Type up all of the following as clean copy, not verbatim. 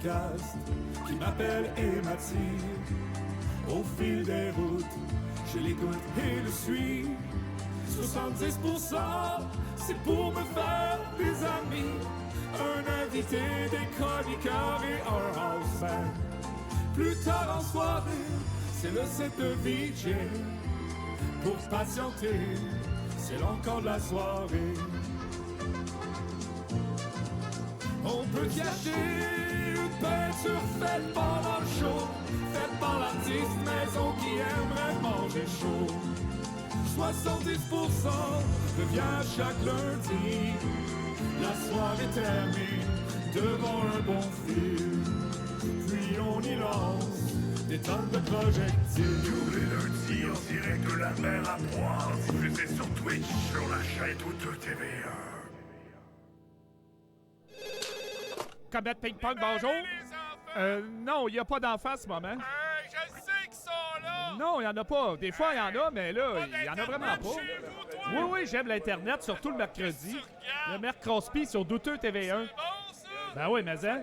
podcast qui m'appelle et m'attire. Au fil des routes, je l'écoute et le suis. 70%, c'est pour me faire des amis. Un invité, des chroniqueurs et un house band. Plus tard en soirée, c'est le set de VJ. Pour patienter, c'est l'encore de la soirée. On peut cacher une peinture faite pendant le show, faite par l'artiste maison qui aimerait manger chaud. 70% revient chaque lundi. La soirée termine devant un bon film. Puis on y lance des tonnes de projectiles. Tous les lundis en direct de la mer à Boire, diffusé sur Twitch, sur la chaîne Douteux TVA. Comète Ping-Pong, bonjour. Non, il n'y a pas d'enfants en ce moment. Je sais qu'ils sont là! Non, il n'y en a pas. Des fois, il y en a, mais là, il n'y en a vraiment pas. Oui, j'aime l'Internet, surtout le mercredi. Le mercredi sur Douteux TV1. Bon, ça! Ben oui, mais hein?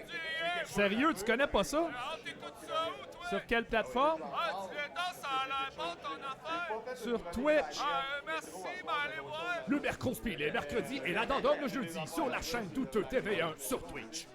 Sérieux, tu connais pas ça? Ah, t'écoutes ça où, toi? Sur quelle plateforme? Ah, tu viens ça a l'air bon, ton affaire! Sur Twitch. Ah, merci, ben allez voir! Le mercredi, les mercredis et la dindonne le jeudi sur la chaîne Douteux TV1 sur Twitch.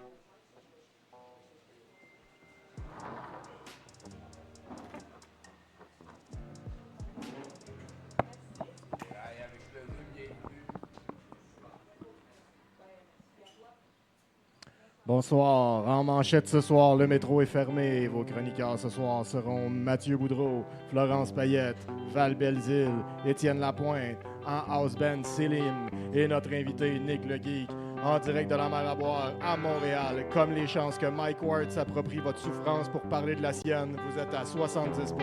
Bonsoir. En manchette ce soir, le métro est fermé. Vos chroniqueurs ce soir seront Mathieu Boudreau, Florence Payette, Val Belzile, Étienne Lapointe, en house band Céline et notre invité Nick le Geek en direct de la mer à boire à Montréal. Comme les chances que Mike Ward s'approprie votre souffrance pour parler de la sienne, vous êtes à 70%.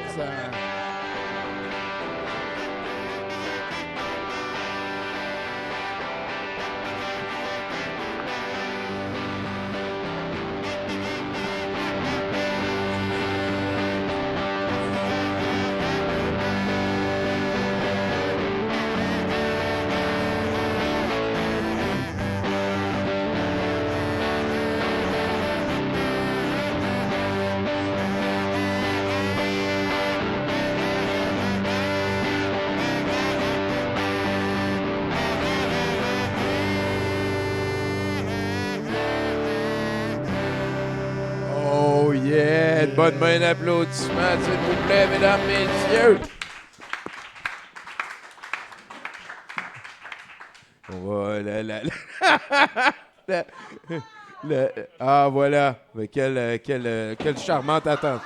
Bonne main d'applaudissement, s'il vous plaît, mesdames, messieurs. On va... Ah, voilà. Mais quelle charmante attente.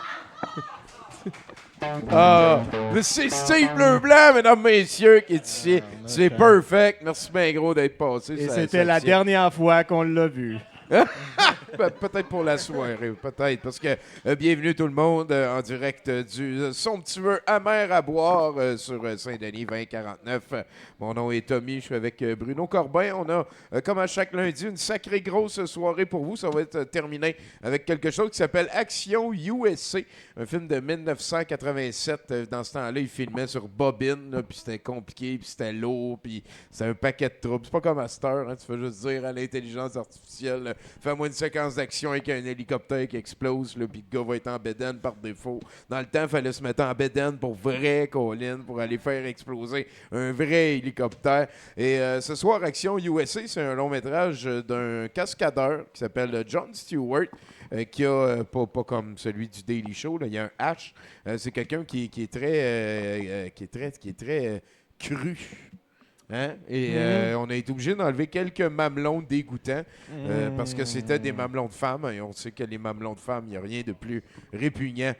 Ah, c'est Steve Bleu-Blanc, mesdames, messieurs, qui est ici. C'est perfect. Merci bien gros d'être passé. Et c'était la dernière fois qu'on l'a vu. Peut-être pour la soirée, peut-être, parce que bienvenue tout le monde en direct du Son Petit Vœu amer à boire sur Saint-Denis 2049. Mon nom est Tommy, je suis avec Bruno Corbin. On a, comme à chaque lundi, une sacrée grosse soirée pour vous. Ça va être terminé avec quelque chose qui s'appelle Action USA, un film de 1987. Dans ce temps-là, il filmait sur bobine, là, puis c'était compliqué, puis c'était lourd, puis c'était un paquet de troubles. C'est pas comme à cette heure, hein, tu peux juste dire à l'intelligence artificielle fais-moi une séquence d'action avec un hélicoptère qui explose, puis le gars va être en bédaine par défaut. Dans le temps, il fallait se mettre en bédaine pour vrai, Colin, pour aller faire exploser un vrai hélicoptère. Et ce soir, Action USA, c'est un long métrage d'un cascadeur qui s'appelle Jon Stewart, qui a, pas comme celui du Daily Show, là, il y a un H. C'est quelqu'un qui est très cru. Hein? Et on a été obligé d'enlever quelques mamelons dégoûtants parce que c'était des mamelons de femmes. Et on sait que les mamelons de femmes, il n'y a rien de plus répugnant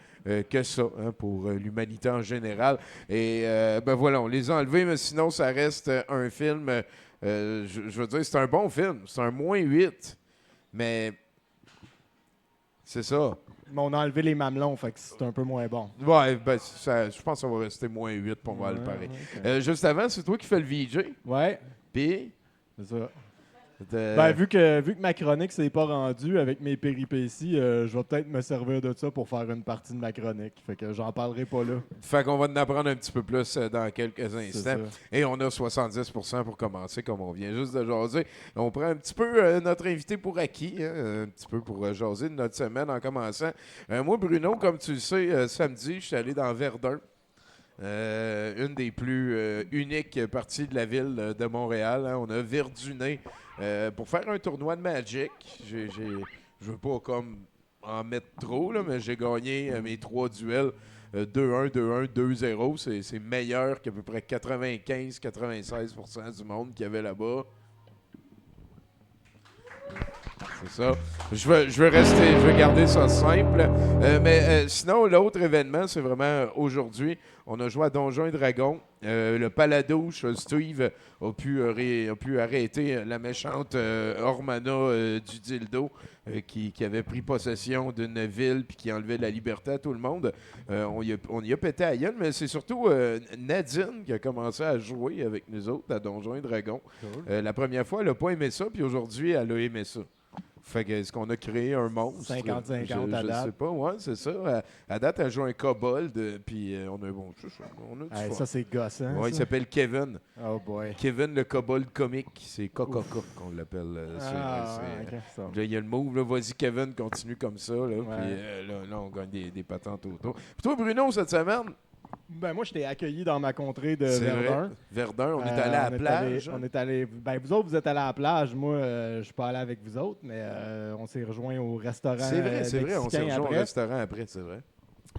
que ça pour l'humanité en général. Et ben voilà, on les a enlevés, mais sinon, ça reste un film. Je veux dire, c'est un bon film. C'est un -8. Mais c'est ça. Mais on a enlevé les mamelons, fait que c'est un peu moins bon. Ouais, ben, je pense que ça va rester -8 pour moi le pareil. Okay. Juste avant, c'est toi qui fais le VJ. Ouais. Puis, C'est ça. Ben, vu que ma chronique s'est pas rendue avec mes péripéties, je vais peut-être me servir de ça pour faire une partie de ma chronique. Fait que j'en parlerai pas là. Fait qu'on va en apprendre un petit peu plus dans quelques C'est instants. ça. Et on a 70% pour commencer, comme on vient juste de jaser. On prend un petit peu notre invité pour acquis, hein, un petit peu pour jaser de notre semaine en commençant. Moi, Bruno, comme tu le sais, samedi, je suis allé dans Verdun. Une des plus uniques parties de la ville de Montréal. Hein. On a verduné pour faire un tournoi de Magic. Je veux pas comme en mettre trop, là, mais j'ai gagné mes 3 duels 2-1, 2-1, 2-0. C'est meilleur qu'à peu près 95-96% du monde qu'il y avait là-bas. C'est ça. Je veux garder ça simple. Mais sinon, l'autre événement, c'est vraiment aujourd'hui. On a joué à Donjons et Dragons. Le Paladouche, Steve, a pu arrêter la méchante Ormana du dildo qui avait pris possession d'une ville puis qui enlevait la liberté à tout le monde. On y a pété à gueule, mais c'est surtout Nadine qui a commencé à jouer avec nous autres à Donjons et Dragons. Cool. La première fois, elle n'a pas aimé ça, puis aujourd'hui, elle a aimé ça. Fait que est-ce qu'on a créé un monstre? 50-50 à Je date. sais pas, ouais, c'est ça. À date, elle joue un kobold, puis on a bon, on a du Hey, fun. ça, c'est gossant. Ouais, il ça. s'appelle Kevin. Oh boy. Kevin le kobold comique. C'est Coca-Cola qu'on l'appelle. Ok, ça. Là, il y a le move, là, vas-y Kevin, continue comme ça. Là, Ouais. puis là, on gagne des patentes autour. Puis toi, Bruno, cette semaine, Ben, moi, je t'ai accueilli dans ma contrée de c'est Verdun. vrai, Verdun, on est allé à la plage. On est allé. Ben, vous autres, vous êtes allés à la plage. Moi, je suis pas allé avec vous autres, mais on s'est rejoints au restaurant. C'est vrai, on s'est mexicain rejoint au après. restaurant après, c'est vrai.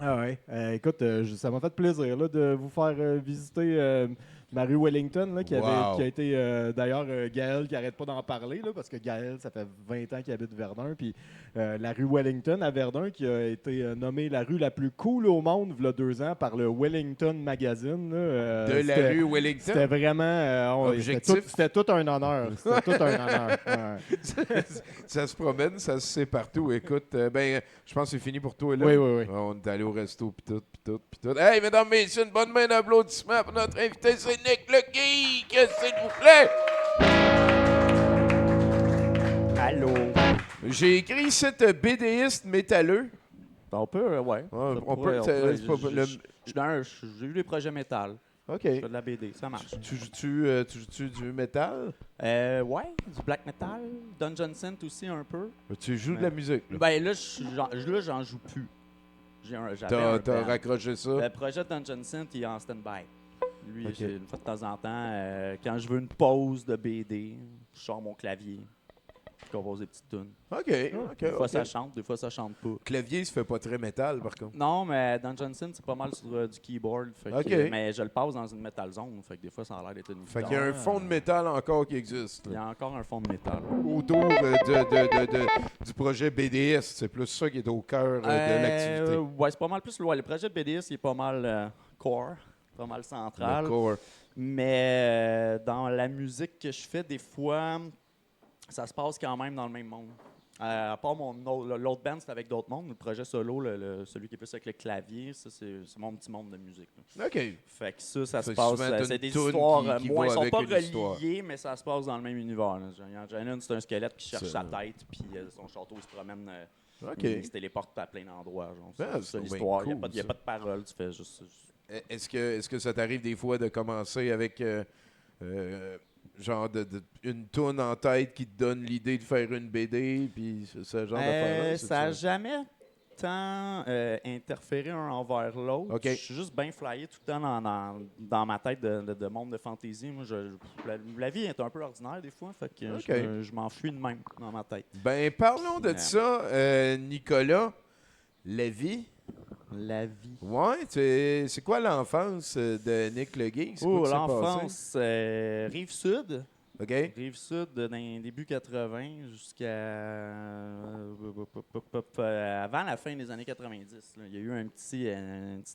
Ah ouais. Écoute, ça m'a fait plaisir là, de vous faire visiter ma rue Wellington, là, qui a été d'ailleurs Gaël qui arrête pas d'en parler, là, parce que Gaël, ça fait 20 ans qu'il habite Verdun. Puis la rue Wellington à Verdun, qui a été nommée la rue la plus cool au monde, il y a 2 ans, par le Wellington Magazine. Là, De la rue Wellington. C'était vraiment. Objectif. C'était tout un honneur. C'était tout un honneur. Ouais. Ça se promène, ça se sait partout. Écoute, je pense que c'est fini pour toi là. Oui, oui, oui. On est allé au resto, pis tout, pis tout, pis tout. Hey, mesdames, messieurs, une bonne main d'applaudissement pour notre invité, c'est Nick le Geek, s'il vous plaît. Allô? J'ai écrit cette BDiste métalleux. On peut, ouais. J'ai eu des projets métal. OK. Je fais de la BD, ça marche. Tu joues du métal? Ouais, du black metal, Dungeon Synth aussi un peu. Tu joues de la musique, là. Ben là, j'en joue plus. J'avais T'as band. raccroché ça? Le projet Dungeon Synth, il est en stand-by. Lui, Ok. une fois de temps en temps, quand je veux une pause de BD, je sors mon clavier, je compose des petites tunes. OK. Des fois, ça chante, des fois, ça chante pas. Clavier, ça fait pas très métal, par contre. Non, mais Dungeon Synth, c'est pas mal sur du keyboard. Fait Ok. que, mais je le passe dans une metal zone, fait que des fois, ça a l'air d'être une Fait guitare. qu'il y a un fond de métal encore qui existe, Il y là. a encore un fond de métal. Autour du projet BDS. C'est plus ça qui est au cœur de l'activité. Ouais, c'est pas mal plus. Ouais, le projet BDS, il est pas mal core, pas mal central. Le core. Mais dans la musique que je fais, des fois, ça se passe quand même dans le même monde. À part l'autre band, c'est avec d'autres mondes. Le projet solo, celui qui est plus avec le clavier, ça, c'est mon petit monde de musique. Là. OK. Fait que ça Fait se que passe. souvent, t'as C'est une des toune histoires qui moins. va Ils sont avec pas une histoire. reliés, mais ça se passe dans le même univers. Là. Il y en a une, c'est un squelette qui cherche Ça. sa tête, puis son château, il se promène. OK. Il se téléporte à plein d'endroits. Ah, C'est c'est bien l'histoire. Il cool, n'y a, ça. pas de parole. Tu fais juste. Est-ce que ça t'arrive des fois de commencer avec genre une toune en tête qui te donne l'idée de faire une BD, puis ce genre d'affaires-là? Ça n'a jamais tant interféré un envers l'autre. OK. Je suis juste bien flyé tout le temps dans ma tête de monde de fantasy. Moi, la vie est un peu ordinaire des fois, fait que OK. je m'enfuis de même dans ma tête. Ben, parlons de Ouais. ça, Nicolas. La vie. La vie. Ouais, c'est quoi l'enfance de Nick le Geek? C'est quoi qui s'est passé? L'enfance, Rive-Sud. OK. Rive-Sud, dans les débuts 80 jusqu'à avant la fin des années 90. Là. Il y a eu un petit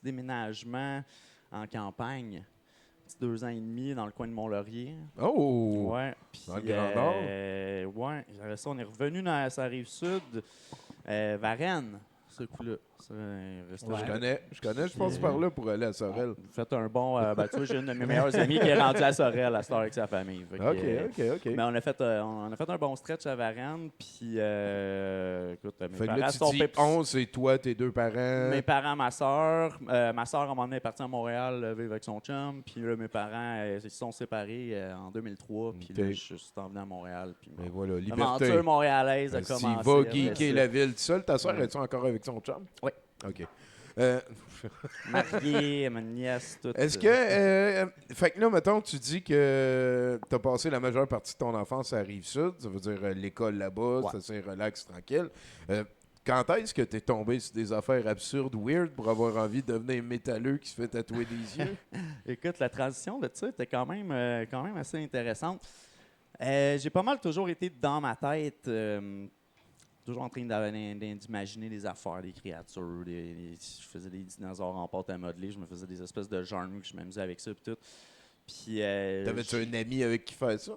déménagement en campagne, un petit 2 ans et demi dans le coin de Mont-Laurier. Oh! Ouais. Puis, Dans le Grand Nord? ouais. Après ça, on est revenu dans sa Rive-Sud, Varennes. ce coup-là. Ça, reste- Je connais, je passe par là pour aller à Sorel. Vous faites un bon... tu vois, j'ai une de mes meilleures amies qui est rendue à Sorel à Star avec sa famille. Fait que, OK. Mais on a fait un bon stretch à Varennes, puis écoute, mes Fait que parents là, tu sont dis pépés. 11, c'est toi, tes deux parents. Mes parents, ma soeur. Ma soeur, à un moment donné, est partie à Montréal vivre avec son chum. Puis là, mes parents ils se sont séparés en 2003. Puis OK. là, je suis venu à Montréal. Puis Mais voilà, liberté. l'aventure montréalaise a S'il commencé. va après geeker ça. la ville tout seul, ta soeur, Ouais. es-tu encore avec son chum? Oui. OK. Mariée, ma nièce, tout. Est-ce que. Fait que là, mettons, tu dis que tu as passé la majeure partie de ton enfance à Rive-Sud, ça veut dire l'école là-bas, Ouais. c'est assez relax, tranquille. Quand est-ce que tu es tombé sur des affaires absurdes, weird, pour avoir envie de devenir métalleux qui se fait tatouer des yeux? Écoute, la transition de ça était quand même assez intéressante. J'ai pas mal toujours été dans ma tête, toujours en train d'imaginer des affaires, des créatures. Je faisais des dinosaures en pâte à modeler, je me faisais des espèces de genres, que je m'amusais avec ça et tout. Puis, T'avais-tu un ami avec qui faire ça?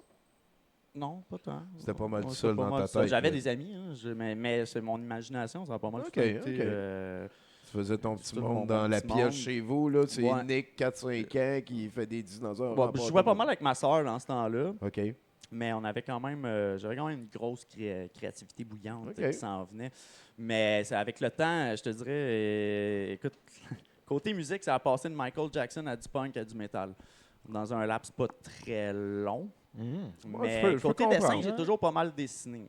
Non, pas tant. C'était pas mal Ouais, tout c'était seul pas dans mal ta tout seul. tête, J'avais là. des amis, hein, mais c'est mon imagination, ça a pas mal Ok, tout été, ok. Tu faisais ton petit tout monde mon dans la petit pièce monde. chez vous, là. C'est Ouais. Nick, 4-5 ans, qui fait des dinosaures. Ouais, en je pâte jouais à pas mal avec ma soeur dans ce temps-là. OK. Mais on avait quand même, j'avais quand même une grosse créativité bouillante Ok. qui s'en venait. Mais avec le temps, je te dirais, écoute, côté musique, ça a passé de Michael Jackson à du punk à du metal. Dans un laps pas très long. Mais je peux côté dessin, comprendre, j'ai hein. toujours pas mal dessiné.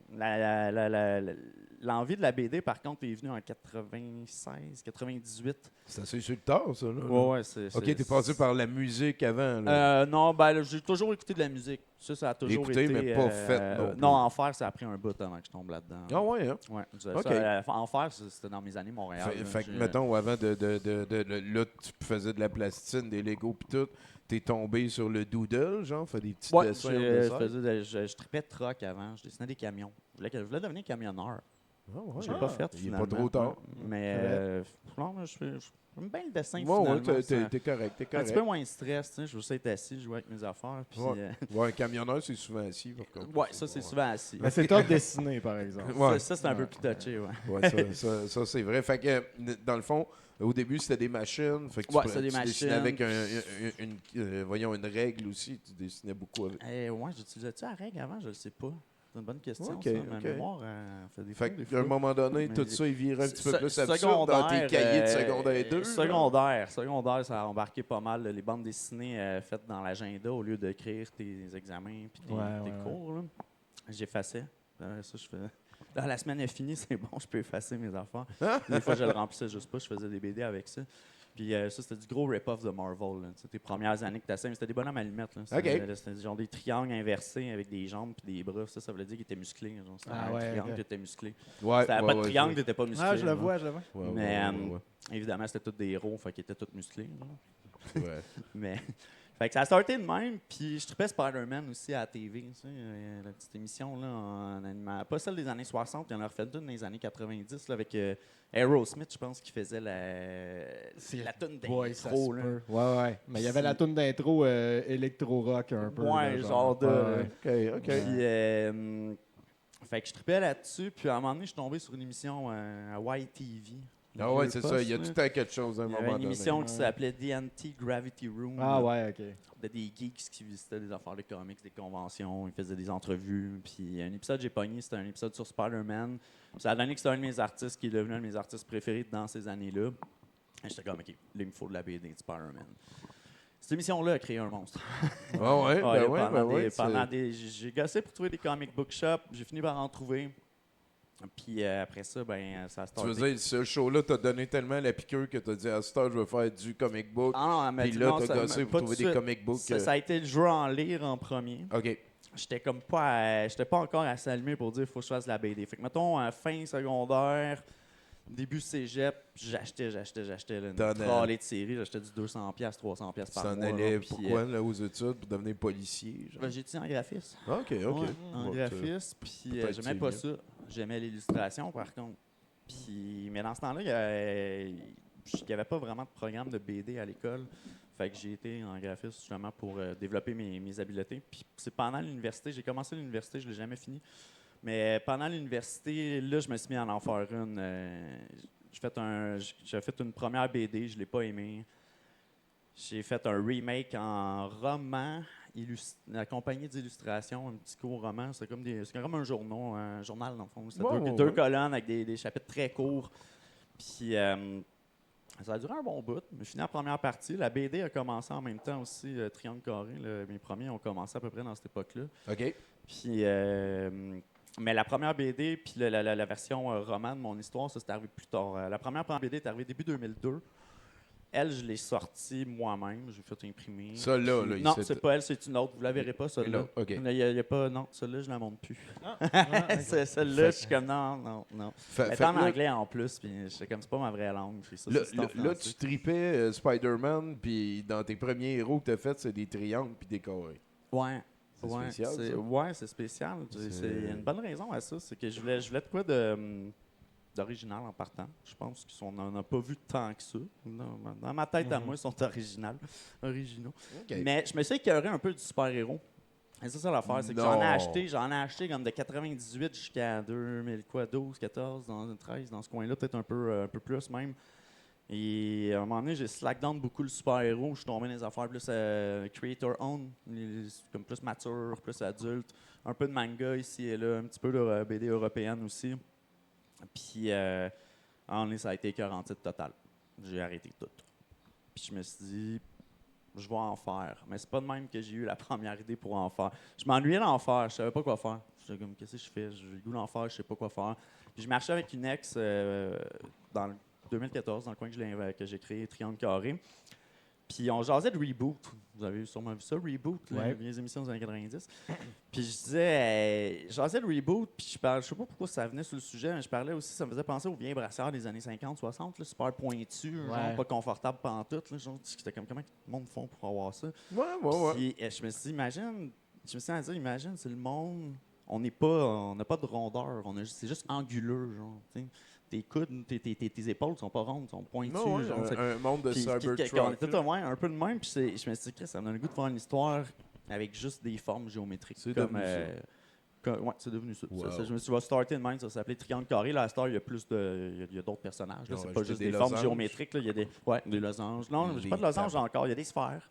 L'envie de la BD, par contre, est venue en 96, 98. C'est assez sur le tard, ça, là. Ouais, OK, t'es passé par la musique avant, là. non, ben, j'ai toujours écouté de la musique. Ça a toujours Écouté, été... mais pas fait non plus. Non, en faire, ça a pris un bout avant que je tombe là-dedans. Ah ouais, hein? Ouais, Ok. en faire, c'était dans mes années Montréal. Fait que, mettons, avant là, tu faisais de la plastine, des Legos pis tout, t'es tombé sur le doodle, genre, fait des petits Ouais, dessins. je tripais de truck avant. Je dessinais des camions. Je voulais devenir camionneur. Je l'ai pas fait, Il est pas finalement. trop tard. Mais non, j'aime bien le dessin, Ouais, finalement. ouais, ça- t'es correct, t'es un correct. petit peu moins de stress, tu sais. Je veux ça être assis, jouer avec mes affaires. Puis, Ouais. Ouais, un camionneur, c'est souvent assis, par contre. ouais, ça, c'est souvent assis. Mais c'est top dessiné, par exemple. Ouais. Ça, c'est un peu plus touché, ouais. Ouais, ça, c'est vrai. Fait que, dans le fond, au début, c'était des machines. Fait que Ouais, tu c'était des dessinais machines. avec voyons, une règle aussi. Tu dessinais beaucoup avec. Ouais, j'utilisais-tu la règle avant? Je le sais pas. C'est une bonne question, Ok, ça. Ma ok. mémoire fait des Fait fois, des qu'à un fois. moment donné, Mais tout ça, il virait un petit peu plus absurde secondaire, dans tes cahiers de secondaire 2. Secondaire, ça a embarqué pas mal les bandes dessinées faites dans l'agenda au lieu d'écrire tes examens et tes cours. Là. J'effaçais. Ça, je faisais. Là, la semaine est finie, c'est bon, je peux effacer mes affaires. Des fois, je le remplissais juste pas, je faisais des BD avec ça. Puis ça, c'était du gros rip-off de Marvel. Là. Tu sais, tes premières années que tu as c'était des bonhommes à allumettes. Là. C'était genre des triangles inversés avec des jambes et des bras. Ça voulait dire qu'ils étaient musclés. Genre, c'était un triangle qui était musclé. Ouais, C'était pas de triangle qui n'était pas musclé. Ah, je le là. vois, je le vois. Ouais, Mais ouais. évidemment, c'était tous des héros, fait qu'ils étaient tous musclés. là. Ouais. Mais fait que ça a starté de même, puis je tripais Spider-Man aussi à la TV, tu sais, la petite émission là, en animation. Pas celle des années 60, il y en a refait une dans les années 90 là, avec Aerosmith, je pense, qui faisait la tonne d'intro. là. Ouais. Mais il y avait la toune d'intro électro-rock un peu. Ouais, là, genre de... Ouais. OK. Puis, fait que je tripais là-dessus, puis à un moment donné, je suis tombé sur une émission à YTV. Ah ouais, c'est ça. Il y a tout tout à quelque chose à un Il y moment avait une donné. émission qui s'appelait The Anti-Gravity Room. Ah ouais, OK. De des geeks qui visitaient des affaires de comics, des conventions, ils faisaient des entrevues. Puis un épisode que j'ai pogné, c'était un épisode sur Spider-Man. Puis ça a donné que c'était un de mes artistes qui est devenu un de mes artistes préférés dans ces années-là. Et j'étais comme, OK, là, il me faut de la BD de Spider-Man. Cette émission-là a créé un monstre. Ah ouais, Ouais, ben ouais, ben ouais. j'ai gossé pour trouver des comic book shops, j'ai fini par en trouver. Puis après ça, ben ça a Tu starté. veux dire, ce show-là t'a donné tellement la piqûre que t'as dit à ce temps, je veux faire du comic book. Ah non, mais Puis là, non, t'as ça- gossé pas pour trouver tout de des suite. comic books. Ça a été le jeu en lire en premier. OK. J'étais comme pas j'étais pas encore assez allumé pour dire faut que je fasse de la BD. Fait que mettons fin secondaire, début cégep, j'achetais là, une T'en as- trolley de série, j'achetais du 200$, 300$ par Ça en mois. allait là, puis, pourquoi, là, aux études, pour devenir policier? Genre? ben, j'ai étudié en graphisme. OK. Ouais, en Bon, graphisme, puis peut-être j'aimais c'est pas mieux. ça. J'aimais l'illustration par contre. Puis, mais dans ce temps-là, il n'y avait pas vraiment de programme de BD à l'école. Fait que j'ai été en graphisme justement pour développer mes habiletés. Puis c'est pendant l'université, j'ai commencé l'université, je ne l'ai jamais fini. Mais pendant l'université, là, je me suis mis à en faire une. J'ai fait une première BD, je ne l'ai pas aimé. J'ai fait un remake en roman, accompagné d'illustrations, un petit court roman. C'est comme un journal, dans le fond. C'est deux colonnes avec des chapitres très courts. Puis ça a duré un bon bout. J'ai fini la première partie. La BD a commencé en même temps aussi, Triangle Carré. Mes premiers ont commencé à peu près dans cette époque-là. OK. Puis, mais la première BD, puis la version roman de mon histoire, ça, c'est arrivé plus tard. La première BD est arrivée début 2002. Elle, je l'ai sortie moi-même. J'ai fait imprimer. Ça, là, non, c'est pas elle, c'est une autre. Vous la verrez pas, celle-là. OK. Y a pas, non, celle-là, je la montre plus. Celle-là, je suis comme, non. Elle est en anglais en plus, puis je suis comme, c'est pas ma vraie langue. Là, tu tripais Spider-Man, puis dans tes premiers héros que tu as fait, c'est des triangles puis des carrés. Ouais. C'est spécial, ça? Ouais, c'est spécial. C'est une bonne raison à ça. C'est que je voulais de quoi d'original en partant. Je pense qu'on n'en a pas vu tant que ça. Dans ma tête, à moi, ils sont originaux. Okay. Mais je me suis écœuré un peu du super-héros. Et c'est ça l'affaire, c'est que j'en ai acheté comme de 98 jusqu'à 2012, 14, 13, dans ce coin-là, peut-être un peu plus même. Et à un moment donné, j'ai slack down beaucoup le super-héros. Je suis tombé dans les affaires plus creator-owned, comme plus mature, plus adulte. Un peu de manga ici et là, un petit peu de BD européenne aussi. Puis, ça a été 47 total. J'ai arrêté tout. Puis, je me suis dit, je vais en faire. Mais c'est pas de même que j'ai eu la première idée pour en faire. Je m'ennuyais d'en faire. Je savais pas quoi faire. J'étais comme, qu'est-ce que je fais? J'ai le goût d'en faire, je sais pas quoi faire. Puis, je marchais avec une ex dans le 2014, dans le coin que j'ai créé, Triangle Carré. Puis on jasait de Reboot. Vous avez sûrement vu ça, Reboot, les émissions des années 90. Puis je disais, jasais de Reboot, puis je sais pas pourquoi ça venait sur le sujet, mais je parlais aussi, ça me faisait penser aux vieilles brassières des années 50-60, super pointu, genre pas confortable pantoute. J'étais comme, comment le monde font pour avoir ça? Ouais. Puis je me suis dit, imagine, c'est le monde, on n'a pas de rondeur, c'est juste anguleux, genre, t'sais. Tes coudes, tes épaules sont pas rondes, sont pointues. Non, un monde de Cybertruck. On était un peu de même, puis je me suis dit, ça me donne le goût de faire une histoire avec juste des formes géométriques. C'est devenu ça. C'est devenu ça. Wow. Je me suis dit, starter de même, ça s'appelait Triangle Carré. Là, à cette heure, il y a plus il y a d'autres personnages. Là, c'est pas juste des formes géométriques. Là, il y a des losanges. Non, j'ai pas de losanges encore. Il y a des sphères.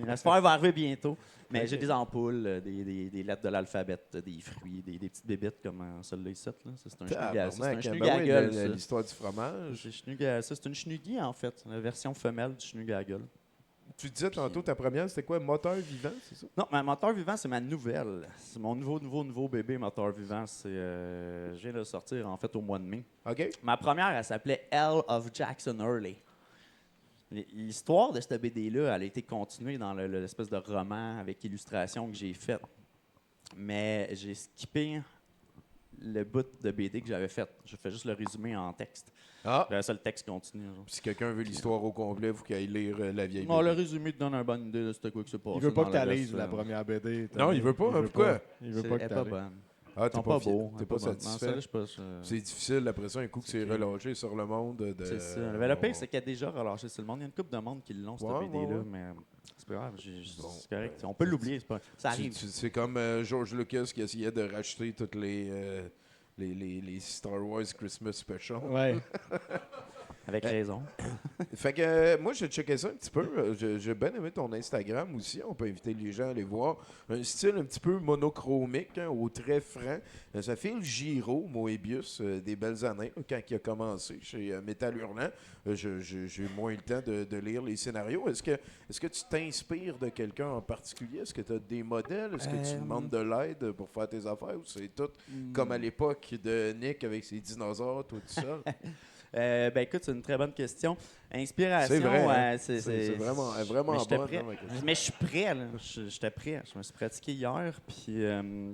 La sphère va arriver bientôt. Mais j'ai des ampoules, des lettres de l'alphabet, des fruits, des petites bébites comme celle-là ici. C'est un chenugaggle. L'histoire du fromage. C'est une chenuggie, en fait. La version femelle du chenugaggle. Tu disais tantôt, ta première, c'était quoi? Moteur vivant, c'est ça? Non, Moteur vivant, c'est ma nouvelle. C'est mon nouveau bébé, Moteur vivant. Je viens de le sortir, en fait, au mois de mai. OK. Ma première, elle s'appelait Hell of Jackson Early. L'histoire de cette BD-là, elle a été continuée dans l'espèce de roman avec illustration que j'ai fait. Mais j'ai skippé le bout de BD que j'avais fait. Je fais juste le résumé en texte. Là, ça, le texte continue. Genre. Si quelqu'un veut l'histoire au complet, il faut qu'il aille lire la vieille non, BD. le résumé te donne une bonne idée de c'était quoi que c'est passé. Il veut pas que tu lises la première BD. Non, il veut pas. Pourquoi? Il veut pas que elle est pas bonne. Ah, t'es pas beau. T'es pas satisfait. C'est difficile, après ça, un coup que c'est relâché sur le monde. C'est ça. Le pire, c'est qu'il y a déjà relâché sur le monde. Il y a une couple de monde qui l'ont, cette BD-là, mais c'est pas grave. C'est correct. On peut l'oublier. Ça arrive. C'est comme George Lucas qui essayait de racheter toutes les Star Wars Christmas Special. Ouais. Avec raison. Fait que moi, j'ai checké ça un petit peu. J'ai bien aimé ton Instagram aussi. On peut inviter les gens à aller voir. Un style un petit peu monochromique, au trait franc. Ça fait le Giro, Moebius, des belles années, quand il a commencé chez Métal Hurlant. J'ai moins eu le temps de lire les scénarios. Est-ce que tu t'inspires de quelqu'un en particulier? Est-ce que tu as des modèles? Est-ce que tu demandes de l'aide pour faire tes affaires? Ou c'est tout comme à l'époque de Nick avec ses dinosaures, tout ça? Ben écoute, c'est une très bonne question. Inspiration, c'est vrai, c'est vraiment bonne. Mais je suis prêt, là. J'étais prêt. Je me suis pratiqué hier, puis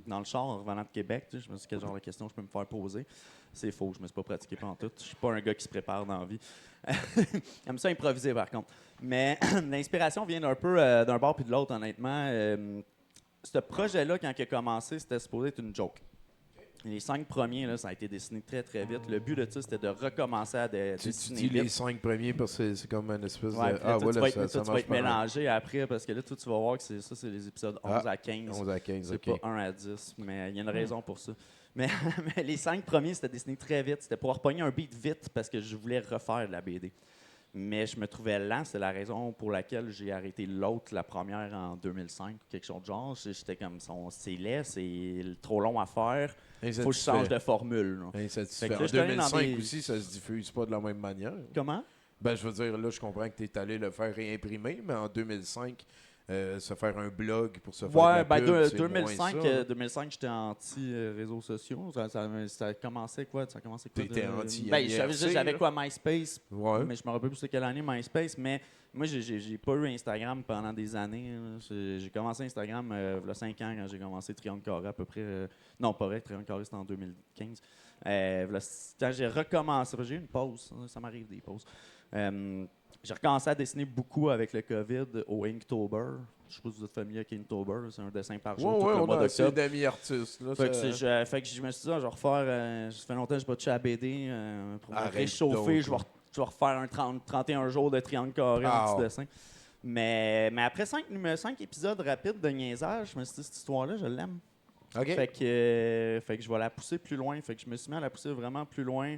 dans le char, en revenant de Québec, je me suis dit quel genre de questions je peux me faire poser. C'est faux, je me suis pas pratiqué pantoute. Je suis pas un gars qui se prépare dans la vie. J'aime ça improviser, par contre. Mais l'inspiration vient d'un peu d'un bord puis de l'autre, honnêtement. Ce projet-là, quand il a commencé, c'était supposé être une joke. Les 5 premiers, là, ça a été dessiné très, très vite. Le but de ça, c'était de recommencer à dessiner. Tu dis les 5 premiers parce que c'est comme une espèce de... tu vas être mélangé après parce que là, toi, tu vas voir que c'est les épisodes 11 à 15. 11 à 15, c'est pas 1 à 10, mais il y a une raison pour ça. Mais, mais les 5 premiers, c'était dessiné très vite. C'était pour repogner un beat vite parce que je voulais refaire de la BD. Mais je me trouvais lent. C'est la raison pour laquelle j'ai arrêté l'autre, la première, en 2005, quelque chose de genre. J'étais comme, c'est laid, c'est trop long à faire. Il faut que je change de formule. Insatisfait. En 2005 aussi, ça se diffuse pas de la même manière. Comment? Ben, je veux dire, là, je comprends que tu es allé le faire réimprimer, mais en 2005, se faire un blog pour se faire de la pub, 2005, j'étais anti-réseaux sociaux. Ça commençait quoi? T'étais anti Ben, j'avais quoi, MySpace? Ouais. Mais je me rappelle plus de quelle année MySpace, mais moi, j'ai pas eu Instagram pendant des années. J'ai commencé Instagram il y a 5 ans quand j'ai commencé Triangle Carré à peu près. Non, pas vrai, Triangle Carré c'était en 2015. Quand j'ai recommencé, j'ai eu une pause, ça m'arrive des pauses. J'ai recommencé à dessiner beaucoup avec le COVID au Inktober. Je sais pas si vous êtes familier avec Inktober, c'est un dessin par jour tout le mois d'octobre. C'est d'amis artistes. Là, fait que je me suis dit, je vais refaire. Ça fait longtemps que je n'ai pas touché à la BD. Pour me réchauffer, je vais refaire un 31 jours de triangle carré en petit dessin. Mais après 5 épisodes rapides de niaisage, je me suis dit, cette histoire-là, je l'aime. Okay. Fait que je vais la pousser plus loin. Fait que je me suis mis à la pousser vraiment plus loin.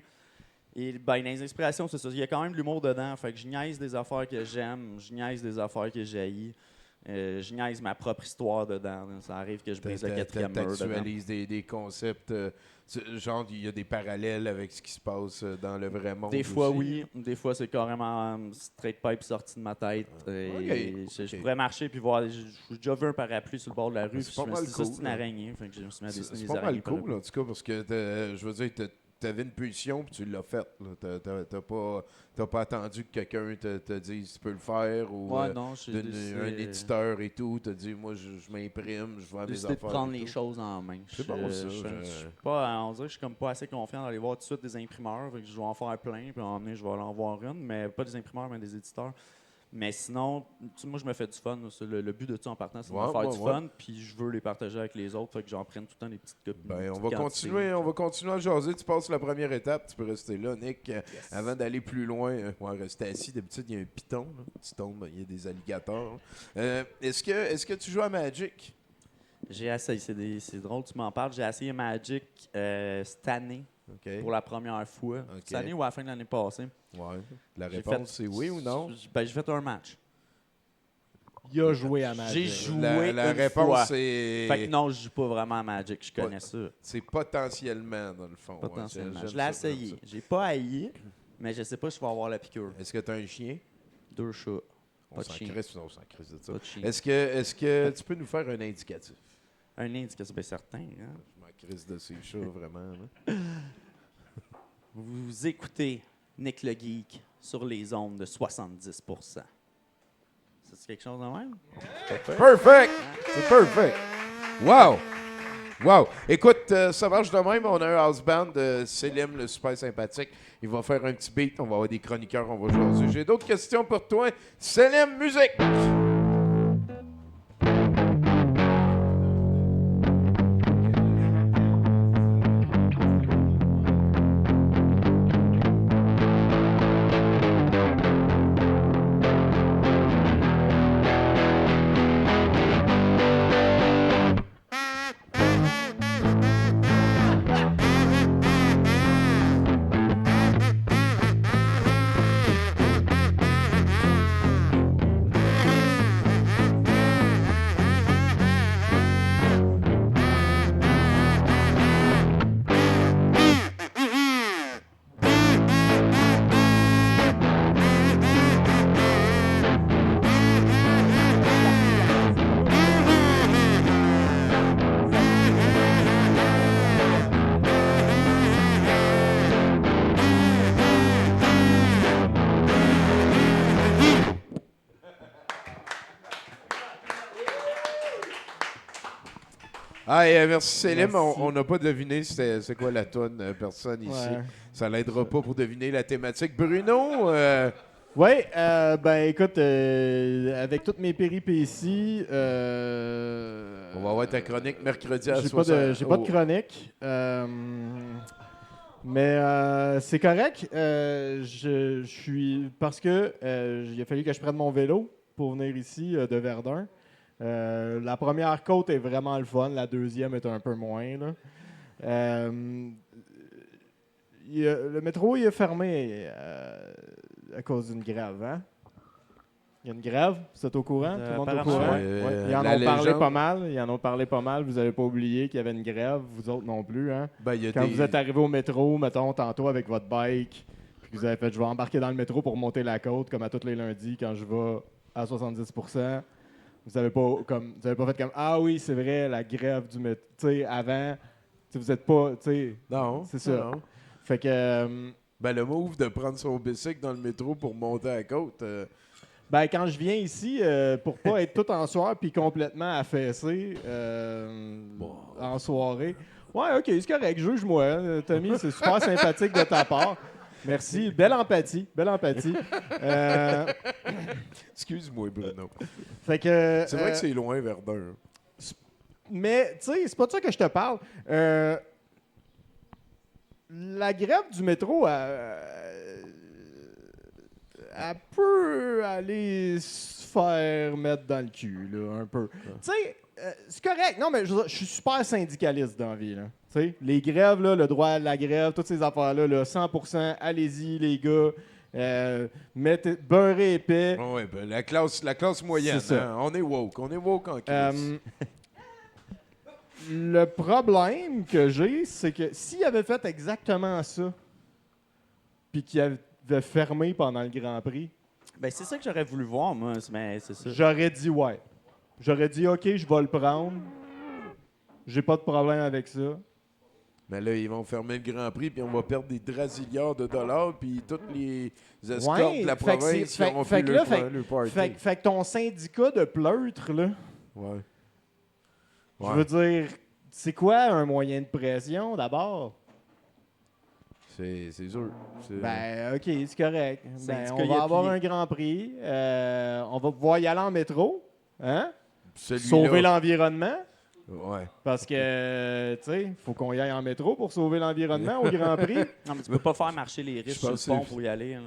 Et ben, dans les inspirations, c'est ça. Il y a quand même de l'humour dedans. Fait que je niaise des affaires que j'aime, je niaise des affaires que j'haïs. Je niaise ma propre histoire dedans. Ça arrive que je brise le 4e mur dedans. T'actualises des concepts. Genre, il y a des parallèles avec ce qui se passe dans le vrai monde. Des fois, aussi. oui. Des fois, c'est carrément straight pipe sorti de ma tête. Je pourrais marcher puis voir. J'ai déjà vu un parapluie sur le bord de la rue. C'est pas mal cool. Ça, c'est une araignée. Fait que je me suis mis à dessiner c'est des pas mal araignées. cool, en tout cas, parce que je veux dire, t'avais une pulsion puis tu l'as faite. T'as pas attendu que quelqu'un te dise tu peux le faire ou non, un éditeur et tout t'a dit moi je m'imprime, je vends des affaires. De prendre les choses en main. C'est bon ça. On dirait que je suis comme pas assez confiant d'aller voir tout de suite des imprimeurs. Fait que je vais en faire plein puis en je vais aller en voir une, mais pas des imprimeurs mais des éditeurs. Mais sinon, moi, je me fais du fun. Le but de tout en partant, c'est de me faire du fun. Puis je veux les partager avec les autres. Fait que j'en prenne tout le temps des petites copies. Ben, on va continuer à jaser. Tu passes la première étape. Tu peux rester là, Nick. Yes. Avant d'aller plus loin, on va rester assis. D'habitude, il y a un piton. Là. Tu tombes, il y a des alligators. Est-ce que tu joues à Magic? J'ai essayé. C'est drôle, tu m'en parles. J'ai essayé Magic cette année. Okay. Pour la première fois. Cette année ou à la fin de l'année passée. Ouais. La réponse, c'est oui ou non? J'ai fait un match. Il a joué à Magic. J'ai joué la réponse, fois. c'est... Fait que non, je joue pas vraiment à Magic. Je connais ça. C'est potentiellement, dans le fond. Potentiellement. Je l'ai essayé. J'ai pas haï, mais je sais pas si je vais avoir la piqûre. Est-ce que tu as un chien? 2 chats. On s'en crisse de ça. Pas de chien. Est-ce que tu peux nous faire un indicatif? Un indicatif, bien certain. Hein? Je m'en crisse de ces chats, vraiment. Là. Vous écoutez Nick le Geek sur les ondes de 70%. C'est quelque chose de même? Perfect! C'est perfect! Wow! Wow! Écoute, ça marche de même. On a un house band de Selim, le super sympathique. Il va faire un petit beat. On va avoir des chroniqueurs. On va jaser. J'ai d'autres questions pour toi. Selim, musique! Merci Célim. On n'a pas deviné c'est quoi la toune, personne ici. Ça l'aidera pas pour deviner la thématique. Bruno? Oui, ben écoute, avec toutes mes péripéties... on va avoir ta chronique mercredi à 60. J'ai pas de chronique. Mais c'est correct. Je suis... Parce que il a fallu que je prenne mon vélo pour venir ici de Verdun. La première côte est vraiment le fun, la deuxième est un peu moins. Là. Le métro il est fermé à cause d'une grève, hein? Il y a une grève, vous êtes au courant? Tout le monde est au courant? Ouais. Ils en ont parlé pas mal. Ils en ont parlé pas mal. Vous n'avez pas oublié qu'il y avait une grève, vous autres non plus, hein? Quand vous êtes arrivé au métro, mettons, tantôt avec votre bike, puis que vous avez fait « je vais embarquer dans le métro pour monter la côte », comme à tous les lundis, quand je vais à 70%, vous n'avez pas fait comme « ah oui, c'est vrai, la grève du métro ». Tu sais, avant, vous n'êtes pas, tu sais... Non, c'est ça. Non. Fait que... le move de prendre son bicycle dans le métro pour monter à la côte... quand je viens ici, pour pas être tout en soir puis complètement affaissé en soirée. Ouais, OK, c'est correct, juge-moi. Tommy, c'est super sympathique de ta part. Merci. Belle empathie. Excuse-moi, Bruno. Fait que, c'est vrai que c'est loin, Verdun. Mais, tu sais, c'est pas de ça que je te parle. La grève du métro, elle peut aller se faire mettre dans le cul, là, un peu. Tu sais, c'est correct. Non, mais je suis super syndicaliste dans la vie, là. Tu sais, les grèves, là, le droit à la grève, toutes ces affaires-là, là, 100%, allez-y, les gars. Beurrez épais. Oui, la classe moyenne. Hein? On est woke en crise. Le problème que j'ai, c'est que s'il avait fait exactement ça, puis qu'il avait fermé pendant le Grand Prix. C'est ça que j'aurais voulu voir, moi. Mais c'est ça. J'aurais dit ouais. J'aurais dit OK, je vais le prendre. J'ai pas de problème avec ça. Mais là, ils vont fermer le Grand Prix, puis on va perdre des drasiliards de dollars, puis toutes les escortes de la province auront fait le party. Fait que ton syndicat de pleutre, là. Ouais. Je veux dire, c'est quoi un moyen de pression, d'abord? C'est sûr. OK, c'est correct. On va avoir un Grand Prix. On va pouvoir y aller en métro. Hein? Sauver l'environnement. Ouais. Parce que, tu sais, faut qu'on y aille en métro pour sauver l'environnement au Grand Prix. Non, mais tu peux pas faire marcher les riches sur le pont pour y aller.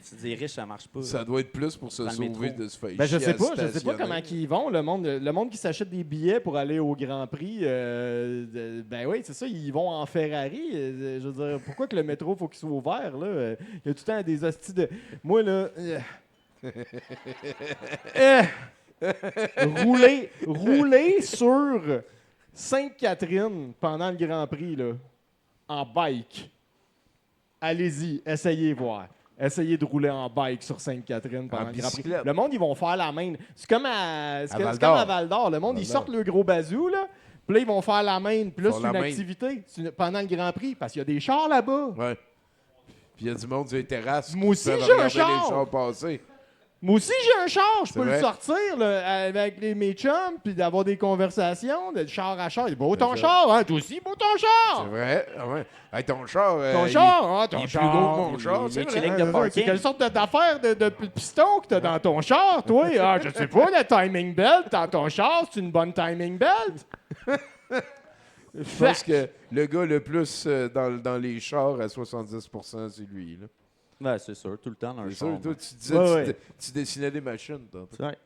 C'est des riches, ça marche pas. Ça doit être plus pour se sauver de se faire je sais pas comment ils vont, le monde qui s'achète des billets pour aller au Grand Prix. Oui, c'est ça, ils vont en Ferrari. Je veux dire, pourquoi que le métro, faut qu'il soit ouvert, là? Il y a tout le temps des hosties de... Moi, là... rouler sur Sainte-Catherine pendant le Grand Prix, là, en bike. Allez-y, essayez voir. Essayez de rouler en bike sur Sainte-Catherine pendant le Grand Prix. Le monde, ils vont faire la main. C'est comme à Val-d'Or. Le monde, ils sortent le gros bazou, là. Puis là, ils vont faire la main. Puis là, c'est une activité pendant le Grand Prix parce qu'il y a des chars là-bas. Ouais. Puis il y a du monde sur les terrasses. Moi aussi, j'ai un char. Les chars passer. Moi aussi, j'ai un char. Je peux le sortir là, avec mes chums puis d'avoir des conversations de char à char. Beau ton char, hein? Toi aussi, beau ton char! C'est vrai. Ah ouais. Hey, ton char. Ton char, il est plus gros que mon char. C'est quelle sorte d'affaire de piston que t'as dans ton char, toi? Ah, je sais pas, la timing belt dans ton char, c'est une bonne timing belt? Je pense que le gars le plus dans les chars à 70%, c'est lui, là. C'est sûr, tout le temps dans le char. Toi, tu disais tu dessinais des machines. Ouais,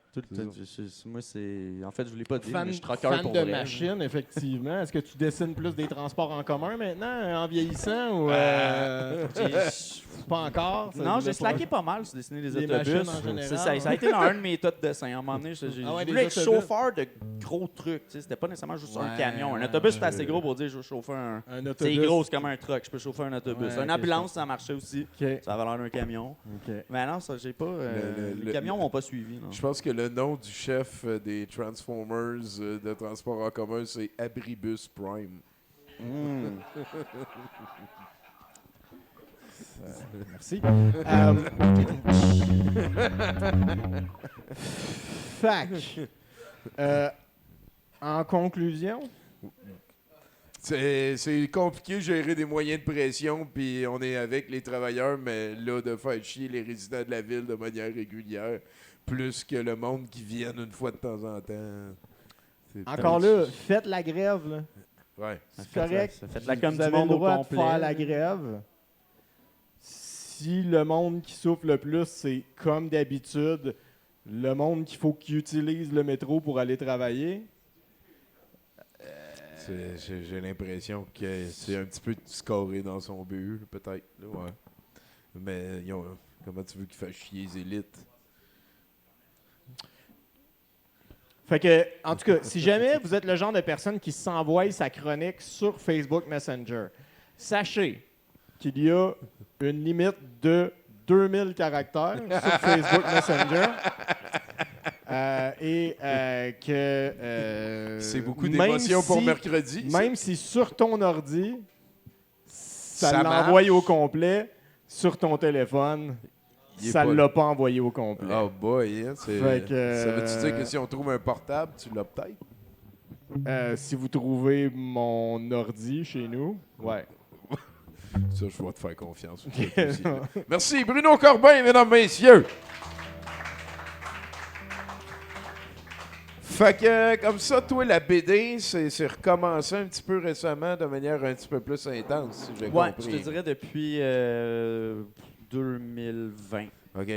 moi, c'est... En fait, je voulais pas dire, mais je suis fan de machines, effectivement. Est-ce que tu dessines plus des transports en commun maintenant, en vieillissant, ou... pas encore? Non, j'ai slacké pas mal sur dessiner des autobus. En général. Ça a été dans un de mes tas de dessins. À un moment donné, je voulais être chauffeur de gros trucs. C'était pas nécessairement juste un camion. Un autobus, c'était assez gros pour dire je veux chauffer un autobus. C'est gros, c'est comme un truck. Je peux chauffer un autobus. Une ambulance, ça marchait aussi. Ça avait l'air d'un camion. Mais non, ça, j'ai pas... les camions m'ont pas suivi. Non. Je pense que le nom du chef des Transformers de transport en commun, c'est Abribus Prime. Merci. En conclusion... C'est compliqué de gérer des moyens de pression, puis on est avec les travailleurs, mais là, de faire chier les résidents de la ville de manière régulière, plus que le monde qui vienne une fois de temps en temps. Encore là, faites la grève, là. Ouais. C'est correct. Faites-la comme vous du avez monde le au droit de complet. faire la grève. Si le monde qui souffre le plus, c'est comme d'habitude, le monde qu'il faut qu'il utilise le métro pour aller travailler... J'ai l'impression que c'est un petit peu scoré dans son but, peut-être. Là, ouais. Mais comment tu veux qu'il fasse chier les élites? Fait que, en tout cas, si jamais vous êtes le genre de personne qui s'envoie sa chronique sur Facebook Messenger, sachez qu'il y a une limite de 2000 caractères sur Facebook Messenger. C'est beaucoup même d'émotions pour si- mercredi. ça. Même si sur ton ordi, Ça ça l'envoie marche. au complet, sur ton téléphone, Il est ça pas ne l'a pas envoyé au complet. Oh boy, hein, Fait que, ça veut-tu dire que si on trouve un portable, tu l'as peut-être? Si vous trouvez mon ordi chez nous, ouais. Ça, je vais te faire confiance. Aussi, là. Merci, Bruno Corbin, mesdames, messieurs. Fait que, comme ça, toi, la BD, c'est recommencé un petit peu récemment de manière un petit peu plus intense, si j'ai Ouais, compris. je te dirais depuis 2020. OK.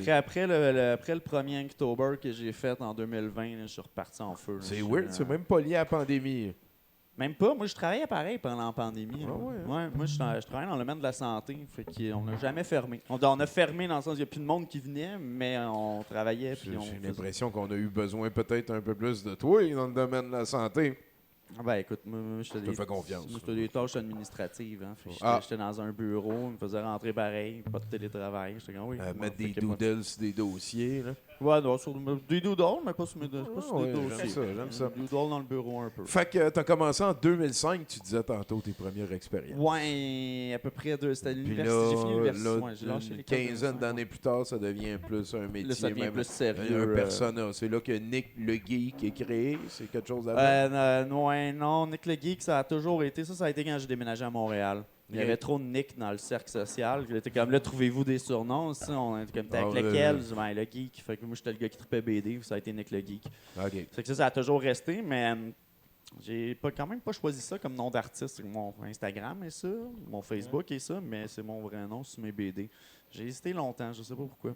Après le premier Inktober que j'ai fait en 2020, là, je suis reparti en feu. Là. C'est Je- weird, c'est même pas lié à la pandémie. Même pas. Moi, je travaillais pareil pendant la pandémie. Ah là. ouais, hein? Moi, je travaillais dans le domaine de la santé. Fait qu'on n'a jamais fermé. On a fermé dans le sens où il n'y a plus de monde qui venait, mais on travaillait. Puis on J'ai faisait- l'impression qu'on a eu besoin peut-être un peu plus de toi dans le domaine de la santé. Ah ben écoute, moi, je te fais confiance. Moi, c'était des tâches administratives. Hein. Fait que Ah. J'étais dans un bureau, ils me faisaient rentrer pareil, pas de télétravail. J'étais comme, oui. Mettre des Fait que moi- doodles sur des dossiers. Là. Ouais, non, sur des doodles, mais pas sur des ouais, dossiers. j'aime ça. Des doodles dans le bureau un peu. Fait que t'as commencé en 2005, tu disais tantôt tes premières expériences. Ouais, à peu près deux. C'était à Puis l'université. J'ai fini l'université. là, Ouais, j'ai lâché une l'école de quinzaine cinq d'années plus tard, ça devient plus un métier. Là, ça devient même plus sérieux. un persona. C'est là que Nick le Geek est créé. C'est quelque chose à Non, Nick le Geek, ça a toujours été. Ça a été quand j'ai déménagé à Montréal. Il y Ok. avait trop de Nick dans le cercle social. Il était comme là, trouvez-vous des surnoms? Ça, on était comme, t'es avec Ah, lequel? Je dis, ben, le Geek. Fait que moi, j'étais le gars qui trippait BD. Ça a été Nick le Geek. OK. Fait que ça a toujours resté, mais j'ai quand même pas choisi ça comme nom d'artiste. Mon Instagram est ça, mon Facebook est ça, mais c'est mon vrai nom sur mes BD. J'ai hésité longtemps, je sais pas pourquoi.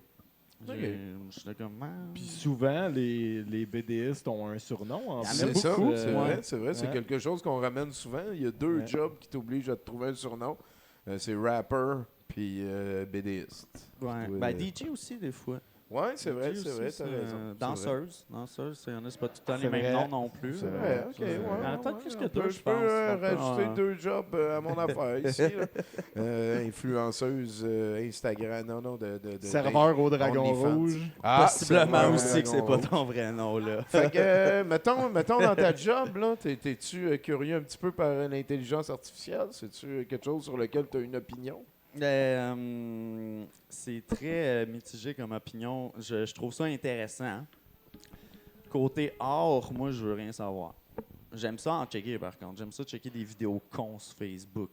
J'étais comme... Puis souvent, les BDistes ont un surnom. En Il y en a plus. C'est ça, beaucoup, c'est ouais. vrai, c'est vrai. C'est Ouais. quelque chose qu'on ramène souvent. Il y a deux Ouais. jobs qui t'obligent à te trouver un surnom. C'est rapper puis BDiste. Ouais. Ouais. Ben, DJ aussi, des fois. Ouais, c'est vrai, DJ c'est aussi, vrai, t'as raison. Danseuse, il y en a, c'est pas tout le temps C'est les mêmes vrai. noms non plus. C'est vrai, ok. Il y en a peut-être plus que deux, je Je peux pense. rajouter deux jobs à mon affaire ici. là. Influenceuse Instagram, non, de Serveur au Dragon OnlyFans. Rouge. Possiblement serveur aussi que c'est Dragon pas ton vrai nom, là. Fait que, mettons dans ta job, là, t'es-tu curieux un petit peu par l'intelligence artificielle? C'est-tu quelque chose sur lequel tu as une opinion? C'est très mitigé comme opinion. Je trouve ça intéressant. Côté art, moi, je veux rien savoir. J'aime ça en checker, par contre. J'aime ça checker des vidéos cons sur Facebook.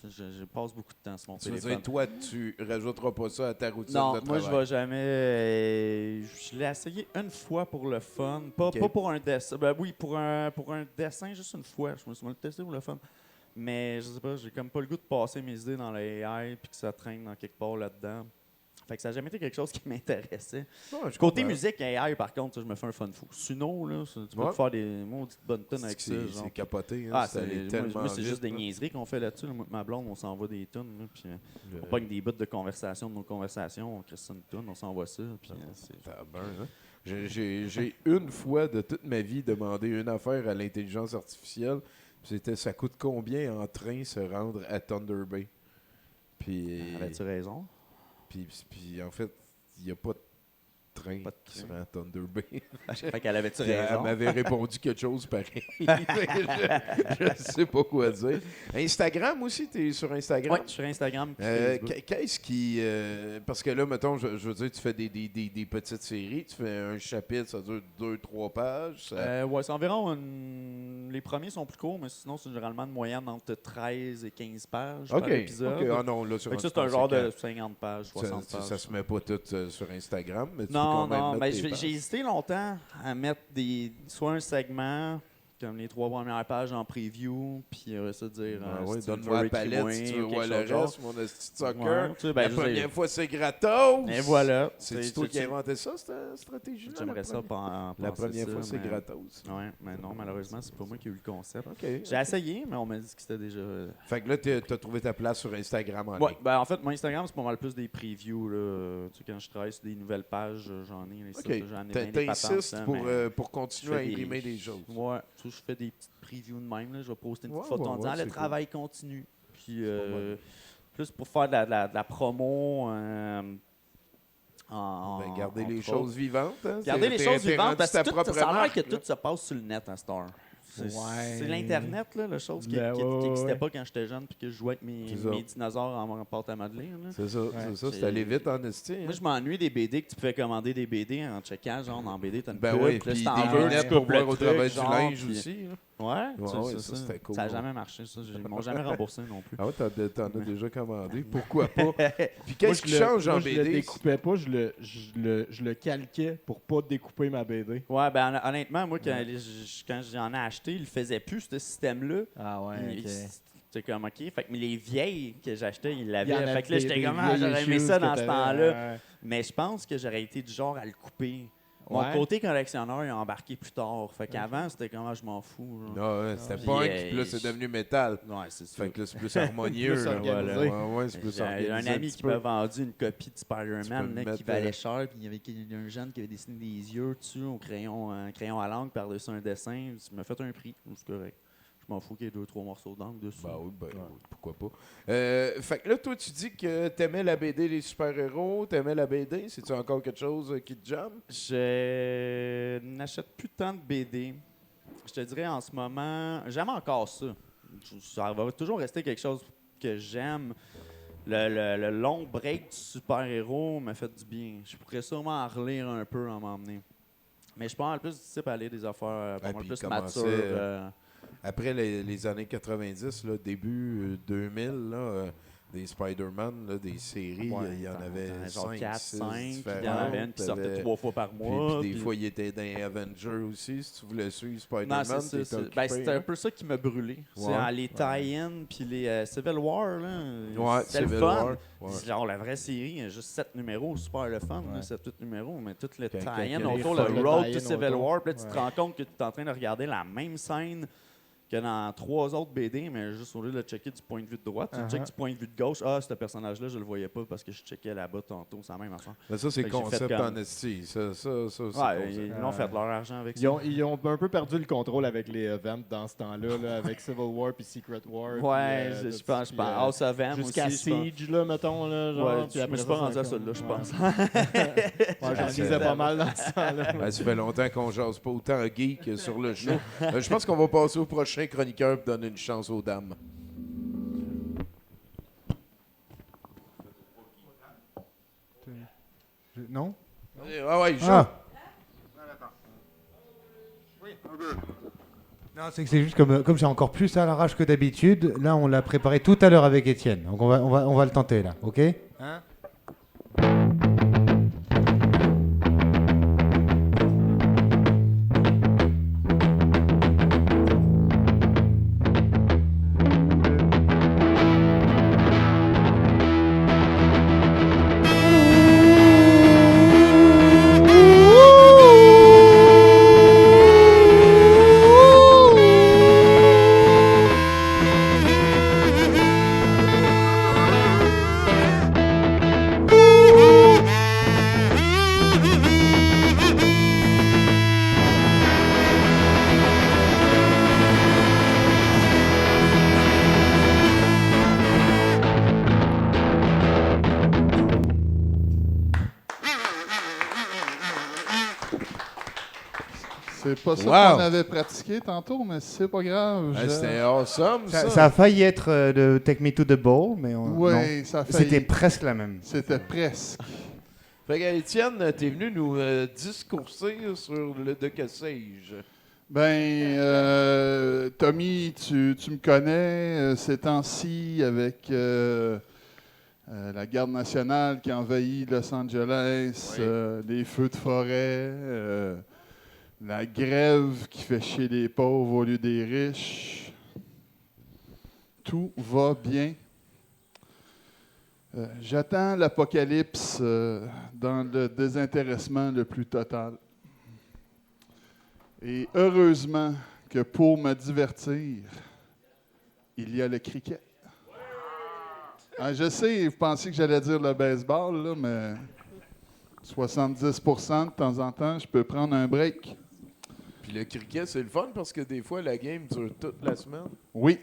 Je passe beaucoup de temps sur mon Tu veux téléphone. dire, toi, tu rajouteras pas ça à ta routine Non, de moi, travail? je vais jamais... je l'ai essayé une fois pour le fun. Pas pour un dessin. Ben oui, pour un dessin, juste une fois. Je me suis testé pour le fun. Mais je sais pas, j'ai comme pas le goût de passer mes idées dans la AI puis que ça traîne dans quelque part là-dedans. Fait que ça n'a jamais été quelque chose qui m'intéressait. Ouais, je Côté comprends. musique, AI, par contre, ça, je me fais un fun fou. Suno, là, tu peux Ouais. te faire des maudites bonnes tonnes avec ça. C'est genre. capoté. Hein, Ah, c'est allé moi, tellement moi, c'est vite, juste des là. niaiseries qu'on fait là-dessus. là. Moi, ma blonde, on s'envoie des tonnes. Là, puis on pogne des bouts de conversation de nos conversations. On crée ça une tonne, on s'envoie ça. Puis, c'est... Ça burn, hein. J'ai une fois de toute ma vie demandé une affaire à l'intelligence artificielle. C'était ça coûte combien en train se rendre à Thunder Bay? Puis, Avais-tu raison? puis en fait, il n'y a pas de train Pas de qui se train. rend à Thunder Bay. Fait qu'elle avait-tu Elle raison? m'avait répondu quelque chose pareil. je ne sais pas quoi dire. Instagram aussi, tu es sur Instagram? Oui, sur Instagram. puis Facebook. Qu'est-ce qui. Parce que là, mettons, je veux dire, tu fais des petites séries, tu fais un chapitre, ça dure 2-3 pages. Ouais, c'est environ les premiers sont plus courts, mais sinon, c'est généralement une moyenne entre 13 et 15 pages par épisode. OK. Ah non, là, sur Fait que ça, c'est un genre de 50 pages, 60 pages. Ça se met pas tout sur Instagram, mais tu peux Non, quand même non, mettre mais tes pages. j'ai hésité longtemps à mettre soit un segment comme les 3 premières pages en preview, puis ça dire. Donne-moi la palette si tu veux voir le reste, mon esti de soccer. Ouais, tu sais, ben, La je veux dire- première fois, c'est gratos. Et voilà. C'est toi qui as inventé ça, cette stratégie-là? J'aimerais ça La première fois, c'est mais- gratos. Ouais, mais non, malheureusement, c'est pas moi qui ai eu le concept. OK. J'ai essayé, mais on m'a dit que c'était déjà. Fait que là, t'as trouvé ta place sur Instagram en Ouais, ligne. ben en fait, mon Instagram, c'est pas mal plus des previews. Là. Tu sais, quand je travaille sur des nouvelles pages, j'en ai. Les sites, OK. j'en ai bien des patentes, T'insistes hein, pour, mais pour je continuer à fais imprimer des choses. Ouais, tu sais, je fais des petites previews de même. Là. Je vais poster une petite Ouais, photo en ouais, disant ouais, le c'est travail continue. Puis pas mal. plus pour faire de la promo. Garder les entre choses autres. vivantes. Hein? Garder les T'es choses rendu vivantes parce ta que propre ça a l'air marque, que là. tout se passe sur le net à cette heure. C'est Ouais. l'Internet, là, la chose qui Ben ouais, n'existait ouais. pas quand j'étais jeune puis que je jouais avec C'est ça. mes dinosaures en pâte à modeler. Là. C'est ça, c'est ça. C'est- C'est allé vite en esti. Hein? Moi, je m'ennuie des BD que tu pouvais commander des BD en checkant, genre dans BD, t'as une Ben pub, oui, puis là, puis si des t'en veux, lunettes tu pour coupes le voir au truc, travers du genre, linge puis- aussi. là. Ouais, Ouais, c'est ça, c'était cool. Ça n'a jamais marché, ça. Ils m'ont jamais remboursé non plus. Ah ouais, t'en as déjà commandé. Pourquoi pas? Puis Moi, qu'est-ce qui change en je le BD? découpais pas, je le calquais pour pas découper ma BD. Ouais, ben honnêtement, moi, quand j'en ai acheté, ils le faisaient plus, ce système-là. Ah Puis, c'est comme, OK. Fait que mais les vieilles que j'achetais, ils Il y en l'avaient. avait Fait que là, des- j'étais des comme, vieilles j'aurais aimé issues ça que dans ce t'avais, temps-là. Mais je pense que j'aurais été du genre à le couper. Mon Ouais. côté collectionneur, il a embarqué plus tard. Fait qu'avant, c'était comme, je m'en fous. genre. Non, ouais, c'était Puis, punk, puis là, c'est devenu métal. Ouais, c'est ça. Fait que là, c'est plus harmonieux. Plus là, organisé. voilà. Ouais, c'est plus J'ai organisé. un ami petit qui peu. m'a vendu une copie de Tu peux Spider-Man le là, qui mettre, valait cher. Puis il y avait un jeune qui avait dessiné des yeux dessus au crayon à l'encre par-dessus un dessin. Il m'a fait un prix. C'est correct. Je m'en fous qu'il y ait 2-3 morceaux d'encre dessus. Ben oui, pourquoi pas. Fait que là, toi, tu dis que t'aimais la BD, les super-héros, t'aimais la BD. C'est-tu encore quelque chose qui te jamme? Je n'achète plus tant de BD. Je te dirais en ce moment, j'aime encore ça. Ça va toujours rester quelque chose que j'aime. Le long break du super-héros m'a fait du bien. Je pourrais sûrement en relire un peu en m'emmener. Mais je pense en plus du type à lire des affaires pas Ouais, mal puis plus commencer, matures. Après les années 90, là, début 2000, là, des Spider-Man, là, des séries, Ouais, il y en avait genre 5, 4, 6 5, puis il y en différentes. avait une qui sortait T'avais- 3 fois par Puis, mois. puis des puis- fois, il était dans les Avengers aussi. Si tu voulais suivre Non, Spider-Man, c'est ça. t'étais occupé, Ben, c'était hein? un peu ça qui m'a brûlé. C'est Ouais. les tie-in puis les Civil War. Là, Ouais, c'était le Civil fun. War, ouais. C'est genre la vraie série, il y a juste 7 numéros, super le fun, 7-8 numéros, mais tout le Quand- tie-in quand- autour, quand- le le road tie-in to Civil autour. War, puis là, tu te Ouais. rends compte que tu es en train de regarder la même scène que dans 3 autres BD, mais juste au lieu de le checker du point de vue de droite, tu le checkes du point de vue de gauche. Ah, ce personnage-là, je le voyais pas parce que je checkais là-bas tantôt, c'est la même affaire. Mais ça, c'est Fait que j'ai concept fait comme- en esti. Ça, c'est Ouais, concept. ils l'ont fait de leur argent avec ça. Ils ont un peu perdu le contrôle avec les events dans ce temps-là, là, avec Civil War puis Secret War. Ouais, puis, je tout pense, ça, je pense. House of M jusqu'à aussi, je pense. Siege, là, mettons. Là, genre, Ouais, puis je me après suis ça, pas rendu à ça celui-là, comme- je ouais. pense. Ouais, j'en lisais pas mal dans ce temps-là. Ben, ça fait longtemps qu'on jase pas autant geek sur le show. Je pense qu'on va passer au prochain chroniqueur pour donner une chance aux dames. Non? Ah ouais, joue. Ah. Non, c'est que c'est juste comme j'ai encore plus à l'arrache que d'habitude. Là, on l'a préparé tout à l'heure avec Étienne. Donc on va le tenter là, ok? Hein? C'est pas ça Wow. qu'on avait pratiqué tantôt, mais c'est pas grave. Ah, c'était awesome, ça. Ça a failli être de Take Me to the Ball, mais Oui, non. ça a failli. C'était presque la même. C'était presque. Fait que, Étienne, t'es venu nous discourser sur le de que sais-je. Ben, Tommy, tu me connais ces temps-ci avec la garde nationale qui envahit Los Angeles, les feux de forêt. la grève qui fait chier les pauvres au lieu des riches. Tout va bien. J'attends l'apocalypse dans le désintéressement le plus total. Et heureusement que pour me divertir, il y a le cricket. Ah, je sais, vous pensez que j'allais dire le baseball, là, mais 70% de temps en temps, je peux prendre un break. Puis le cricket, c'est le fun parce que des fois, la game dure toute la semaine. Oui.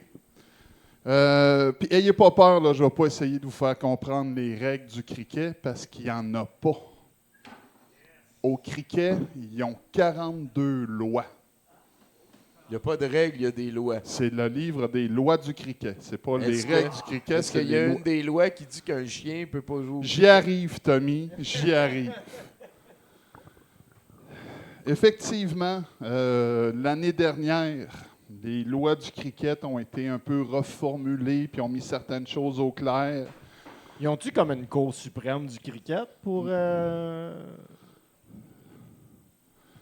Puis ayez pas peur, là, je ne vais pas essayer de vous faire comprendre les règles du cricket parce qu'il n'y en a pas. Au cricket, ils ont 42 lois. Il n'y a pas de règles, il y a des lois. C'est le livre des lois du cricket. C'est pas les règles du cricket, Est-ce c'est qu'il y a les une lois. des lois qui dit qu'un chien ne peut pas jouer au J'y arrive, Tommy, j'y arrive. Effectivement, l'année dernière, les lois du cricket ont été un peu reformulées puis ont mis certaines choses au clair. Ils ont-tu comme une cour suprême du cricket pour...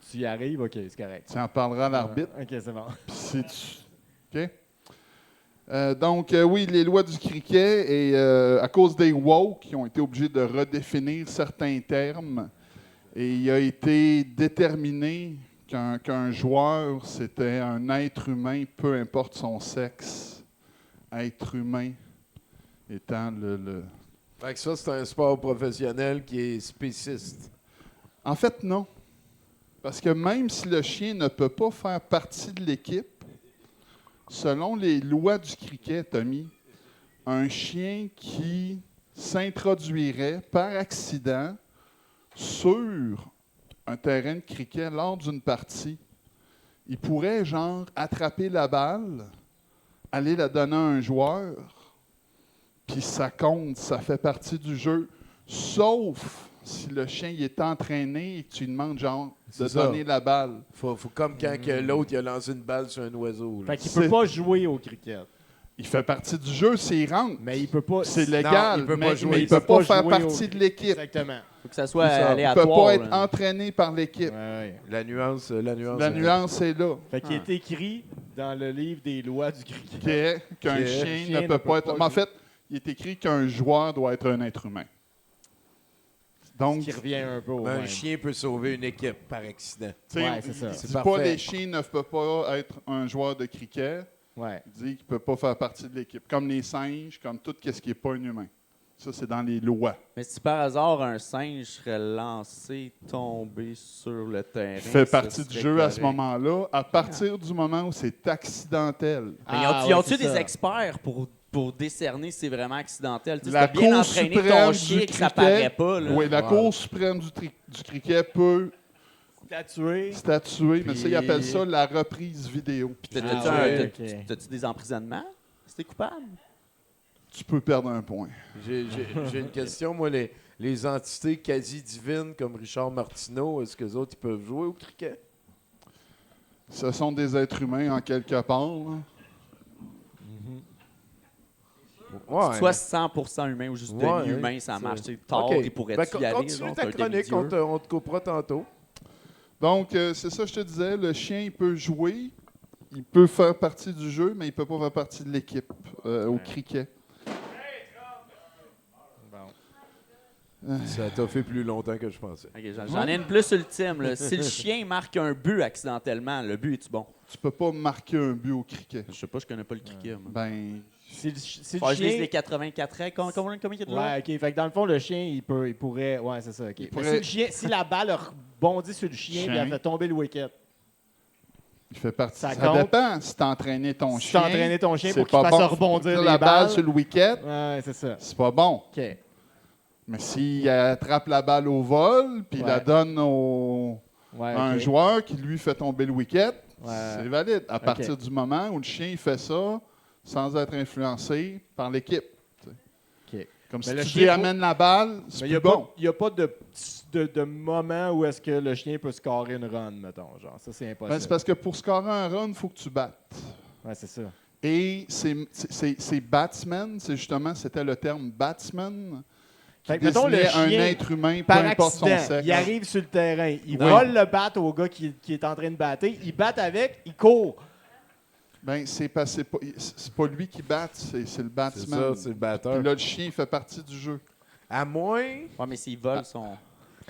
Tu y arrives? OK, c'est correct. Tu en parleras à l'arbitre. OK, c'est bon. OK? Donc, oui, les lois du cricket, et à cause des woke, ils ont été obligés de redéfinir certains termes. Et il a été déterminé qu'un joueur, c'était un être humain, peu importe son sexe. Être humain étant le... Fait que ça, c'est un sport professionnel qui est spéciste. En fait, non. Parce que même si le chien ne peut pas faire partie de l'équipe, selon les lois du cricket, Tommy, un chien qui s'introduirait par accident sur un terrain de cricket lors d'une partie, il pourrait, genre, attraper la balle, aller la donner à un joueur, puis ça compte, ça fait partie du jeu, sauf si le chien il est entraîné et que tu lui demandes, genre, de donner la balle. Faut comme quand que l'autre il a lancé une balle sur un oiseau. Là. Fait qu'il peut pas jouer au cricket. Il fait partie du jeu s'il rentre. Mais il peut pas... C'est légal, il peut mais, pas jouer. mais il peut pas faire partie de l'équipe. Exactement. Faut que ça soit Il ne aléatoire. peut pas être là. entraîné par l'équipe. Ouais. La nuance La nuance est là. Fait qu'il est écrit dans le livre des lois du cricket. Qu'un chien ne peut pas être... Mais en fait, il est écrit qu'un joueur doit être un être humain. Donc, Ce qui revient un peu au un même. chien peut sauver une équipe par accident. Ouais, c'est ça. Il C'est dit pas parfait. les chiens ne peuvent pas être un joueur de cricket. Ouais. Il dit qu'il ne peut pas faire partie de l'équipe. Comme les singes, comme tout ce qui n'est pas un humain. Ça, c'est dans les lois. Mais si par hasard un singe serait lancé, tombé sur le terrain, Il fait ça partie du serait jeu à ce correct. moment-là, à partir du moment où c'est accidentel. Mais ils ont-tu des experts pour décerner si c'est vraiment accidentel? Tu sais, La si t'as bien Cour entraîné suprême ton du chien que ça cricket- paraît pas. Là. Oui, la Cour suprême du cricket peut statuer, mais ça, ils appellent ça la reprise vidéo. T'as-tu des emprisonnements si t'es coupable? Tu peux perdre un point. J'ai une question. Moi, les entités quasi divines comme Richard Martineau, est-ce que les autres ils peuvent jouer au cricket? Ce sont des êtres humains en quelque part. Là. Ouais. Soit 100% humain ou juste demi-humain, ça marche. Tard, OK. il pourrait-tu y aller? Continue genre, ta c'est un chronique, demi-dieu. on te coupera tantôt. Donc, c'est ça que je te disais. Le chien, il peut jouer, il peut faire partie du jeu, mais il ne peut pas faire partie de l'équipe au cricket. Ça t'a fait plus longtemps que je pensais. OK, j'en ai une plus ultime. Là. Si le chien marque un but accidentellement, le but est-tu bon? Tu peux pas marquer un but au cricket. Je sais pas, je connais pas le cricket. Moi. Ben, Si le Faut que je lise chien... les 84 règles. Combien il y a de Ouais, OK. Fait que dans le fond, le chien, il pourrait... Ouais, c'est ça, OK. Mais pourrait- si la balle rebondit sur le chien et elle fait tomber le wicket, il fait partie. Ça Ça compte. dépend si tu as entraîné ton si chien. t'as entraîné ton chien c'est pour qu'il pas fasse bon. rebondir la les balle balles... sur le wicket, Ouais, c'est ça. c'est pas bon. OK. Mais s'il attrape la balle au vol, puis il la Ouais. donne Ouais, à un OK. joueur qui lui fait tomber le wicket, Ouais. c'est valide. À partir du moment où le chien il fait ça sans être influencé par l'équipe. tu sais. OK. Comme Mais si le tu chien lui faut- amènes la balle, c'est Mais plus bon. il n'y a pas de moment où est-ce que le chien peut scorer une run, mettons. Genre, ça, c'est Ben, impossible. c'est parce que pour scorer un run, il faut que tu battes. Ouais, c'est ça. Et ces batsmen, c'était le terme batsman Fait que, mettons, le désinait chien, un être humain, peu par importe son accident, sexe. il arrive sur le terrain, il Oui. vole le bat au gars qui est en train de battre, il batte avec, il court. Ben, c'est pas lui qui batte, c'est le C'est batsman. ça, c'est le batteur. Puis là, le chien fait partie du jeu. À moins, Ouais, mais s'il vole son.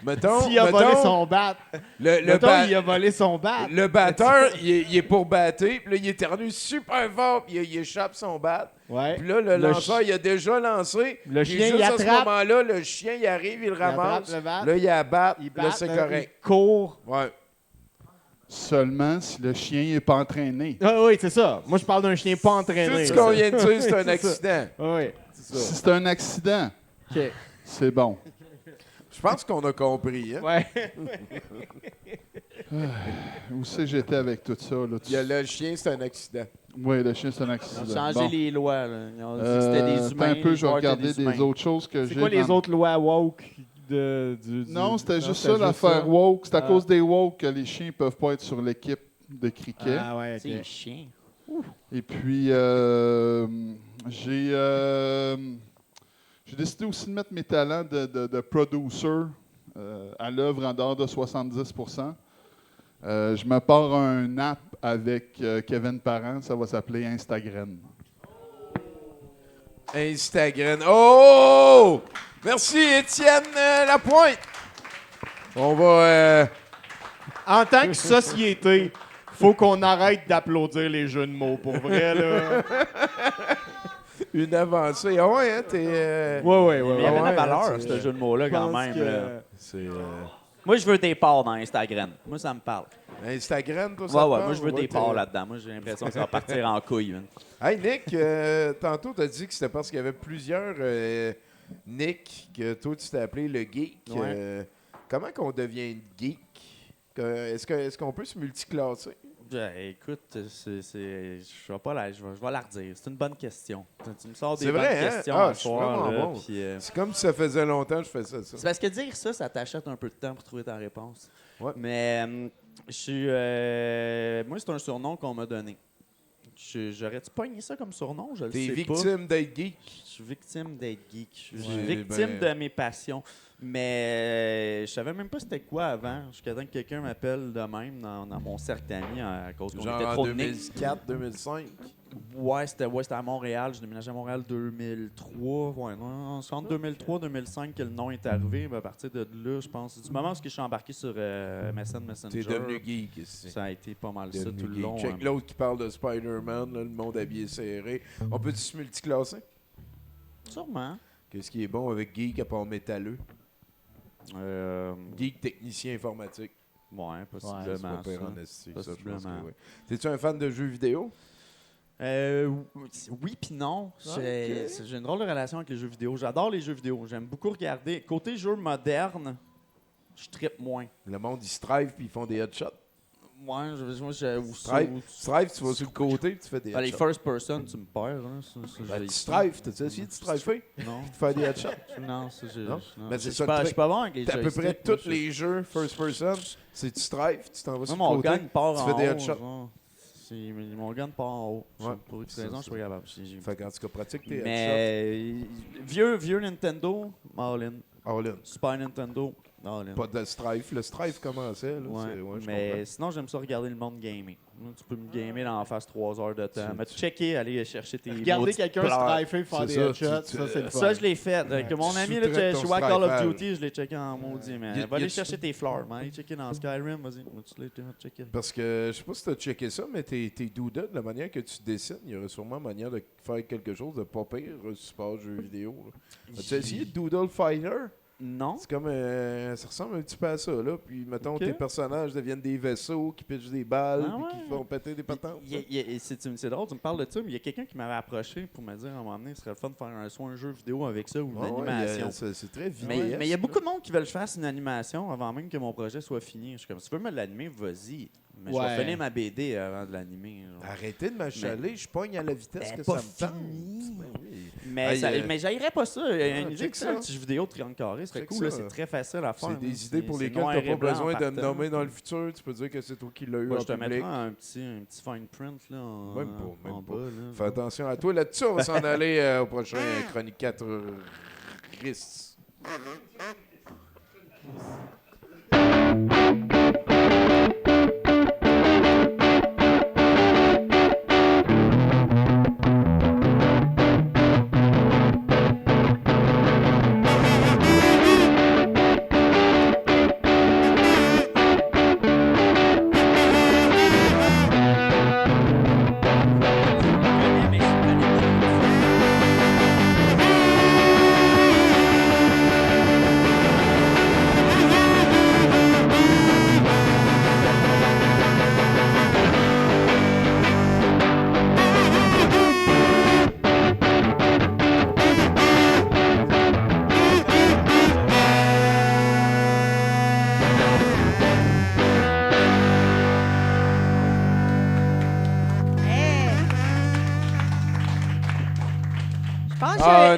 mettons, S'il a volé mettons, son bat, le mettons, il a volé son bat. le batteur, il est pour battre, puis là, il éternue super fort, puis il échappe son bat. Ouais. Puis là, le lanceur, il a déjà lancé. Le Puis chien, juste il à ce attrape. moment-là, le chien, il arrive, il le attrape ramasse. le bat. Là, il abatte. Il Là, bat, c'est là, correct. il court. Ouais. Seulement si le chien n'est pas entraîné. Ah oui, c'est ça. Moi, je parle d'un chien pas entraîné. Tout ce qu'on ça. vient de dire, c'est un ça. accident. Oui. C'est Si ça. c'est un accident, OK. c'est bon. Je pense qu'on a compris. Hein? Ouais. Où c'est que j'étais avec tout ça? Là? Il y a le chien, c'est un accident. Oui, le chien, c'est un Ils accident. ont changé Bon. les lois. Là. Ils ont dit que c'était des Attends humains. un peu, les je vais joueurs étaient regarder des humains. autres choses que j'ai. C'est quoi les dans- autres lois woke du... Non, c'était juste ça c'était l'affaire ça. woke. C'est à Ah. cause des woke que les chiens ne peuvent pas être sur l'équipe de cricket. Ah ouais, C'est OK. chien. Et puis, j'ai décidé aussi de mettre mes talents de producer à l'œuvre en dehors de 70%. Je me pars un app avec Kevin Parent. Ça va s'appeler Instagram. Instagram. Oh! Merci, Étienne Lapointe. On va... En tant que société, faut qu'on arrête d'applaudir les jeux de mots. Pour vrai, là. une avancée. Ah ouais, hein, t'es... Ouais. Mais il y avait de la ouais, valeur, c'est- ce jeu de mots-là, Je quand pense même. que- là. C'est... Moi, je veux des parts dans Instagram. Moi, ça me parle. Instagram, toi, Ouais, ça te ouais, parle? moi, je veux Ouais, des t'es- parts là-dedans. Moi, j'ai l'impression que ça va partir en couille. man. Hey, Nick, tantôt, t'as dit que c'était parce qu'il y avait plusieurs Nick, que toi, tu t'es appelé le geek. Ouais. Comment qu'on devient une geek? Est-ce qu'on peut se multiclasser? Écoute, je vais pas je vais la redire. C'est une bonne question. Tu me sors des C'est bonnes vrai, hein? questions Ah, à je suis soir, vraiment là, bon. puis, C'est comme si ça faisait longtemps que je faisais ça. c'est parce que dire ça t'achète un peu de temps pour trouver ta réponse. Ouais. Mais je suis. Moi, c'est un surnom qu'on m'a donné. J'aurais-tu pogné ça comme surnom? Je le T'es sais pas. victime d'être geek. Je suis victime d'être geek. Je suis Ouais, victime ben- de mes passions. Mais je savais même pas c'était quoi avant. Jusqu'à temps que quelqu'un m'appelle de même dans mon cercle d'amis à cause qu'on était Genre en trop de Nick. 2004, 2005. Ouais, c'était à Montréal. J'ai déménagé à Montréal 2003. Ouais, non, c'est entre 2003 2005 que le nom est arrivé. Mais à partir de là, je pense, du moment où je suis embarqué sur MSN Messenger, T'es devenu geek ici. ça a été pas mal T'es ça devenu tout le geek. long. Check l'autre qui parle de Spider-Man, là, le monde habillé serré. On peut-tu se multiclasser? Sûrement. Qu'est-ce qui est bon avec geek à part métalleux? Geek technicien informatique. Ouais, C'est possiblement. pas pire ça. en esti, ça, je pense Possiblement. que oui. T'es-tu un fan de jeux vidéo? Oui puis non. Ah, J'ai une drôle de relation avec les jeux vidéo. J'adore les jeux vidéo. J'aime beaucoup regarder. Côté jeux modernes, je trippe moins. Le monde, ils strive puis ils font des headshots. Moi, ou Strive, tu vas sur le côté puis tu fais des les headshots. first person, tu me perds. Là. Ben, tu strives. T'as-tu essayé de strifer? Non. De faire des headshots? Non, ça, Non? non. Ben, c'est Je ça suis le pas, je truc. suis pas bon avec les T'as à peu près joysticks, moi, tous les jeux first person, c'est tu strives, tu t'en vas Moi, sur le mon côté. gun part tu en fais des haut. headshots. genre. Mon gun part en haut. Ouais. Pour X Ça, raison, je suis ça. pas capable. Fait qu'en tout cas, pratique tes headshots. Mais vieux Nintendo, all-in. All in. Super Nintendo, all-in. Pas de strife. Le strife commençait. Là. Ouais, C'est- ouais, je mais comprends. sinon, j'aime ça regarder le monde gamer. Moi, tu peux me gamer dans la face 3 heures de temps. Mais checker, aller chercher tes Regarder maudites quelqu'un pleurs. strifer, faire C'est des ça, headshots, tu- ça, c'est le fun. Ça, je l'ai fait. Avec mon Tu ami, là, sous-traites je ton jouais à Call of strifage. Duty, je l'ai checké en maudit. Mais va aller chercher tes fleurs. Va aller checker dans Skyrim, vas-y. Tu l'as checké. Parce que je sais pas si tu as checké ça, mais tes doodles, la manière que tu dessines, il y aurait sûrement manière de faire quelque chose de pas pire support jeu vidéo. là. As-tu essayé de Doodle Fighter? Non. C'est comme. Ça ressemble un petit peu à ça, là. Puis, mettons, Ok. tes personnages deviennent des vaisseaux qui pitchent des balles, Ah puis ouais. qui font péter des patentes. C'est drôle, tu me parles de ça, mais il y a quelqu'un qui m'avait approché pour me dire à un moment donné, ce serait le fun de faire soit un jeu vidéo avec ça ou une Ouais, ouais, animation. c'est très Mais vidéo. il y a beaucoup de monde qui veulent que je fasse une animation avant même que mon projet soit fini. Je suis comme, si tu veux me l'animer, vas-y. Mais je Ouais. vais finir ma BD avant de l'animer. genre. Arrêtez de m'achaler, je pogne à la vitesse Ben, que pas ça me tente. fini. Ben oui. Mais, Hey, mais j'haïrais pas ça. Une idée check que ça, un ça. petit vidéo triangle carré serait Check cool. là, ça. C'est très facile à faire. C'est là. des idées pour c'est lesquelles noir tu et n'as pas blanc besoin en de me partant. nommer dans le futur. Tu peux dire que c'est toi qui l'as eu Ouais, en je te public. mettrai un petit fine print là, en, Même pas, en même pas. bas. Là. Fais attention à toi là-dessus. On va s'en aller au prochain Chronique 4 Christ.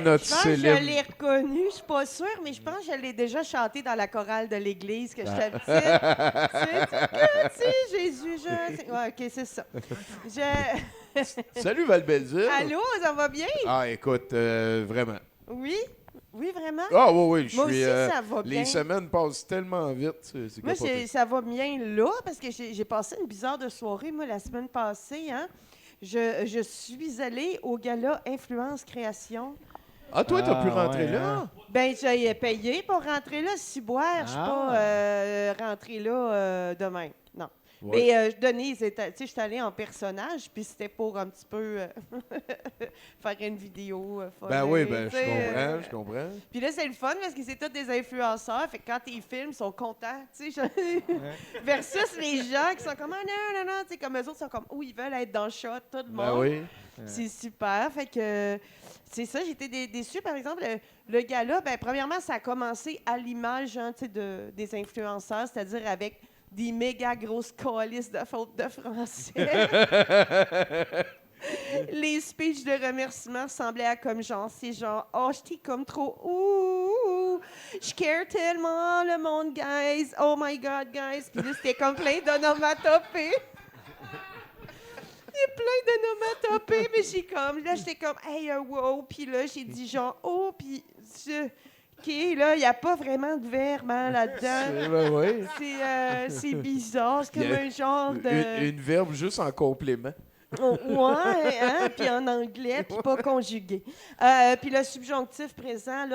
Notre Je pense que célèbre. je l'ai reconnu, je suis pas sûre, mais je pense que je l'ai déjà chanté dans la chorale de l'église que j'étais petite. C'est Jésus, ouais, OK, c'est ça. Salut Val-Belzile. Allô, ça va bien? Ah, écoute, vraiment. Oui? Oui, vraiment? Ah, oui, je Moi suis. aussi, ça va bien. Les semaines passent tellement vite. C'est Moi, capoté. ça va bien là, parce que j'ai passé une bizarre de soirée, moi, la semaine passée, hein. Je suis allée au gala Influence Création. Ah, toi, t'as pu rentrer là? Ben, j'ai payé pour rentrer là, ciboire. Je suis pas rentrée là demain. Non. Ouais. Mais Denise, tu sais, je suis allée en personnage, puis c'était pour un petit peu faire une vidéo. Ben oui, je comprends. Puis là, c'est le fun parce que c'est tous des influenceurs. Fait que quand ils filment, ils sont contents. Tu sais, versus les gens qui sont comme, ah, non, tu sais, comme eux autres sont comme, ils veulent être dans le shot, tout le monde. Ben oui. C'est super. Fait que c'est ça, j'étais déçue. Par exemple, le gala, ben, premièrement, ça a commencé à l'image hein, tu sais, des influenceurs, c'est-à-dire avec des méga grosses calices de fautes de français. Les speeches de remerciement ressemblaient à comme genre, c'est genre, oh, j'étais comme trop, ouh, je care tellement le monde, guys, oh my God, guys. Puis là, c'était comme plein d'onomatopées. Il y a plein d'onomatopées, mais j'étais comme, hey, wow, puis là, j'ai dit genre, oh, puis OK, là, il n'y a pas vraiment de verbe hein, là-dedans. C'est bizarre, c'est comme un genre de... Une verbe juste en complément. Ouais, hein, puis en anglais, puis pas conjugué. Puis le subjonctif présent,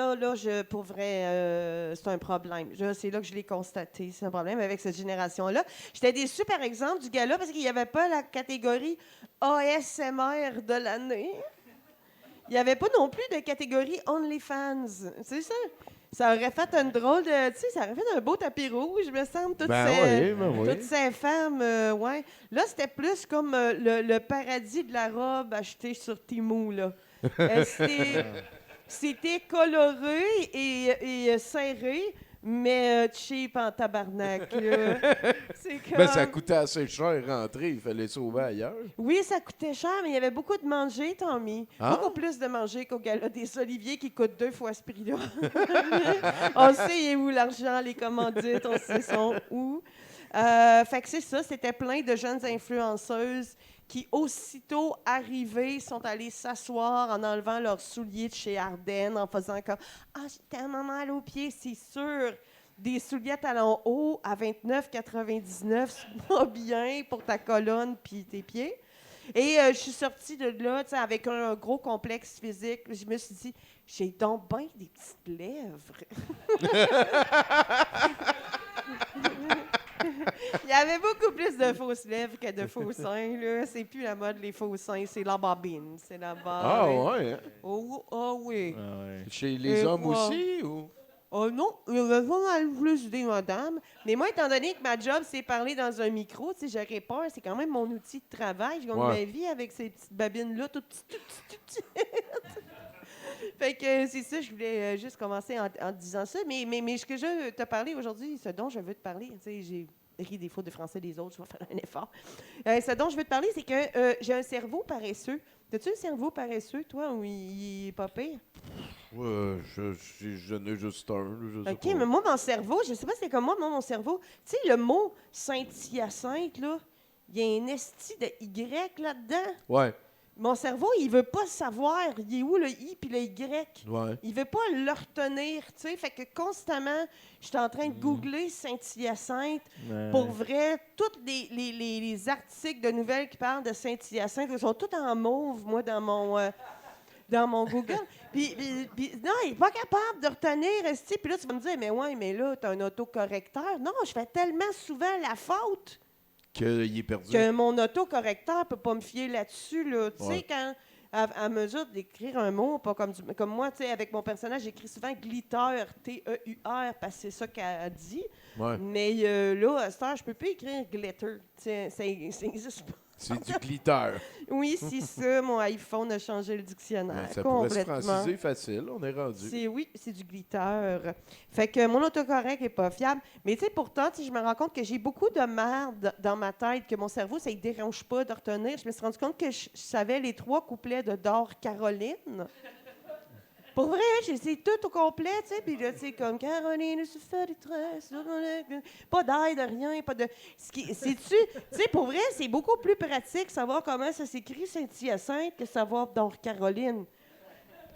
pour vrai, c'est un problème. C'est là que je l'ai constaté, c'est un problème avec cette génération-là. J'étais déçue, par exemple, du gars-là, parce qu'il n'y avait pas la catégorie ASMR de l'année. Il n'y avait pas non plus de catégorie OnlyFans. C'est ça? Ça aurait fait une drôle de... Tu sais, ça aurait fait un beau tapis rouge, me semble. Toutes ces femmes, ouais. Là, c'était plus comme le paradis de la robe achetée sur Temu, là. C'était coloré et serré, mais cheap en tabarnak, là. C'est comme... Ben, ça coûtait assez cher rentrer. Il fallait sauver ailleurs. Oui, ça coûtait cher, mais il y avait beaucoup de manger, Tommy. Ah? Beaucoup plus de manger qu'au gala des Oliviers qui coûte 2 fois ce prix-là. On sait il est où l'argent, les commandites, on sait sont où. Fait que c'est ça, c'était plein de jeunes influenceuses qui, aussitôt arrivées, sont allées s'asseoir en enlevant leurs souliers de chez Ardennes, en faisant comme « Ah, j'ai tellement mal aux pieds, c'est sûr! » Des souliers à talons hauts à 29,99, c'est pas bien pour ta colonne puis tes pieds. Et je suis sortie de là avec un gros complexe physique. Je me suis dit, j'ai donc bien des petites lèvres. Il y avait beaucoup plus de fausses lèvres que de faux seins. Là. C'est plus la mode, les faux seins. C'est la babine. C'est la babine. Ah ouais? Oh oui. Ah ouais. Chez les hommes aussi? Ou? Oh non, il y avait pas mal plus des madames. Mais moi, étant donné que ma job, c'est parler dans un micro, tu sais, j'aurais peur. C'est quand même mon outil de travail. Je gagne ma vie avec ces petites babines-là, toutes petites. Fait que c'est ça, je voulais juste commencer en disant ça. Mais ce que je veux te parler aujourd'hui, ce dont je veux te parler, tu sais, j'ai écrit des fautes de français des autres, je vais faire un effort. Ce dont je veux te parler, c'est que j'ai un cerveau paresseux. As-tu un cerveau paresseux, toi, ou il est pas pire? Je n'ai juste un. OK, mais moi, mon cerveau, je sais pas c'est comme moi, mon cerveau. Tu sais, le mot Saint-Hyacinthe, là, il y a un esti de Y là-dedans. Ouais. Mon cerveau, il veut pas savoir il est où le I puis le Y. Ouais. Il veut pas le retenir, tu sais. Fait que constamment, je suis en train de googler Saint-Hyacinthe. Pour vrai, tous les articles de nouvelles qui parlent de Saint-Hyacinthe, ils sont tous en mauve, moi, dans mon Google. Puis, non, il n'est pas capable de retenir. esti. Puis là, tu vas me dire, mais ouais, mais là, tu as un autocorrecteur. Non, je fais tellement souvent la faute Qu'il est perdu. que mon autocorrecteur ne peut pas me fier là-dessus. Là. Tu sais, Ouais. quand, à mesure d'écrire un mot, pas comme moi, tu sais, avec mon personnage, j'écris souvent glitter, T-E-U-R, parce que c'est ça qu'elle dit. Ouais. Mais là, à cette heure, je peux plus écrire glitter. Tu sais, ça n'existe pas. C'est du glitter. Oui, c'est ça. Mon iPhone a changé le dictionnaire. Ouais, ça pourrait se complètement. franciser facile. On est rendu. Oui, c'est du glitter. Fait que mon autocorrect n'est pas fiable. Mais tu sais, pourtant, je me rends compte que j'ai beaucoup de merde dans ma tête, que mon cerveau, ça ne dérange pas de retenir. Je me suis rendu compte que je savais les 3 couplets de Dor Caroline. Pour vrai, je sais tout au complet, tu sais. Puis là, tu sais, comme Caroline se fait des tresses. Pas d'ail, de rien, pas de. Tu sais, pour vrai, c'est beaucoup plus pratique savoir comment ça s'écrit Saint-Hyacinthe que savoir Dor Caroline.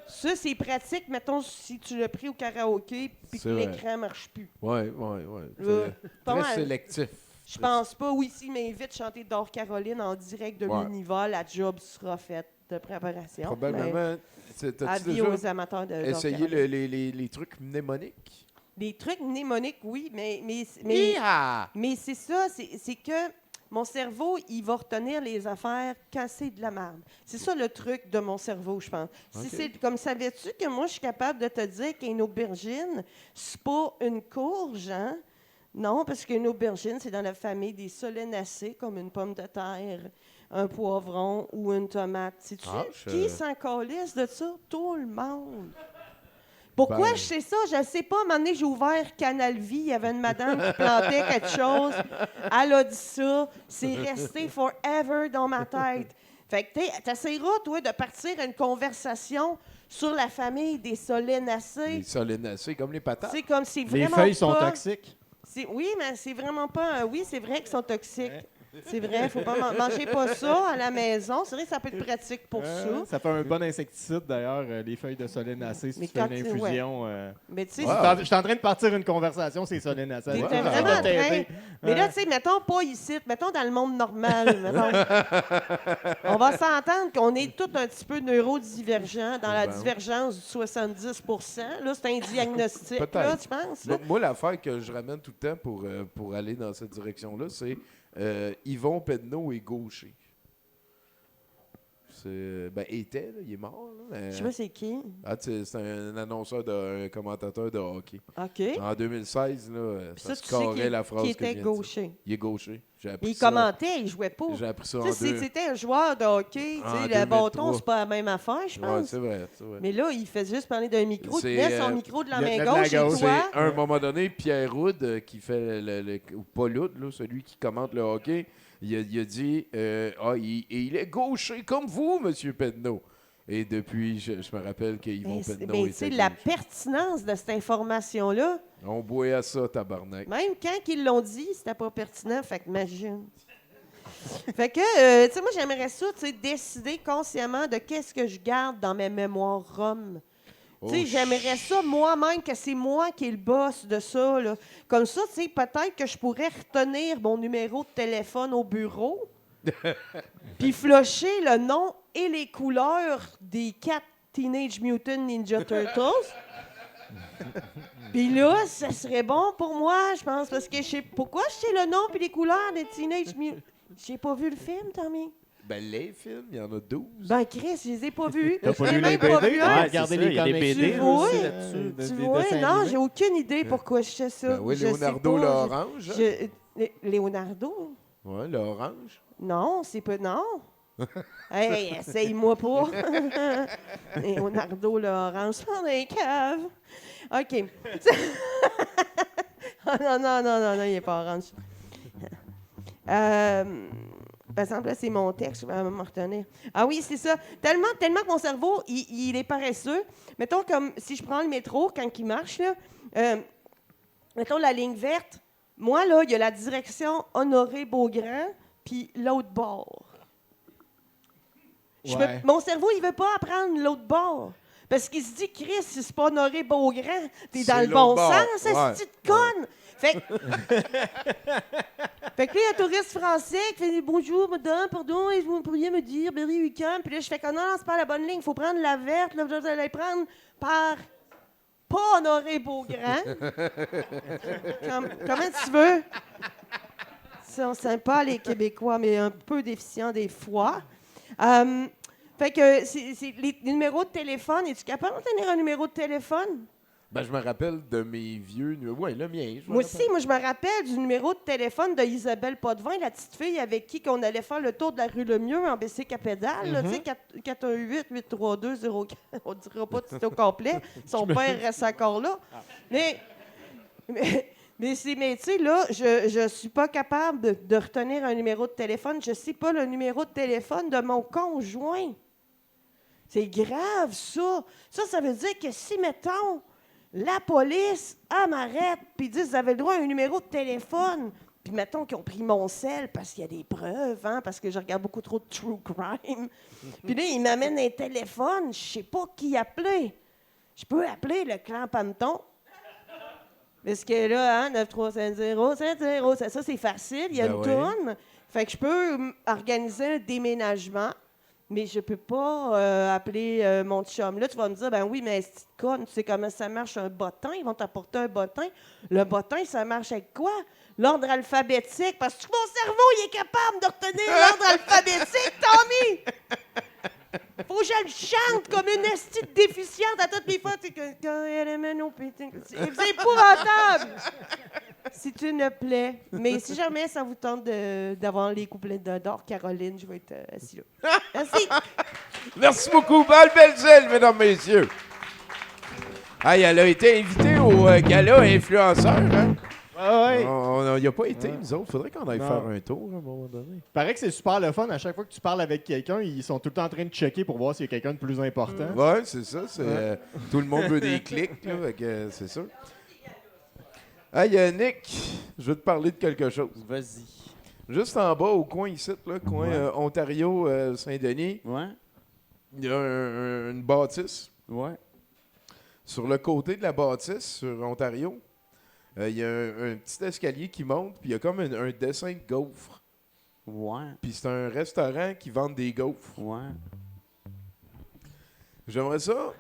Ça, c'est pratique, mettons, si tu l'as pris au karaoké puis que C'est vrai. l'écran ne marche plus. Ouais. Pas Très mal. sélectif. Je pense pas. Oui, s'il m'invite chanter Dor Caroline en direct de Ouais. l'univers, la job sera faite de préparation. Probablement. T'as-tu Avis déjà aux amateurs de Dor essayé Caroline. les trucs mnémoniques? Des trucs mnémoniques, oui, mais c'est ça, c'est que mon cerveau, il va retenir les affaires quand c'est de la merde. C'est ça le truc de mon cerveau, je pense. Ok. Comme savais-tu que moi, je suis capable de te dire qu'une aubergine, c'est pas une courge, hein? Non, parce qu'une aubergine, c'est dans la famille des solenacées, comme une pomme de terre, un poivron ou une tomate. Sais-tu qui s'en calisse de ça? Tout le monde. Pourquoi Ben. je sais ça? Je ne sais pas. Un moment donné, j'ai ouvert Canal Vie. Il y avait une madame qui plantait quelque chose. Elle a dit ça. C'est resté forever dans ma tête. Fait que tu essaieras, toi, de partir une conversation sur la famille des solenacées. Les solenacées, comme les patates. C'est comme c'est Les vraiment feuilles sont pas- toxiques. Oui, mais c'est vraiment pas... oui, c'est vrai qu'ils sont toxiques. C'est vrai, faut pas mangez pas ça à la maison. C'est vrai que ça peut être pratique pour ça. Ça fait un bon insecticide, d'ailleurs, les feuilles de solénacée, si Mais tu fais quand une tu- infusion. Mais tu sais, Je suis en train de partir une conversation, c'est solénacée. t'étais Ouais. vraiment en train... t'aider. Mais là, tu sais, mettons pas ici, mettons dans le monde normal. On va s'entendre qu'on est tous un petit peu neurodivergents dans la Ben. divergence du 70 %. Là, c'est un diagnostic, Peut-être. là, tu penses? là? Moi, l'affaire que je ramène tout le temps pour aller dans cette direction-là, c'est Yvon Penneau est gaucher. Était, là, il est mort. Là, mais- Je sais pas c'est qui. c'est un annonceur, un commentateur de hockey. OK. En 2016, là, Puis ça tu sais scorait la phrase qui que je était viens de dire. gaucher. Il est gaucher. J'ai appris Il ça. commentait, il jouait pas. J'ai appris ça en Tu sais, deux. c'était un joueur de hockey. tu En sais, le 2003. bâton, c'est pas la même affaire, je Ouais, pense. c'est vrai. Mais là, il fait juste parler d'un micro. Il C'est, tenait son micro de la main de la gauche gauche. et C'est toi. à un moment donné, Pierre Roud, qui fait ou pas Loud, là, celui qui commente le hockey, il a dit il est gaucher comme vous, Monsieur Penneau. Et depuis, je me rappelle qu'Yvon Penneau Mais tu sais, était la gaucher. pertinence de cette information-là, On boit à ça, tabarnak. même quand ils l'ont dit, c'était pas pertinent. Fait que imagine. Fait que, tu sais, moi, j'aimerais ça, tu sais, décider consciemment de qu'est-ce que je garde dans mes mémoires ROM. Tu sais, j'aimerais ça moi-même, que c'est moi qui est le boss de ça, là. Comme ça, tu sais, peut-être que je pourrais retenir mon numéro de téléphone au bureau, puis flusher le nom et les couleurs des 4 Teenage Mutant Ninja Turtles. Puis là, ça serait bon pour moi, je pense, parce que je sais... Pourquoi je sais le nom et les couleurs des Teenage Mutant... J'ai pas vu le film, Tommy. Les films, il y en a 12. Ben, Chris, je les ai pas vus. T'as Je pas l'ai lu les même pas BD? vu Ouais, un. regardez c'est ça, les il y a des comics. BD Tu vois? aussi là-dessus. Tu des vois? dessins Non, animés. j'ai aucune idée pourquoi je sais ça. Ben oui, Je sais Leonardo pas. l'orange. Leonardo? Ouais, l'orange. Non, c'est pas... Non. Hey, essaye-moi pas. Leonardo l'orange, c'est pas des caves. OK. Oh, non, il n'est pas orange. Par exemple, là, c'est mon texte, je vais me retenir. Ah oui, c'est ça. Tellement que mon cerveau, il est paresseux. Mettons, comme si je prends le métro, quand il marche, là, mettons la ligne verte, moi, là, il y a la direction Honoré-Beaugrand, puis l'autre bord. Ouais. Mon cerveau, il veut pas apprendre l'autre bord. Parce qu'il se dit, Chris, si c'est pas Honoré Beaugrand, t'es dans C'est le bon l'autre bord. sens, cette Ouais. petite conne. Fait que fait que là, il y a un touriste français qui fait bonjour, madame, pardon, est-ce que vous pourriez me dire Berry Weekend? Puis là, je fais que non, c'est pas la bonne ligne, il faut prendre la verte, là, vous allez prendre par pas Honoré Beaugrand. Comment tu veux? Ils sont sympas, les Québécois, mais un peu déficients des fois. Fait que c'est les numéros de téléphone. Es-tu capable de tenir un numéro de téléphone? Ben, je me rappelle de mes vieux numéros. Oui, le mien. Moi aussi, moi, je me rappelle du numéro de téléphone de Isabelle Potvin, la petite fille avec qui on allait faire le tour de la rue Lemieux en bicycle à pédale. Là, tu sais, 418-832-04. On ne dira pas que c'était au complet. Son père reste encore là. Mais tu sais, là, je suis pas capable de retenir un numéro de téléphone. Je sais pas le numéro de téléphone de mon conjoint. C'est grave, ça. Ça veut dire que si, mettons, la police, m'arrête, puis ils disent, vous avez le droit à un numéro de téléphone. Puis mettons qu'ils ont pris mon sel parce qu'il y a des preuves, hein, parce que je regarde beaucoup trop de true crime. Puis là, ils m'amènent un téléphone, je sais pas qui appeler. Je peux appeler le clan Panton. Parce que là, hein, 935070, ça c'est facile, il y a une tourne. Fait que je peux organiser un déménagement, mais je peux pas appeler mon chum. Là, tu vas me dire, ben oui, mais c'est conne, tu sais comment ça marche un bottin? Ils vont t'apporter un bottin. Le bottin, ça marche avec quoi? L'ordre alphabétique. Parce que mon cerveau, il est capable de retenir l'ordre alphabétique, Tommy! Faut que je le chante comme une esti de déficiente à toutes les fois. C'est épouvantable! C'est une plaie. Mais si jamais ça vous tente d'avoir les couplets d'or, Caroline, je vais être assis là. Merci! Merci beaucoup, Val Belzile, mesdames, messieurs. Hey, elle a été invitée au gala influenceur, hein? Ouais. On n'y a pas été, nous autres. Faudrait qu'on aille faire un tour à un moment donné. Il paraît que c'est super le fun. À chaque fois que tu parles avec quelqu'un, ils sont tout le temps en train de checker pour voir s'il y a quelqu'un de plus important. Ouais, c'est ça. Tout le monde veut des clics, là, fait que, c'est sûr. Hey, Nick, je veux te parler de quelque chose. Vas-y. Juste en bas, au coin ici, là, coin Ontario, Saint-Denis, il y a une bâtisse. Ouais. Sur le côté de la bâtisse, sur Ontario, il y a un petit escalier qui monte, puis il y a comme un dessin de gaufre. Ouais. Puis c'est un restaurant qui vend des gaufres. Ouais. J'aimerais ça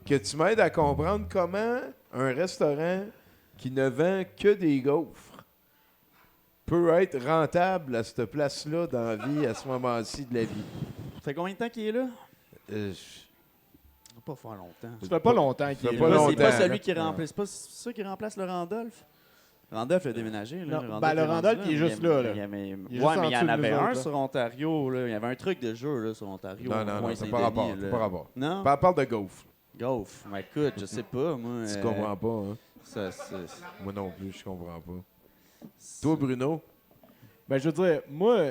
que tu m'aides à comprendre comment un restaurant qui ne vend que des gaufres peut être rentable à cette place-là dans la vie, à ce moment-ci de la vie. Ça fait combien de temps qu'il est là? Ça va pas faire longtemps. Ça fait pas longtemps qu'il est pas là. C'est pas longtemps. celui qui remplace. C'est pas ça qui remplace le Randolph? Randolph a déménagé. Là. Non, le Randolph, il est juste là. Il y avait Il est juste en il y dessous en de avait nous un autres, sur Ontario. Là. Il y avait un truc de jeu là, sur Ontario. Non, c'est pas rapport. Saint-Denis, C'est là. pas rapport. Non? Parle de gaufres. Gaufre. Mais écoute, je sais pas. Moi, Tu comprends pas, hein? Moi non plus, je comprends pas. Toi, Bruno? Ben, je veux dire, moi,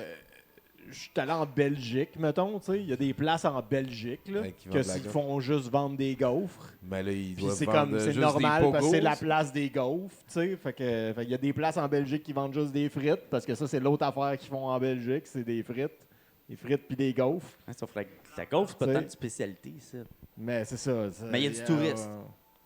je suis allé en Belgique, mettons, tu sais. Il y a des places en Belgique, là, Qui vendent de la qu'ils gaufre. font juste vendre des gaufres. Mais là, ils Puis doivent c'est vendre comme, c'est juste normal des parce que c'est la pogos. place des gaufres, tu sais. Fait que il y a des places en Belgique qui vendent juste des frites, parce que ça, c'est l'autre affaire qu'ils font en Belgique, c'est des frites. Des frites puis des gaufres. Sauf que la gaufre, c'est pas T'sais. tant une spécialité, ça. Mais c'est ça. Mais il y a du tourisme.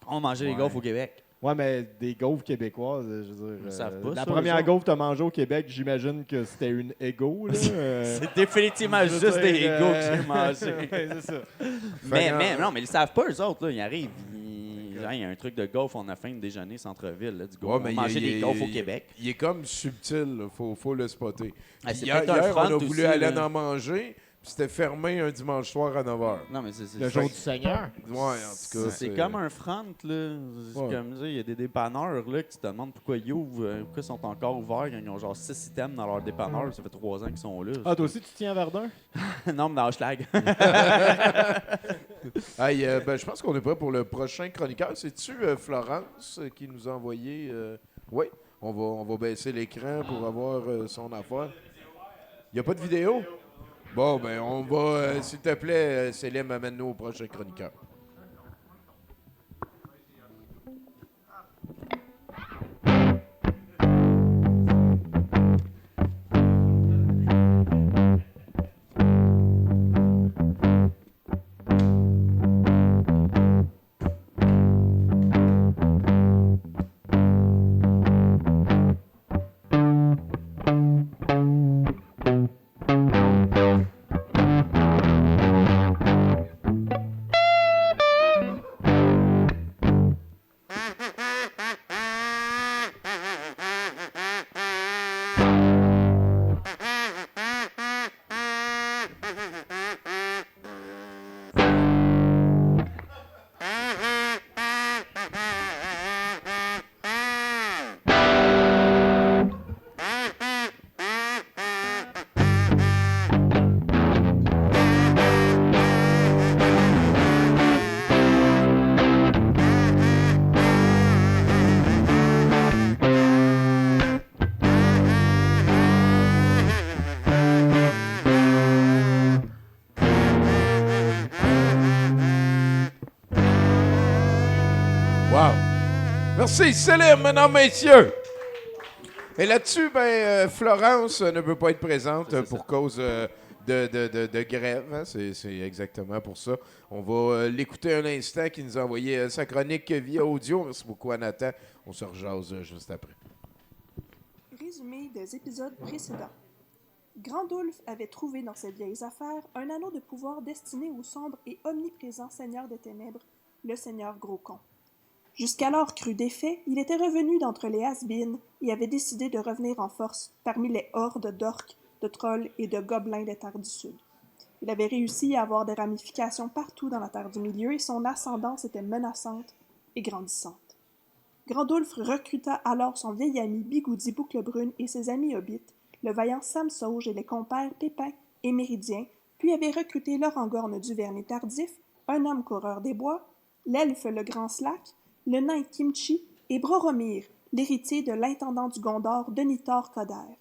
On mangeait les gaufres au Québec. Ouais, mais des gaufres québécoises, je veux dire. Ils savent pas la ça, première eux autres. gaufre que tu as mangée au Québec, j'imagine que c'était une Ego. Là, C'est définitivement je veux juste dire, des égos que j'ai mangés. ouais, c'est ça. Mais ils savent pas, eux autres. Là, ils arrivent. Il y a un truc de gaufre, on a faim de déjeuner centre-ville. Là, du Ouais, mais on mangeait il- des gaufres au il- Québec. Il est comme subtil, là. Faut le spotter. Ah, c'est Hier, peut-être un front on a voulu aussi, aller là. en manger, puis c'était fermé un dimanche soir à 9h. Non, mais c'est Le jour du Seigneur. Ouais, en tout cas. C'est comme un front, là. C'est Ouais. comme ça, il y a des dépanneurs, là, que tu te demandes pourquoi ils ouvrent, pourquoi ils sont encore ouverts quand ils ont genre 6 items dans leur dépanneur. Ça fait 3 ans qu'ils sont là. Ah, toi aussi, tu tiens à Verdun? Non, mais dans Schlag. Hey, ben, je pense qu'on est prêt pour le prochain chroniqueur. C'est-tu Florence qui nous a envoyé... Oui, on va baisser l'écran pour avoir son affaire. Il n'y a pas de vidéo? Bon, ben, on va... S'il te plaît, Célim, amène-nous au prochain chroniqueur. Merci, Céline, mesdames, messieurs. Et là-dessus, Florence ne peut pas être présente pour cause de grève. Hein. C'est exactement pour ça. On va l'écouter un instant, qui nous a envoyé sa chronique via audio. Merci beaucoup à Nathan. On se rejase juste après. Résumé des épisodes précédents. Grandulf avait trouvé dans ses vieilles affaires un anneau de pouvoir destiné au sombre et omniprésent seigneur des ténèbres, le seigneur Gros-Con. Jusqu'alors cru défait, il était revenu d'entre les has-beens et avait décidé de revenir en force parmi les hordes d'orques, de trolls et de gobelins des terres du Sud. Il avait réussi à avoir des ramifications partout dans la Terre du Milieu et son ascendance était menaçante et grandissante. Grandulf recruta alors son vieil ami Bigoudi Bouclebrune et ses amis hobbits, le vaillant Sam Sauge et les compères Pépin et Méridien, puis avait recruté Lorangorn du Vernet Tardif, un homme coureur des bois, l'elfe le Grand Slack, le nain Kimchi et Boromir, l'héritier de l'intendant du Gondor Denitor Coder.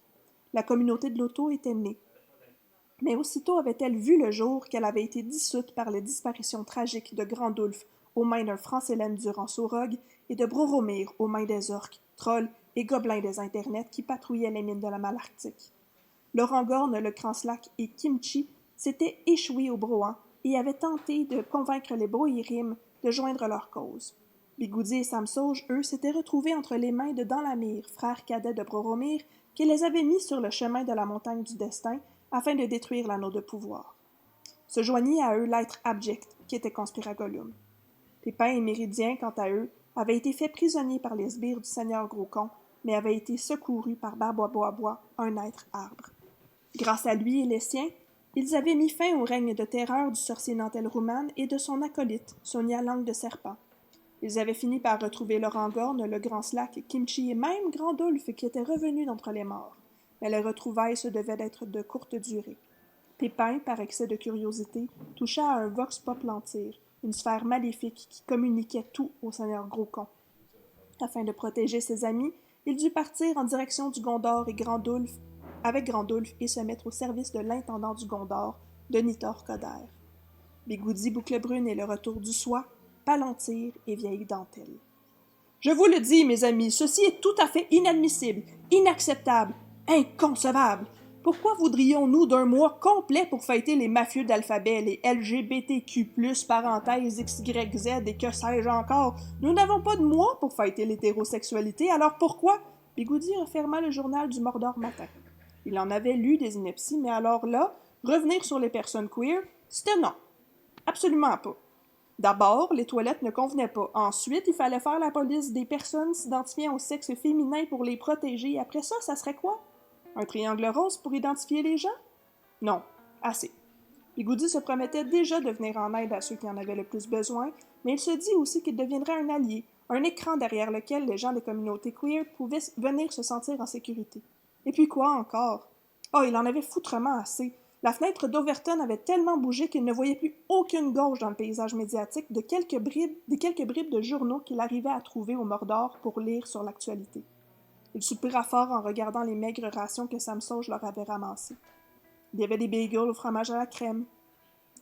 La communauté de l'Auto était née. Mais aussitôt avait-elle vu le jour qu'elle avait été dissoute par les disparitions tragiques de Grandulf aux mains d'un Franc-Hélène durant Sorog et de Boromir aux mains des orques, trolls et gobelins des internets qui patrouillaient les mines de la Malarctique. Lorangorn, le Cranslac et Kimchi s'étaient échoués au Brohan et avaient tenté de convaincre les Brohirrim de joindre leur cause. Bigoudi et Sam Sauge, eux, s'étaient retrouvés entre les mains de Danlamir, frère cadet de Boromir, qui les avait mis sur le chemin de la montagne du destin afin de détruire l'anneau de pouvoir. Se joignit à eux l'être abject, qui était Conspiragollum. Pépin et Méridien, quant à eux, avaient été faits prisonniers par les sbires du seigneur Gros-Con, mais avaient été secourus par Barbois-Bois-Bois, un être arbre. Grâce à lui et les siens, ils avaient mis fin au règne de terreur du sorcier Nantel-Rouman et de son acolyte, Sonia Langue de Serpent. Ils avaient fini par retrouver Lorangorn, le Grand Slack, Kimchi et même Grandulf qui était revenu d'entre les morts. Mais les retrouvailles se devaient d'être de courte durée. Pépin, par excès de curiosité, toucha à un vox poplantir, une sphère maléfique qui communiquait tout au seigneur Gros-Con. Afin de protéger ses amis, il dut partir en direction du Gondor avec Grandulf et se mettre au service de l'intendant du Gondor, Denitor Coder. Bigoudi Bouclebrune et le retour du soie, Palantir et vieille dentelle. Je vous le dis, mes amis, ceci est tout à fait inadmissible, inacceptable, inconcevable. Pourquoi voudrions-nous d'un mois complet pour fêter les mafieux d'alphabet, les LGBTQ+, parenthèses XYZ et que sais-je encore? Nous n'avons pas de mois pour fêter l'hétérosexualité, alors pourquoi? Bigoudi referma le journal du Mordor Matin. Il en avait lu des inepties, mais alors là, revenir sur les personnes queer, c'était non. Absolument pas. D'abord, les toilettes ne convenaient pas. Ensuite, il fallait faire la police des personnes s'identifiant au sexe féminin pour les protéger. Après ça, ça serait quoi? Un triangle rose pour identifier les gens? Non, assez. Bigoudi se promettait déjà de venir en aide à ceux qui en avaient le plus besoin, mais il se dit aussi qu'il deviendrait un allié, un écran derrière lequel les gens des communautés queer pouvaient venir se sentir en sécurité. Et puis quoi encore? Oh, il en avait foutrement assez. La fenêtre d'Overton avait tellement bougé qu'il ne voyait plus aucune gauche dans le paysage médiatique des quelques bribes de journaux qu'il arrivait à trouver au Mordor pour lire sur l'actualité. Il soupira fort en regardant les maigres rations que Sam Sauge leur avait ramassées. Il y avait des bagels au fromage à la crème,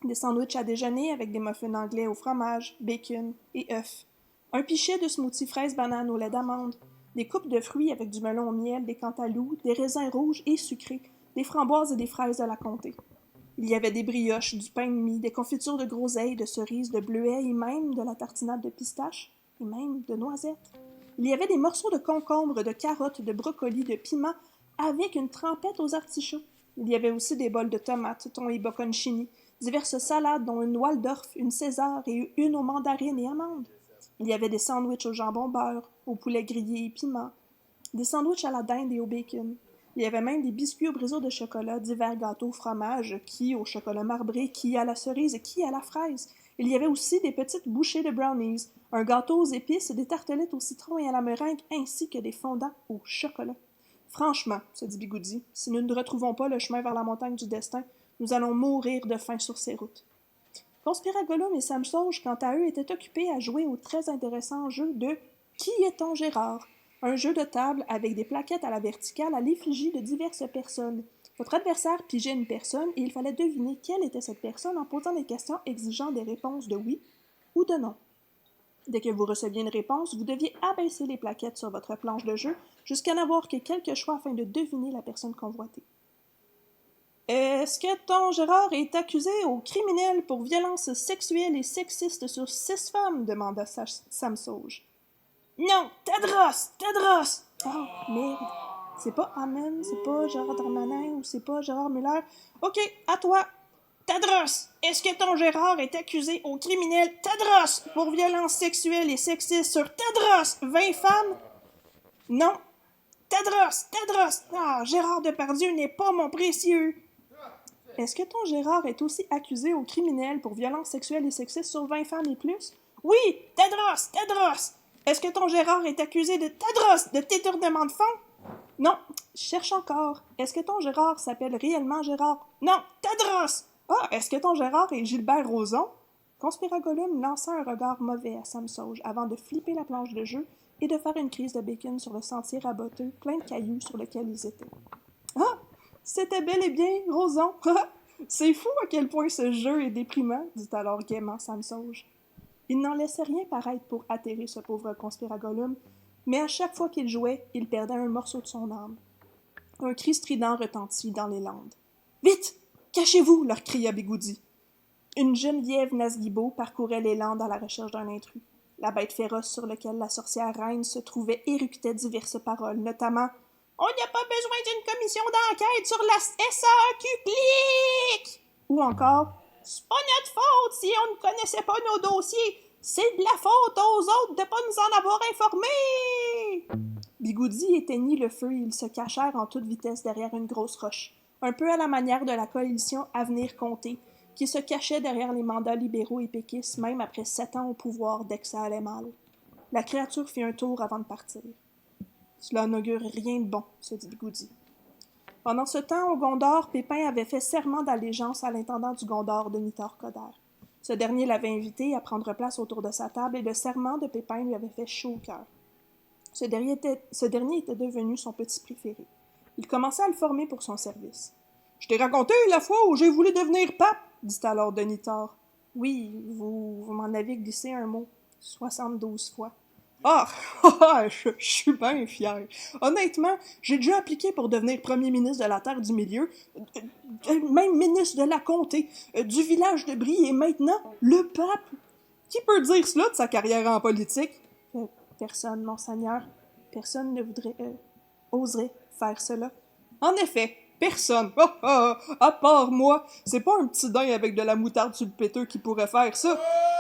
des sandwichs à déjeuner avec des muffins anglais au fromage, bacon et œufs, un pichet de smoothie fraise-banane au lait d'amande, des coupes de fruits avec du melon au miel, des cantaloupes, des raisins rouges et sucrés, des framboises et des fraises de la comté. Il y avait des brioches, du pain de mie, des confitures de groseilles, de cerises, de bleuets et même de la tartinade de pistache, et même de noisettes. Il y avait des morceaux de concombre, de carottes, de brocolis, de piments, avec une trempette aux artichauts. Il y avait aussi des bols de tomates, thon et bocconcini, diverses salades dont une Waldorf, une César et une aux mandarines et amandes. Il y avait des sandwichs au jambon beurre, au poulet grillé et piment, des sandwichs à la dinde et au bacon. Il y avait même des biscuits au brisot de chocolat, divers gâteaux au fromage, qui au chocolat marbré, qui à la cerise et qui à la fraise. Il y avait aussi des petites bouchées de brownies, un gâteau aux épices, des tartelettes au citron et à la meringue, ainsi que des fondants au chocolat. Franchement, se dit Bigoudi, si nous ne retrouvons pas le chemin vers la montagne du destin, nous allons mourir de faim sur ces routes. Conspiragollum et Sam Sauge, quant à eux, étaient occupés à jouer au très intéressant jeu de « Qui est-on Gérard ?» Un jeu de table avec des plaquettes à la verticale à l'effigie de diverses personnes. Votre adversaire pigeait une personne et il fallait deviner quelle était cette personne en posant des questions exigeant des réponses de oui ou de non. Dès que vous receviez une réponse, vous deviez abaisser les plaquettes sur votre planche de jeu jusqu'à n'avoir que quelques choix afin de deviner la personne convoitée. Est-ce que ton Gérard est accusé au criminel pour violence sexuelle et sexiste sur 6 femmes? Demanda Sam Sauge. Non, Tedros! Oh, merde. C'est pas Amen, c'est pas Gérard Darmanin ou c'est pas Gérard Muller. OK, à toi. Tedros, est-ce que ton Gérard est accusé au criminel Tedros pour violence sexuelle et sexiste sur Tedros 20 femmes? Non. Tedros! Ah, Gérard Depardieu n'est pas mon précieux. Est-ce que ton Gérard est aussi accusé au criminel pour violence sexuelle et sexiste sur 20 femmes et plus? Oui, Tedros! Est-ce que ton Gérard est accusé de Tedros de détournement de fonds? Non, je cherche encore. Est-ce que ton Gérard s'appelle réellement Gérard? Non, Tedros! Ah, est-ce que ton Gérard est Gilbert Rozon? Conspiragolum lança un regard mauvais à Sam Sauge avant de flipper la planche de jeu et de faire une crise de bacon sur le sentier raboteux plein de cailloux sur lequel ils étaient. Ah! C'était bel et bien Rozon! C'est fou à quel point ce jeu est déprimant, dit alors gaiement Sam Sauge. Il n'en laissait rien paraître pour atterrer ce pauvre conspiragolum, mais à chaque fois qu'il jouait, il perdait un morceau de son âme. Un cri strident retentit dans les landes. « Vite! Cachez-vous! » leur cria Bigoudi. Une Geneviève Nasguibault parcourait les landes à la recherche d'un intrus. La bête féroce sur laquelle la sorcière reine se trouvait éructait diverses paroles, notamment « On n'a pas besoin d'une commission d'enquête sur la SAQ clique! » ou encore « C'est pas notre faute si on ne connaissait pas nos dossiers, c'est de la faute aux autres de pas nous en avoir informés! » Bigoudi éteignit le feu et ils se cachèrent en toute vitesse derrière une grosse roche, un peu à la manière de la coalition Avenir Comté, qui se cachait derrière les mandats libéraux et péquistes même après 7 ans au pouvoir dès que ça allait mal. La créature fit un tour avant de partir. Cela n'augure rien de bon, se dit Bigoudi. Pendant ce temps, au Gondor, Pépin avait fait serment d'allégeance à l'intendant du Gondor, Denitor Coder. Ce dernier l'avait invité à prendre place autour de sa table et le serment de Pépin lui avait fait chaud au cœur. Ce dernier était devenu son petit préféré. Il commençait à le former pour son service. « Je t'ai raconté la fois où j'ai voulu devenir pape, » dit alors Denitor. « Oui, vous m'en avez glissé un mot. 72 fois. » Ah, je suis bien fier. Honnêtement, j'ai déjà appliqué pour devenir premier ministre de la Terre du Milieu, même ministre de la Comté, du village de Brie et maintenant le pape. Qui peut dire cela de sa carrière en politique? Personne, monseigneur. Personne ne oserait faire cela. En effet, personne. À part moi, c'est pas un petit daim avec de la moutarde sur le péteux qui pourrait faire ça.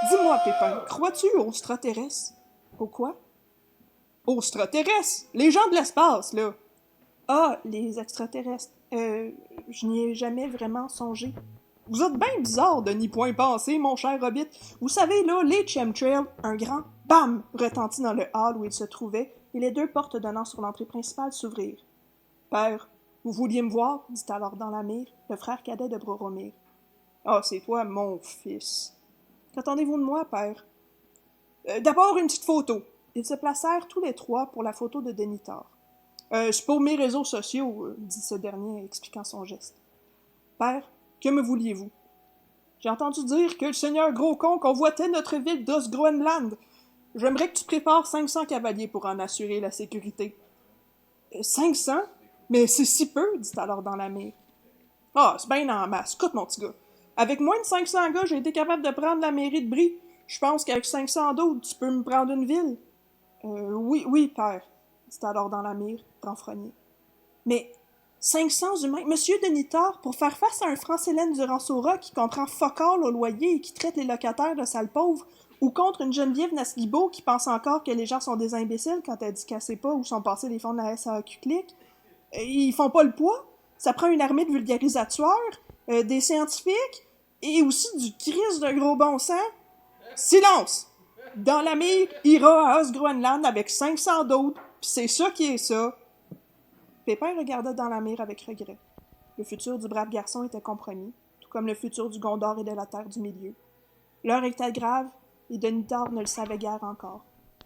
Dis-moi, Pépin, crois-tu aux extraterrestres? Au quoi? Aux extraterrestres! Les gens de l'espace, là! Ah, les extraterrestres. Je n'y ai jamais vraiment songé. Vous êtes bien bizarre de n'y point penser, mon cher Hobbit. Vous savez, là, les chemtrails, un grand BAM retentit dans le hall où il se trouvait, et les 2 portes donnant sur l'entrée principale s'ouvrirent. Père, vous vouliez me voir? Dit alors dans la mire, le frère cadet de Boromir. Ah, c'est toi, mon fils. Qu'attendez-vous de moi, père? D'abord, une petite photo. Ils se placèrent tous les 3 pour la photo de Denitor. C'est pour mes réseaux sociaux, dit ce dernier, expliquant son geste. Père, que me vouliez-vous? J'ai entendu dire que le seigneur Gros-Con convoitait notre ville d'Osgroenland. J'aimerais que tu prépares 500 cavaliers pour en assurer la sécurité. 500? Mais c'est si peu, dit alors dans la mire. Ah, c'est bien en masse. Écoute, mon petit gars. Avec moins de 500 gars, j'ai été capable de prendre la mairie de Brie. Je pense qu'avec 500 d'autres, tu peux me prendre une ville. Oui, père, dit alors dans la mire, renfrogné. Mais 500 humains, Monsieur Denitor, pour faire face à un Francélène Durand-Saura qui comprend fuck all au loyer et qui traite les locataires de sales pauvres, ou contre une Geneviève Nasguibault qui pense encore que les gens sont des imbéciles quand elle dit qu'elle sait pas où sont passés les fonds de la SAQ Clique, ils font pas le poids. Ça prend une armée de vulgarisateurs, des scientifiques, et aussi du crise de gros bon sens. Silence! Dans la mire, ira à Osgroenland avec 500 d'autres, pis c'est ça qui est ça. Pépin regarda dans la mire avec regret. Le futur du brave garçon était compromis, tout comme le futur du Gondor et de la Terre du Milieu. L'heure était grave, et Denitor ne le savait guère encore,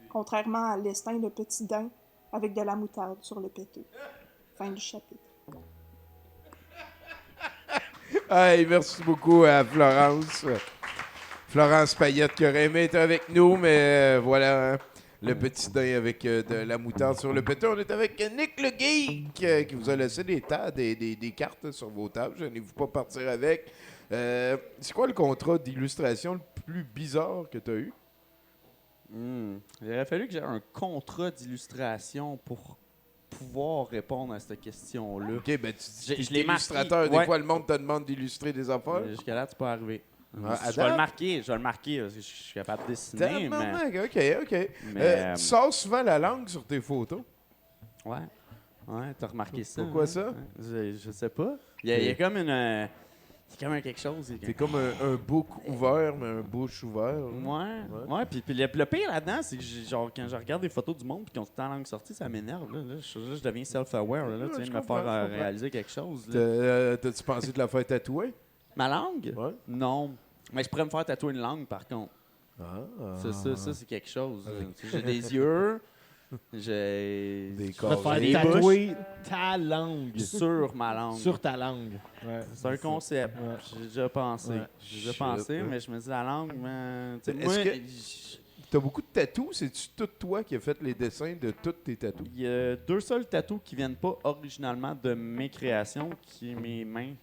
contrairement à l'estin de petit daim avec de la moutarde sur le péteux. Fin du chapitre. Hey, merci beaucoup à Florence. Florence Payette qui aurait aimé être avec nous, mais voilà, hein, le petit deuil avec de la moutarde sur le péteux. On est avec Nick le Geek qui vous a laissé des cartes sur vos tables. Je n'ai-vous pas partir avec. C'est quoi le contrat d'illustration le plus bizarre que tu as eu? Il aurait fallu que j'aie un contrat d'illustration pour pouvoir répondre à cette question-là. OK, ben tu dis je que l'ai illustrateur. marqué, Des fois, le monde te demande d'illustrer des affaires. Jusqu'à là, c'est pas arrivé. À Je vais le marquer, parce que je suis capable de dessiner, mais... OK. Tu sors souvent la langue sur tes photos? Ouais, t'as remarqué ça. Pourquoi hein? ça? Je sais pas. Il y a comme une... C'est comme quelque chose. T'es comme un bouc ouvert, mais un bouche ouvert. Ouais. Puis le pire là-dedans, c'est que genre, quand je regarde des photos du monde et qu'ils ont tout le temps la langue sortie, ça m'énerve. Là, je deviens self-aware. Là, tu viens de me faire réaliser quelque chose. T'as-tu pensé de la faire tatouer? Ma langue? Ouais. Non. Mais je pourrais me faire tatouer une langue, par contre. Ça, c'est quelque chose. J'ai des yeux. J'ai des corps. corps. Faire tatouer ta langue. Sur ma langue. Sur ta langue. Ouais, c'est un concept. Ouais. J'ai déjà pensé. Mais je me dis la langue, mais... Est-ce que t'as beaucoup de tatous? C'est-tu tout toi qui as fait les dessins de tous tes tatous? Il y a 2 seuls tatous qui viennent pas originalement de mes créations, qui est mes mains.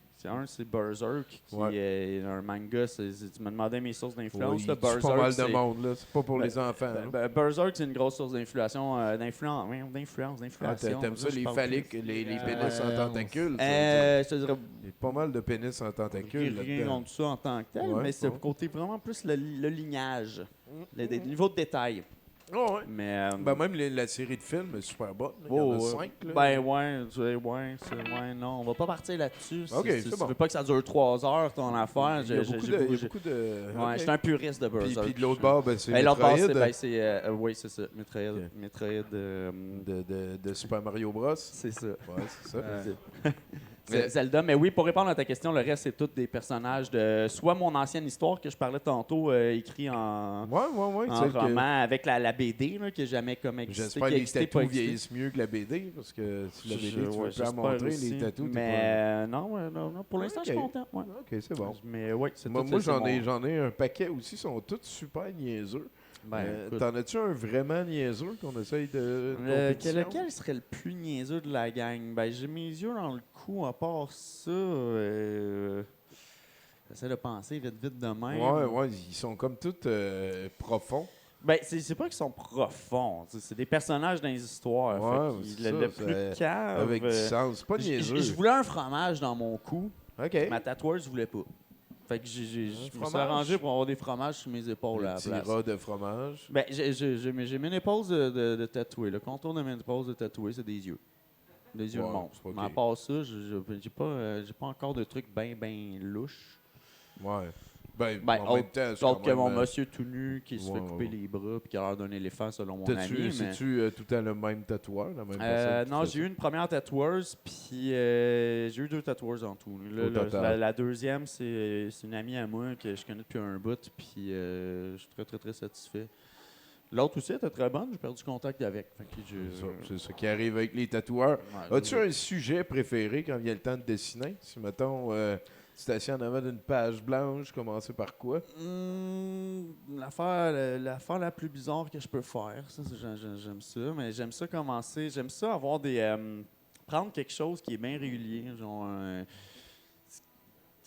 C'est Berserk, qui est un manga. Tu me demandais mes sources d'influence. C'est pas mal de monde, là. C'est pas pour les enfants. Berserk, c'est une grosse source d'influence. D'influence. T'aimes ça, les phalliques, les pénis en tentacules? Je te dirais... Il y a pas mal de pénis en tentacules. Rien contre ça en tant que tel, mais c'est le côté vraiment plus le lignage, le niveau de détail. Oh, ouais. Mais, même la série de films est super bonne. Il y en a 5. Non, on va pas partir là-dessus. Okay, si bon. tu veux pas que ça dure 3 heures, ton affaire. Il y a beaucoup de... Ouais, j'étais un puriste de Berserk. Puis de l'autre bord, c'est l'autre bord, Metroid. oui, c'est ça. Metroid de Super Mario Bros. C'est ça. Ouais, c'est ça. Zelda, mais oui, pour répondre à ta question, le reste, c'est tous des personnages de soit mon ancienne histoire que je parlais tantôt, écrit en roman avec la BD là, qui n'a jamais comme existé. J'espère que les tatous vieillissent mieux que la BD, parce que si la BD, tu veux plus en montrer, les tatous, mais non, pour l'instant, je suis content. Ouais. OK, c'est bon. Mais ouais, c'est moi j'en ai un paquet aussi, ils sont tous super niaiseux. T'en as-tu un vraiment niaiseux qu'on essaye de... Lequel serait le plus niaiseux de la gang? J'ai mes yeux dans le cou, à part ça... J'essaie de penser vite de même. Ouais, ils sont comme tous profonds. C'est pas qu'ils sont profonds. C'est des personnages dans les histoires. Le plus cave... Avec du sens. C'est pas niaiseux. Je voulais un fromage dans mon cou. OK. Ma tatoueuse voulait pas. Fait que je me suis arrangé pour avoir des fromages sur mes épaules à la place. Des ras de fromage. J'ai mes épaules de tatouer. Le contour de mes épaules de tatouer, c'est des yeux. Des yeux de monstre. Mais à part ça, j'ai pas encore de trucs bien louches. Ouais. Autre que mon monsieur tout nu qui se fait couper les bras et qui a l'air d'un éléphant selon mon ami. C'est-tu tout le temps le même tatoueur? La même personne non, j'ai eu une première tatoueuse, puis j'ai eu 2 tatoueuses en tout. La deuxième, c'est une amie à moi que je connais depuis un bout, puis je suis très, très, très satisfait. L'autre aussi était très bonne, j'ai perdu contact avec. C'est ça qui arrive avec les tatoueurs. As-tu un sujet préféré quand vient le temps de dessiner? Si, mettons... tu t'assieds en avant d'une page blanche, commencer par quoi? L'affaire la plus bizarre que je peux faire, ça, j'aime ça, mais j'aime ça commencer, j'aime ça avoir prendre quelque chose qui est bien régulier, genre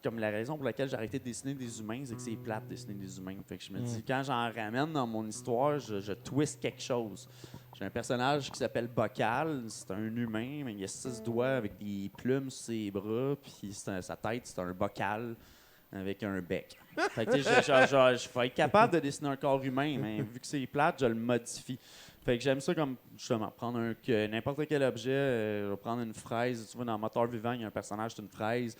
comme la raison pour laquelle j'ai arrêté de dessiner des humains, c'est que c'est plate de dessiner des humains. Fait que je me dis, quand j'en ramène dans mon histoire, je twiste quelque chose. J'ai un personnage qui s'appelle Bocal. C'est un humain, mais il a 6 doigts avec des plumes sur ses bras. Puis sa tête, c'est un bocal avec un bec. Fait que je vais être capable de dessiner un corps humain, mais vu que c'est plate, je le modifie. Fait que j'aime ça comme, justement, prendre n'importe quel objet. Je vais prendre une fraise. Tu vois, dans Moteur Vivant, il y a un personnage, c'est une fraise.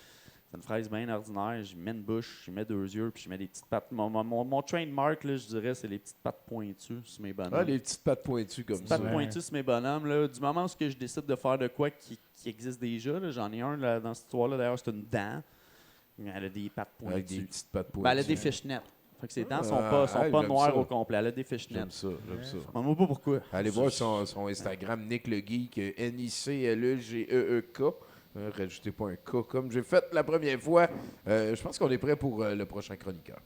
C'est une fraise bien ordinaire. J'y mets une bouche, j'y mets 2 yeux, puis je mets des petites pattes. Mon trademark, là, je dirais, c'est les petites pattes pointues sur mes bonhommes. Les petites pattes pointues comme ça. Pattes pointues sur mes bonhommes. Là, du moment où je décide de faire de quoi qui existe déjà, là, j'en ai un là, dans cette histoire-là. D'ailleurs, c'est une dent. Elle a des pattes pointues. Avec des petites pattes pointues. Elle a des fishnets. Fait que ses dents sont pas noires au complet. Elle a des fishnets. J'aime ça. Demande-moi pas pourquoi. Allez voir son Instagram, Nick le Geek, NICLEGEEK. Rajoutez pas un K comme j'ai fait la première fois. Je pense qu'on est prêt pour le prochain chroniqueur.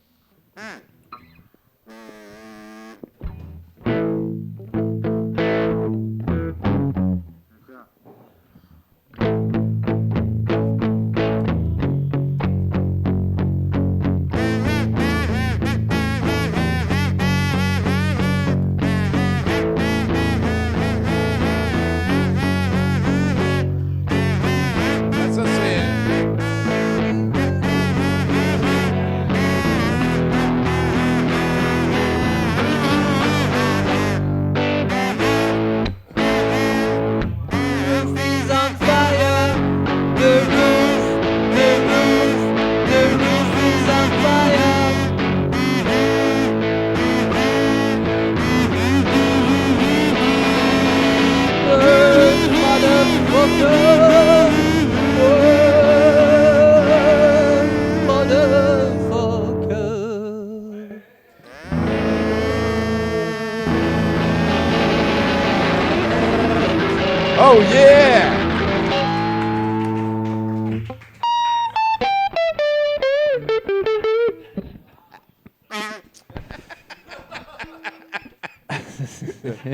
Oh yeah!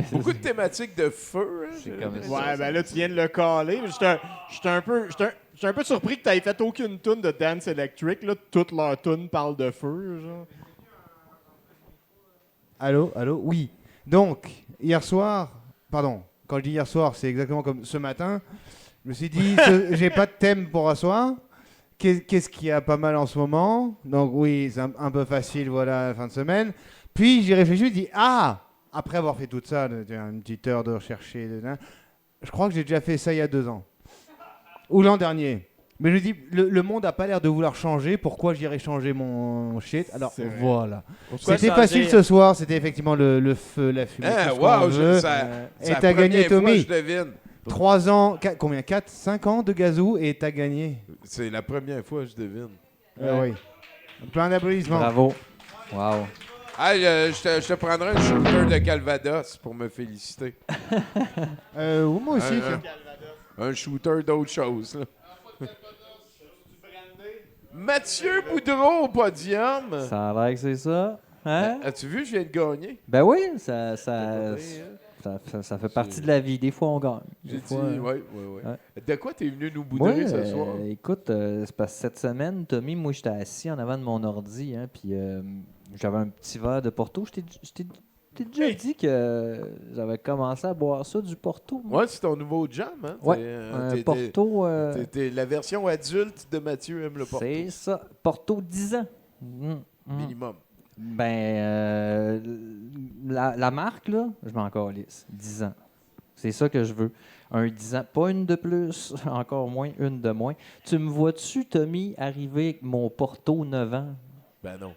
Beaucoup de thématiques de feu. Hein, Ouais, ben là, tu viens de le caler. J'étais un peu surpris que tu aies fait aucune toune de Dance Electric. Là. Toutes leurs tunes parlent de feu. Genre. Allô, oui. Donc, hier soir, pardon, quand je dis hier soir, c'est exactement comme ce matin, je me suis dit, j'ai pas de thème pour ce soir. Qu'est-ce qu'il y a pas mal en ce moment? Donc oui, c'est un peu facile, voilà, la fin de semaine. Puis j'ai réfléchi, je me dis, après avoir fait tout ça, une petite heure de rechercher, je crois que j'ai déjà fait ça il y a 2 ans. Ou l'an dernier. Mais je me dis, le monde n'a pas l'air de vouloir changer. Pourquoi j'irais changer mon shit? Alors voilà. C'était facile ce soir. C'était effectivement le feu, la fumée. Et t'as gagné, Tommy. 3 ans, combien? 4, 5 ans de gazou et t'as gagné. C'est la première fois que je devine. Oui. Plein d'applaudissements. Bravo. Wow. Hey, je te prendrai un shooter de Calvados pour me féliciter. Moi aussi. Un shooter d'autre chose. Là. Mathieu Boudreau au podium. Ça a l'air que c'est ça. Hein? As-tu vu, je viens de gagner? Ben oui, ça fait partie de la vie. Des fois, on gagne. J'ai dit, ouais. De quoi t'es venu nous boudrer ce soir? Écoute, c'est parce que cette semaine, Tommy, moi, j'étais assis en avant de mon ordi, hein, puis j'avais un petit verre de Porto. Je t'ai déjà dit que j'avais commencé à boire ça, du Porto. Moi. Ouais, c'est ton nouveau jam, hein? Ouais, Porto... T'es la version adulte de Mathieu aime le Porto. C'est ça. Porto 10 ans. Minimum. Ben, la marque, là, je m'en calisse. 10 ans. C'est ça que je veux. Un 10 ans. Pas une de plus, encore moins, une de moins. Tu me vois-tu, Tommy, arriver avec mon Porto 9 ans? Ben non.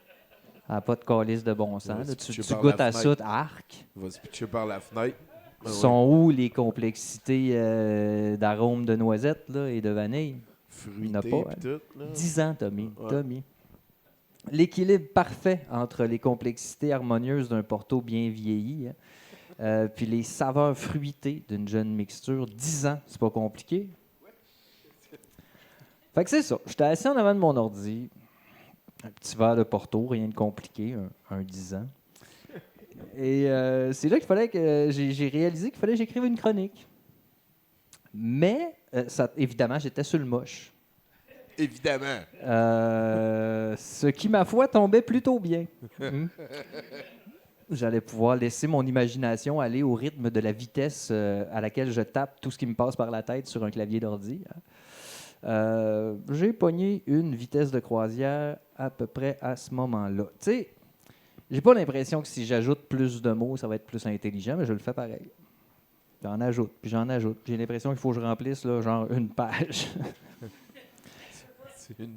Ah, pas de calice de bon sens. Là, tu goûtes à ça, arc. Va se pitcher par la fenêtre. Sont où les complexités d'arômes de noisettes là, et de vanille? Il n'y en a pas. Hein? Tout, 10 ans, Tommy. Ouais. Tommy. L'équilibre parfait entre les complexités harmonieuses d'un Porto bien vieilli puis les saveurs fruitées d'une jeune mixture. 10 ans, c'est pas compliqué. Fait que c'est ça. J'étais assis en avant de mon ordi. Un petit verre de Porto, rien de compliqué, un 10 ans. Et c'est là qu'il fallait que j'ai réalisé qu'il fallait que j'écrive une chronique. Mais, évidemment, j'étais sur le moche. Évidemment. Ce qui, ma foi, tombait plutôt bien. J'allais pouvoir laisser mon imagination aller au rythme de la vitesse à laquelle je tape tout ce qui me passe par la tête sur un clavier d'ordi. J'ai pogné une vitesse de croisière à peu près à ce moment-là. Tu sais, j'ai pas l'impression que si j'ajoute plus de mots, ça va être plus intelligent, mais je le fais pareil. J'en ajoute, puis j'en ajoute. J'ai l'impression qu'il faut que je remplisse là, genre une page.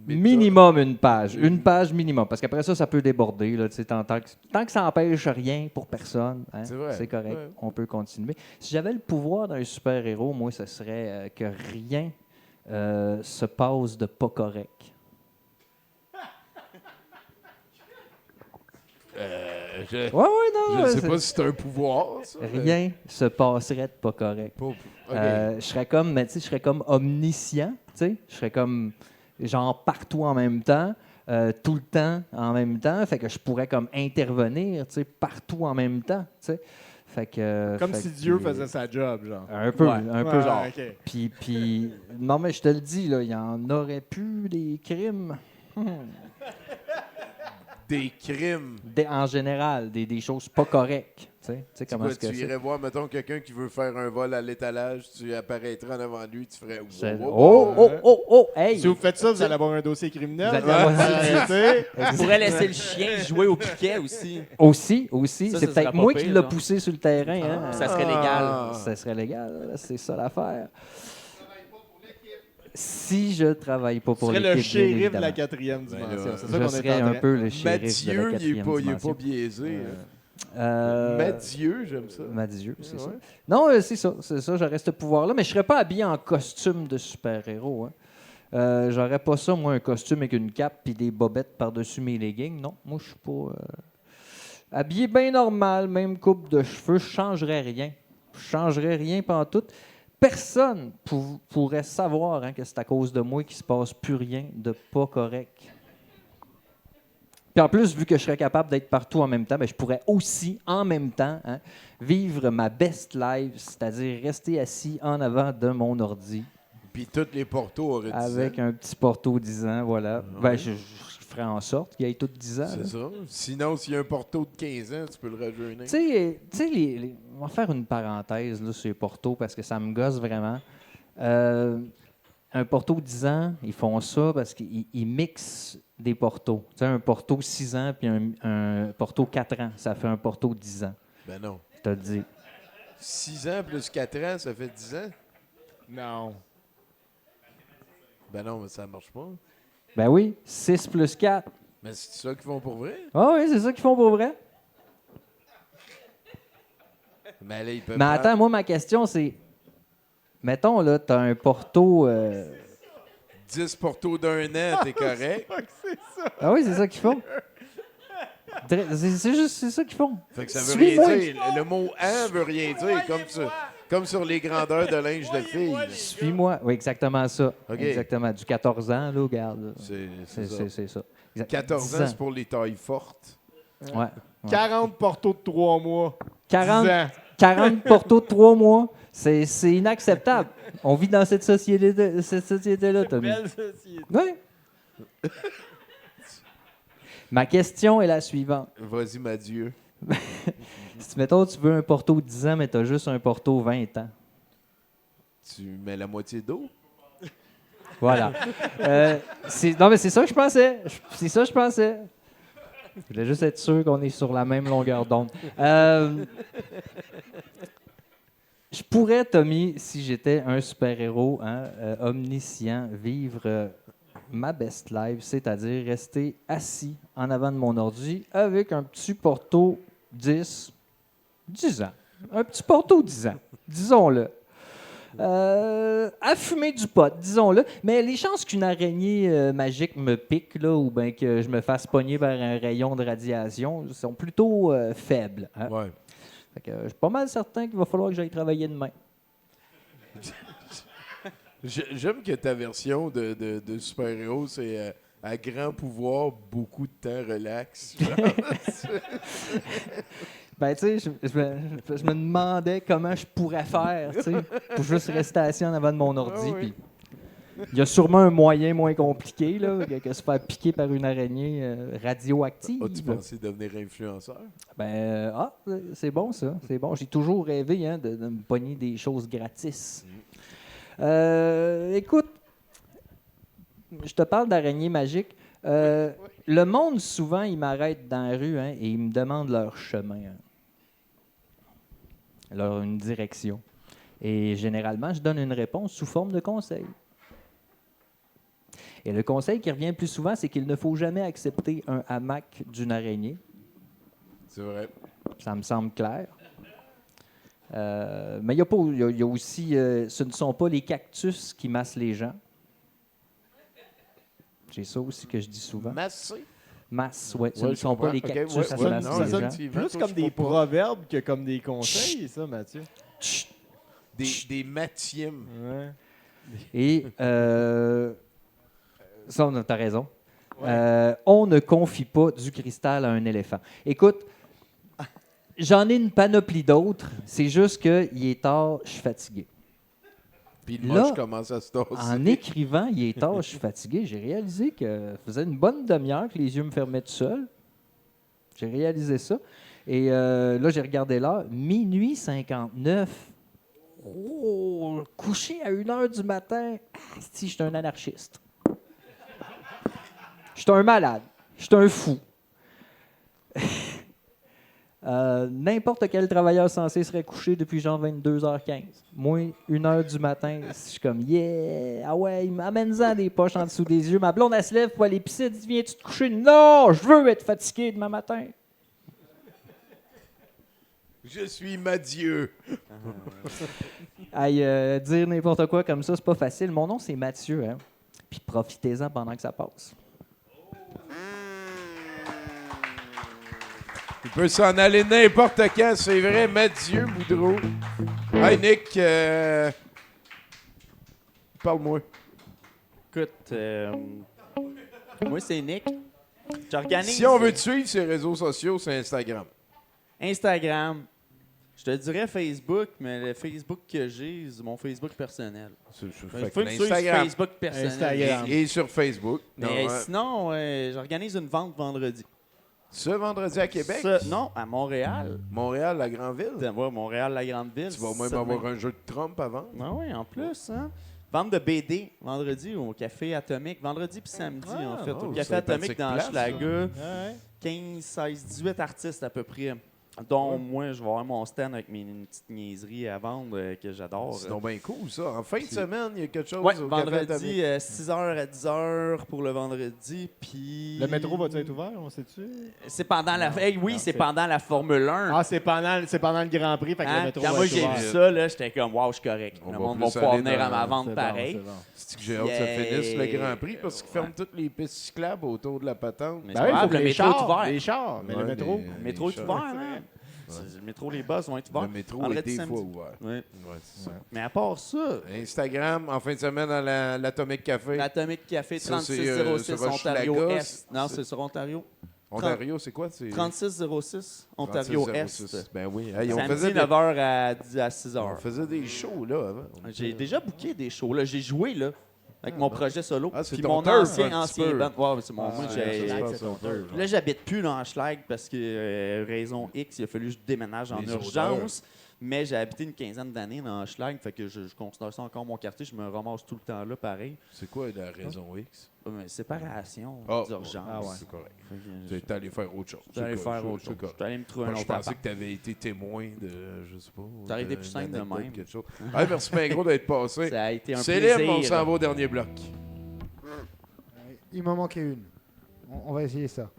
Minimum une page. Une page minimum. Parce qu'après ça, ça peut déborder. Là, tant que ça n'empêche rien pour personne, hein, c'est correct. Ouais. On peut continuer. Si j'avais le pouvoir d'un super-héros, moi, ce serait que rien se passe de pas correct. Je sais pas si c'est un pouvoir. Ça, rien se passerait de pas correct. Je serais comme omniscient. Je serais comme genre partout en même temps, tout le temps en même temps. Fait que je pourrais comme intervenir partout en même temps. Fait que, comme si Dieu faisait sa job, genre. Un peu, genre. Okay. Puis, non, mais je te le dis, il y en aurait plus des crimes. Des crimes? En général, des choses pas correctes. Tu comment quoi, tu irais voir, mettons, quelqu'un qui veut faire un vol à l'étalage, tu apparaîtrais en avant de lui, tu ferais... Hey! Si vous faites ça, vous allez avoir un dossier criminel. Vous pourrez laisser le chien jouer au cricket aussi. Aussi. Ça, c'est peut-être moi qui l'ai poussé sur le terrain. Hein. Ça serait légal. Ça serait légal, c'est ça l'affaire. Si je travaille pas pour l'équipe, le shérif de la 4e dimension. C'est ça qu'on serais un peu le shérif de la 4e dimension. Il n'est pas biaisé. Mathieu, j'aime ça. Mathieu, c'est ça. Non, c'est ça, j'aurais ce pouvoir-là, mais je serais pas habillé en costume de super-héros. Hein. J'aurais pas ça, moi, un costume avec une cape puis des bobettes par-dessus mes leggings. Non, moi, je suis pas... Habillé bien normal, même coupe de cheveux, je changerais rien. Je changerais rien pantoute. personne pourrait savoir que c'est à cause de moi qu'il se passe plus rien de pas correct. Puis en plus, vu que je serais capable d'être partout en même temps, ben, je pourrais aussi, en même temps, vivre ma best life, c'est-à-dire rester assis en avant de mon ordi. Puis tous les portos auraient 10 ans. Avec un petit porto 10 ans, voilà. Ben, je ferais en sorte qu'il y ait tous 10 ans. C'est là. ça. Sinon, s'il y a un porto de 15 ans, tu peux le rajeunir. Tu sais, on va faire une parenthèse là, sur les portos parce que ça me gosse vraiment. Un porto 10 ans, ils font ça parce qu'ils mixent des portos. Tu sais, un porto 6 ans puis un porto 4 ans, ça fait un porto 10 ans. Ben non. Je te le dis. 6 ans plus 4 ans, ça fait 10 ans? Non. Ben non, mais ça marche pas. Ben oui, 6 plus 4. Mais c'est ça qu'ils font pour vrai? Ah oui, c'est ça qu'ils font pour vrai. Mais là, ils peuvent Mais pas- attends, moi, ma question, c'est... Mettons, là, t'as un porto... 10 portos d'un an, t'es correct? Ah oui, c'est ça qu'ils font. C'est juste c'est ça qu'ils font. Fait que ça veut rien Suis-moi. dire. Le mot « an » veut rien dire, comme sur les grandeurs de linge de filles. Suis-moi. Oui, exactement ça. OK. Exactement. Du 14 ans, là, regarde. Là. C'est ça. C'est ça. 14 10 ans, c'est pour les tailles fortes. Ouais. 40 portos de 3 mois. 40, 10 ans. 40 portos de 3 mois, c'est inacceptable. On vit dans cette société-là, Tommy. Belle société. Oui. Ma question est la suivante. Vas-y, Mathieu. Si, mettons, tu veux un porto 10 ans, mais tu as juste un porto 20 ans. Tu mets la moitié d'eau? Voilà. Non, mais c'est ça que je pensais. C'est ça que je pensais. Je voulais juste être sûr qu'on est sur la même longueur d'onde. Je pourrais, Tommy, si j'étais un super-héros omniscient, vivre ma best life, c'est-à-dire rester assis en avant de mon ordi avec un petit porto 10 ans. Un petit porto 10 ans, disons-le. À fumer du pot, disons-le. Mais les chances qu'une araignée magique me pique là, ou bien que je me fasse pogner par un rayon de radiation sont plutôt faibles. Hein? Ouais. Fait que, je suis pas mal certain qu'il va falloir que j'aille travailler demain. J'aime que ta version de super-héros, c'est à grand pouvoir, beaucoup de temps relax. Ben, tu sais, je me demandais comment je pourrais faire, tu sais, pour juste rester assis en avant de mon ordi. Ah oui. Puis il y a sûrement un moyen moins compliqué là, que se faire piquer par une araignée radioactive. As-tu pensé devenir influenceur? C'est bon ça, c'est bon. J'ai toujours rêvé de me pogner des choses gratis. Écoute, je te parle d'araignées magiques. Le monde, souvent, il m'arrête dans la rue et ils me demandent leur chemin, une direction. Et généralement, je donne une réponse sous forme de conseil. Et le conseil qui revient le plus souvent, c'est qu'il ne faut jamais accepter un hamac d'une araignée. C'est vrai. Ça me semble clair. Mais il y a aussi, ce ne sont pas les cactus qui massent les gens. J'ai ça aussi que je dis souvent. Masser? Masse, oui. Ce Ouais, ne je sont pas comprends. les Ok, cactus ouais, qui ouais, massent non, les ça, gens. tu- Plus Toi, comme je des vois pas. proverbes que comme des conseils, ça, Mathieu. Des mathimes. Ouais. Et ça, t'as raison. On ne confie pas du cristal à un éléphant. Écoute, j'en ai une panoplie d'autres. C'est juste qu'il est tard, je suis fatigué. Puis le Là, moche commence à se tasser. En écrivant, il est tard, je suis fatigué, j'ai réalisé que ça faisait une bonne demi-heure que les yeux me fermaient tout seuls. J'ai réalisé ça. Et là, j'ai regardé l'heure. Minuit 59. Oh, couché à 1h du matin. Si, je suis un anarchiste. Je suis un malade. Je suis un fou. N'importe quel travailleur censé serait couché depuis genre 22h15. Moi, 1h du matin, je suis comme yeah, ah ouais, amène-en des poches en dessous des yeux. Ma blonde, elle se lève pour aller pisser, elle dit viens-tu te coucher? Non, je veux être fatigué demain matin. Je suis Mathieu. Dire n'importe quoi comme ça, c'est pas facile. Mon nom, c'est Mathieu. Hein? Puis profitez-en pendant que ça passe. Il peut s'en aller n'importe quand, c'est vrai, Mathieu Boudreau. Hey Nick, Parle-moi. Écoute, moi, c'est Nick. J'organise... Si on veut te suivre sur les réseaux sociaux, c'est Instagram. Instagram. Je te dirais Facebook, mais le Facebook que j'ai, c'est mon Facebook personnel. Fait Il que faut me suivre sur l'Instagram. Facebook personnel. Instagram. Et sur Facebook. Mais Non, hein. sinon, j'organise une vente vendredi. Ce vendredi à Québec? Non, à Montréal. Montréal, la grande ville? Ouais, Montréal, la grande ville. Tu vas même avoir un jeu de Trump avant? Ah oui, en plus, hein? Vente de BD, vendredi au Café Atomique. Vendredi puis samedi, en fait. Au Café Atomique dans Hochelaga. 15, 16, 18 artistes à peu près. Dont moi, je vais avoir mon stand avec mes petites niaiseries à vendre que j'adore. C'est donc bien cool, ça. En fin de semaine, il y a quelque chose Ouais, au Café vendredi, Atomique. 6h à 10h pour le vendredi. Puis... Le métro va-tu être ouvert, on sait-tu? C'est pendant la... Hey, oui, Non, c'est c'est- pendant la Formule 1. Ah, c'est pendant le Grand Prix, fait que le Hein? métro Quand va moi être j'ai ouvert. vu ça, là, j'étais comme, wow, je suis correct. On Le va monde plus va pouvoir aller venir à ma dans- vente C'est pareil. bon, c'est bon. C'est que j'ai hâte que ça finisse le Grand Prix parce qu'ils ferment toutes les pistes cyclables autour de la patente. Mais Ben c'est oui, pas faut grave, que le les métro est chars, ouvert. les chars, mais Ouais, le métro... Le métro est chars. ouvert, hein? Le métro, les bus vont être ouverts. Le métro est Vendredi, des samedi. fois ouvert. Oui. Ouais, c'est ça. Mais à part ça, Instagram, en fin de semaine à l'Atomic Café. l'Atomic Café Ça, c'est, 3606 sur Ontario Hochelaga, Est. Non, c'est sur Ontario. Ontario, c'est quoi? C'est 3606 Ontario 3606. Est. Ben oui. Hey, on Samedi, faisait 9h à 6h. On faisait des shows, là, avant. J'ai déjà booké des shows. Là. J'ai joué là, avec mon projet solo. Ah, c'est Puis ton mon turf, un ancien petit peu. band. Ouais, c'est mon. moi, j'ai- ça se passe un peu. Là, j'habite plus dans Schlag parce que raison X, il a fallu que je déménage en Les urgence. Mais j'ai habité une quinzaine d'années dans Schlag, fait que je considère ça encore mon quartier. Je me ramasse tout le temps là, pareil. C'est quoi la raison X? Séparation d'urgence. Ah ouais, c'est correct. Tu es allé faire autre chose. Je suis allé faire autre chose. Je suis allé me trouver un Je autre pensais appart. que tu avais été témoin de, je sais pas. Ça aurait été plus d'une simple de anecdote, même. quelque chose. Hey, merci bien gros d'être passé. Ça a été un Célèbre, plaisir. on s'en va au dernier bloc. Il m'en manquait une. On va essayer ça.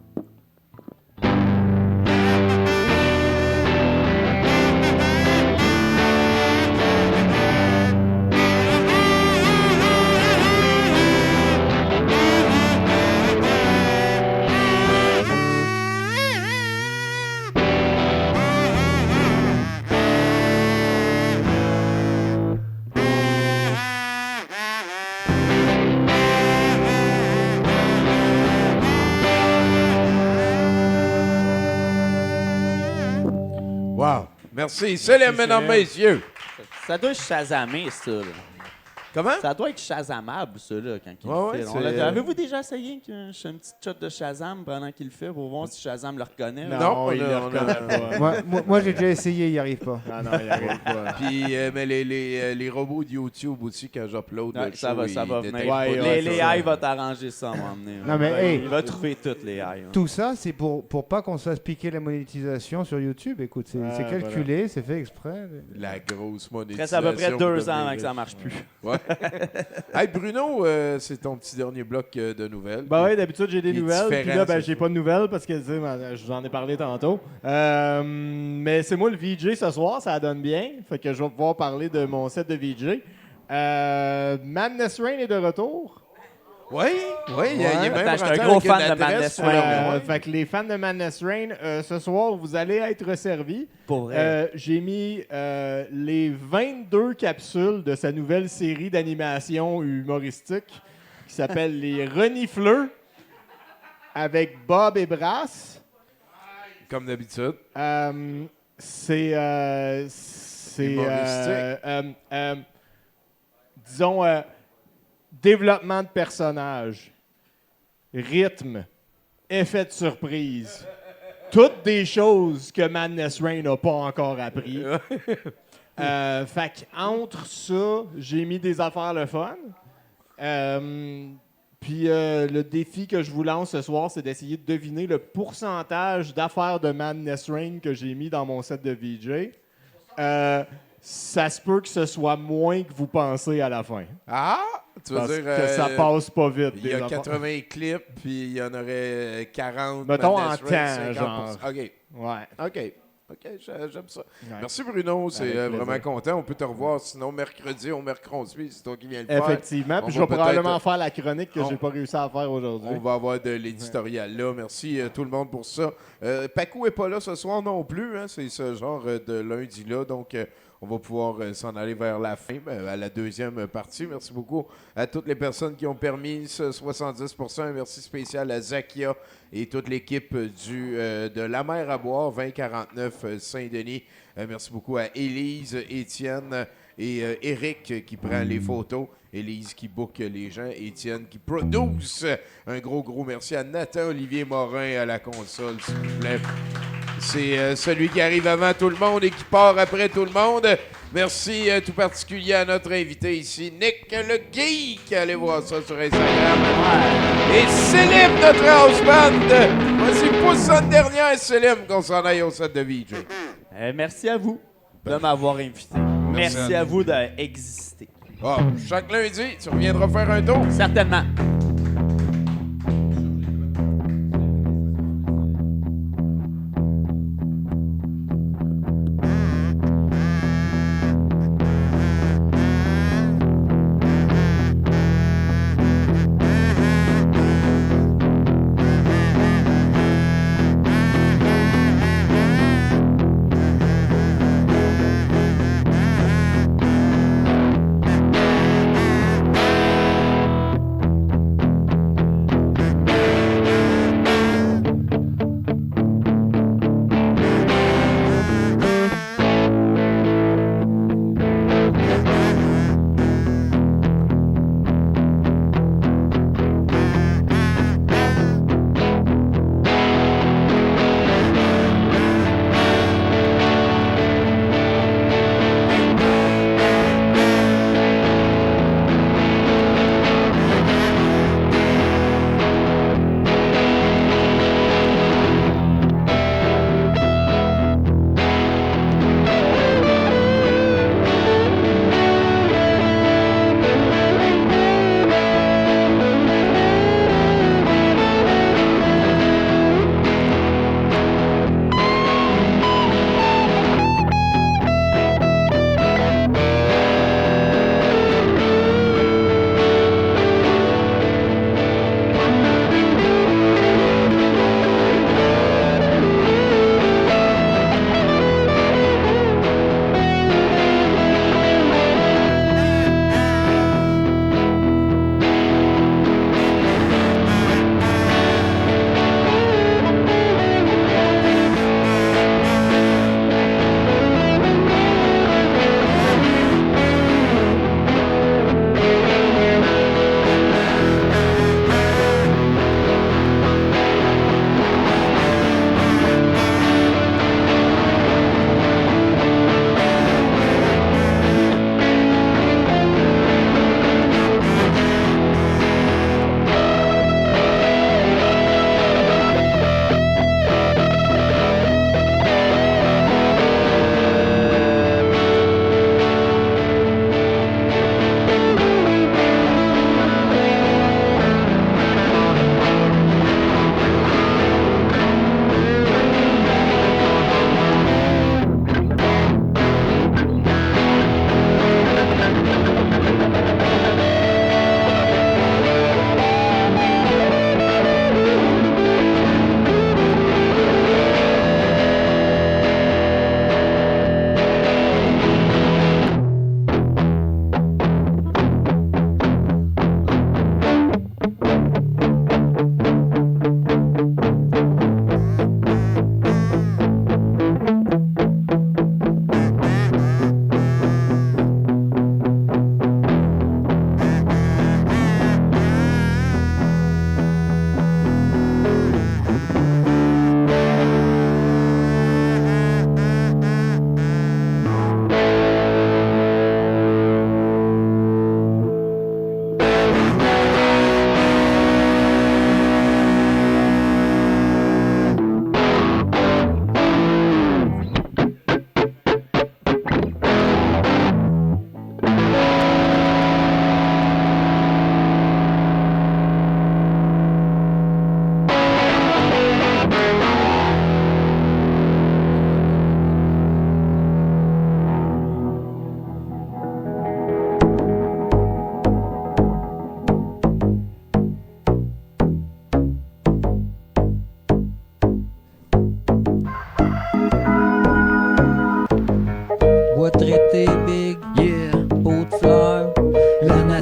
Wow. Merci. Célèbre, mesdames, messieurs. Ça doit être chasamé, ça. Là. Comment? Ça doit être shazamable, ça, là, quand il Ouais, le fait. ouais, c'est- Avez-vous déjà essayé que je fais une petite shot de Shazam pendant qu'il le fait pour voir si Shazam le reconnaît? Non, il le reconnaît pas. Moi, j'ai déjà essayé, il n'y arrive pas. Ah non, il arrive pas. Puis, mais les robots de YouTube aussi, quand j'upload Ouais, le ça show, va ils venir. détectent pas Ouais, de- ouais, Les c'est ça. AI va t'arranger ça, à un moment donné. Non, mais, hey. Il va trouver toutes les AI. Tout ça, c'est pour pas qu'on se fasse piquer la monétisation sur YouTube. Écoute, c'est calculé, c'est fait exprès. La grosse Il monétisation. reste à peu près 2 pour ans avant devenir que ça riche. marche plus. Ouais. Hey, Bruno, c'est ton petit dernier bloc de nouvelles. Ben oui, d'habitude, j'ai des Puis nouvelles. Puis différent, là, ben, c'est j'ai ça. pas de nouvelles parce que, tu sais, je vous en ai parlé tantôt. Mais c'est moi le VJ ce soir, ça donne bien. Fait que je vais pouvoir parler de mon set de VJ. Madness Rain est de retour. Oui, il est même Attends, j'étais rendu un gros avec une fan de adresse Madness sur Rain. le web. Fait que les fans de Madness Rain, ce soir, vous allez être servis. Pour vrai. J'ai mis les 22 capsules de sa nouvelle série d'animation humoristique qui s'appelle Les Renifleux avec Bob et Brass. Comme d'habitude. C'est Humoristique. disons, développement de personnages, rythme, effet de surprise. Toutes des choses que Madness Rain n'a pas encore appris. Fait qu'entre ça, j'ai mis des affaires le fun. Puis le défi que je vous lance ce soir, c'est d'essayer de deviner le pourcentage d'affaires de Madness Rain que j'ai mis dans mon set de VJ. Ça se peut que ce soit moins que vous pensez à la fin. Ah! Tu veux Parce dire que ça passe pas vite. il y a des affaires. 80 clips, puis il y en aurait 40. Mettons Madness en Rain, temps, 50%. genre. OK. Ouais. OK, j'aime ça. Merci Bruno, c'est Avec plaisir. vraiment content. On peut te revoir sinon mercredi ou mercredi, c'est toi qui viens le faire. Effectivement. On Puis je va vais probablement peut-être- faire la chronique que on- j'ai pas réussi à faire aujourd'hui. On va avoir de l'éditorial là. Merci tout le monde pour ça. Paco est pas là ce soir non plus. Hein? C'est ce genre de lundi-là. Donc, on va pouvoir s'en aller vers la fin, à la deuxième partie. Merci beaucoup à toutes les personnes qui ont permis ce 70%. Un merci spécial à Zakia et toute l'équipe de La Mer à boire, 2049 Saint-Denis. Merci beaucoup à Élise, Étienne et Eric qui prend les photos. Élise qui book les gens. Étienne qui produce. Un gros merci à Nathan Olivier Morin à la console, s'il vous plaît. C'est celui qui arrive avant tout le monde et qui part après tout le monde. Merci tout particulier à notre invité ici, Nick le Geek. Allez voir ça sur Instagram. Et Célim, notre house band. Vas-y, pousse ça de dernière, Célim, qu'on s'en aille au set de VJ. Merci à vous de m'avoir invité. Merci à vous d'exister. Chaque lundi, tu reviendras faire un tour? Certainement.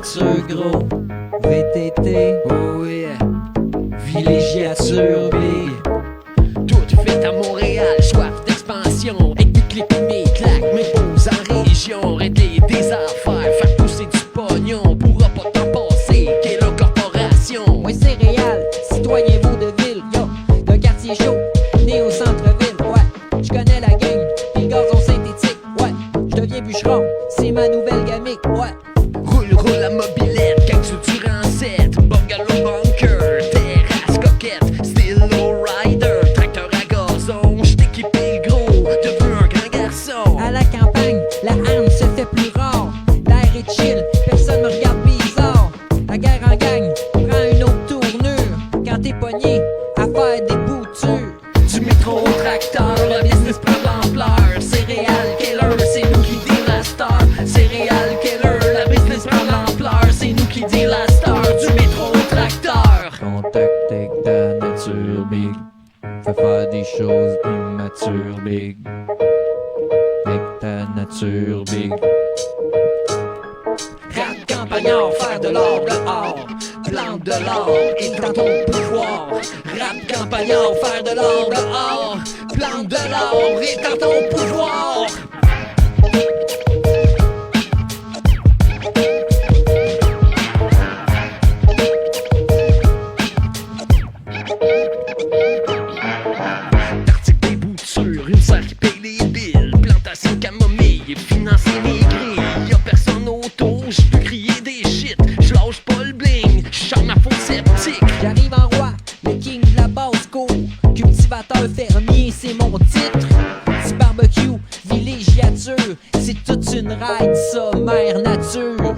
immature, gros. VTT, oh yeah. Villégiature, big. Tout fait à Montréal, soif d'expansion. Avec des clips et mes claques, mes poses en région. Régler des affaires, faire pousser du pognon. Pourra pas t'en passer, qu'est la corporation. Moi céréales, citoyen vaudeville, yo. D'un quartier chaud, né au centre-ville, ouais. J'connais la game, pis le gazon synthétique, ouais. J'deviens bûcheron, c'est ma nouvelle gamique, ouais. Roule la mobilette, gang sur du rancette. Bungalow bunker, terrasse coquette. Style low rider, tracteur à gazon. J't'équipé le gros, devenu un grand garçon. À la campagne, la arme se fait plus rare. L'air est chill, personne me regarde bizarre. La guerre en gagne, prend une autre tournure. Quand t'es pogné, à faire des boutures. Du métro au tracteur, le business prend l'ampleur. Céréales killer, c'est nous qui dit la star. Céréales killer, la business prend l'ampleur. C'est nous qui dit la star. Du métro au tracteur. Contact avec ta nature, big. Fais faire des choses immatures, big. Avec ta nature, big. Rap campagnard, faire de l'or dehors. Plante de l'or, étends ton pouvoir. Rap campagnard, faire de l'or dehors. Plante de l'or, étends ton pouvoir. D'articles des boutures, une salle qui paye les billes. Plantation camomille, financer les grilles. Y'a personne autour, j'peux crier des shit. J'lâche pas le bling, j'chante ma faute sceptique. J'arrive en roi, le king de la basse cour. Cultivateur fermier, c'est mon titre. Petit barbecue, villégiature. C'est toute une ride, ça, mère nature.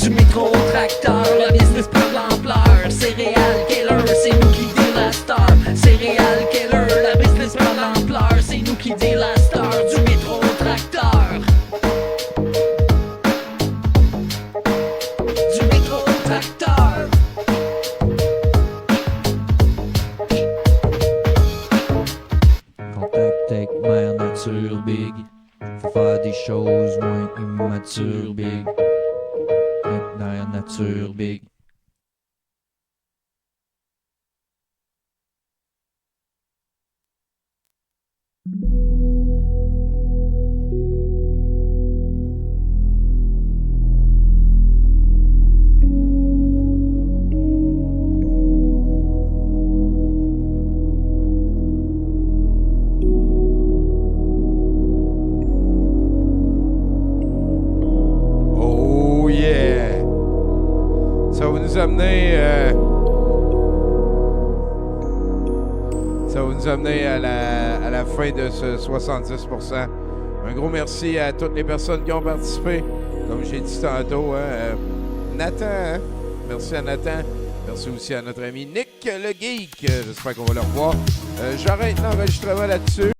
Du métro au tracteur, le business prend de l'ampleur. Céréales killer, c'est nous qui dit la star. Céréales killer, la business prend de l'ampleur. C'est nous qui dit la star. Du métro au tracteur. Du métro au tracteur. Contact avec mère nature, big. Faut faire des choses moins immatures, big. Avec mère nature, big. Oh yeah! Ça va nous amener... Ça va nous amener à la fin de ce 70%. Un gros merci à toutes les personnes qui ont participé. Comme j'ai dit tantôt, hein, Nathan, hein? Merci à Nathan. Merci aussi à notre ami Nick le Geek. J'espère qu'on va le revoir. J'arrête l'enregistrement là-dessus.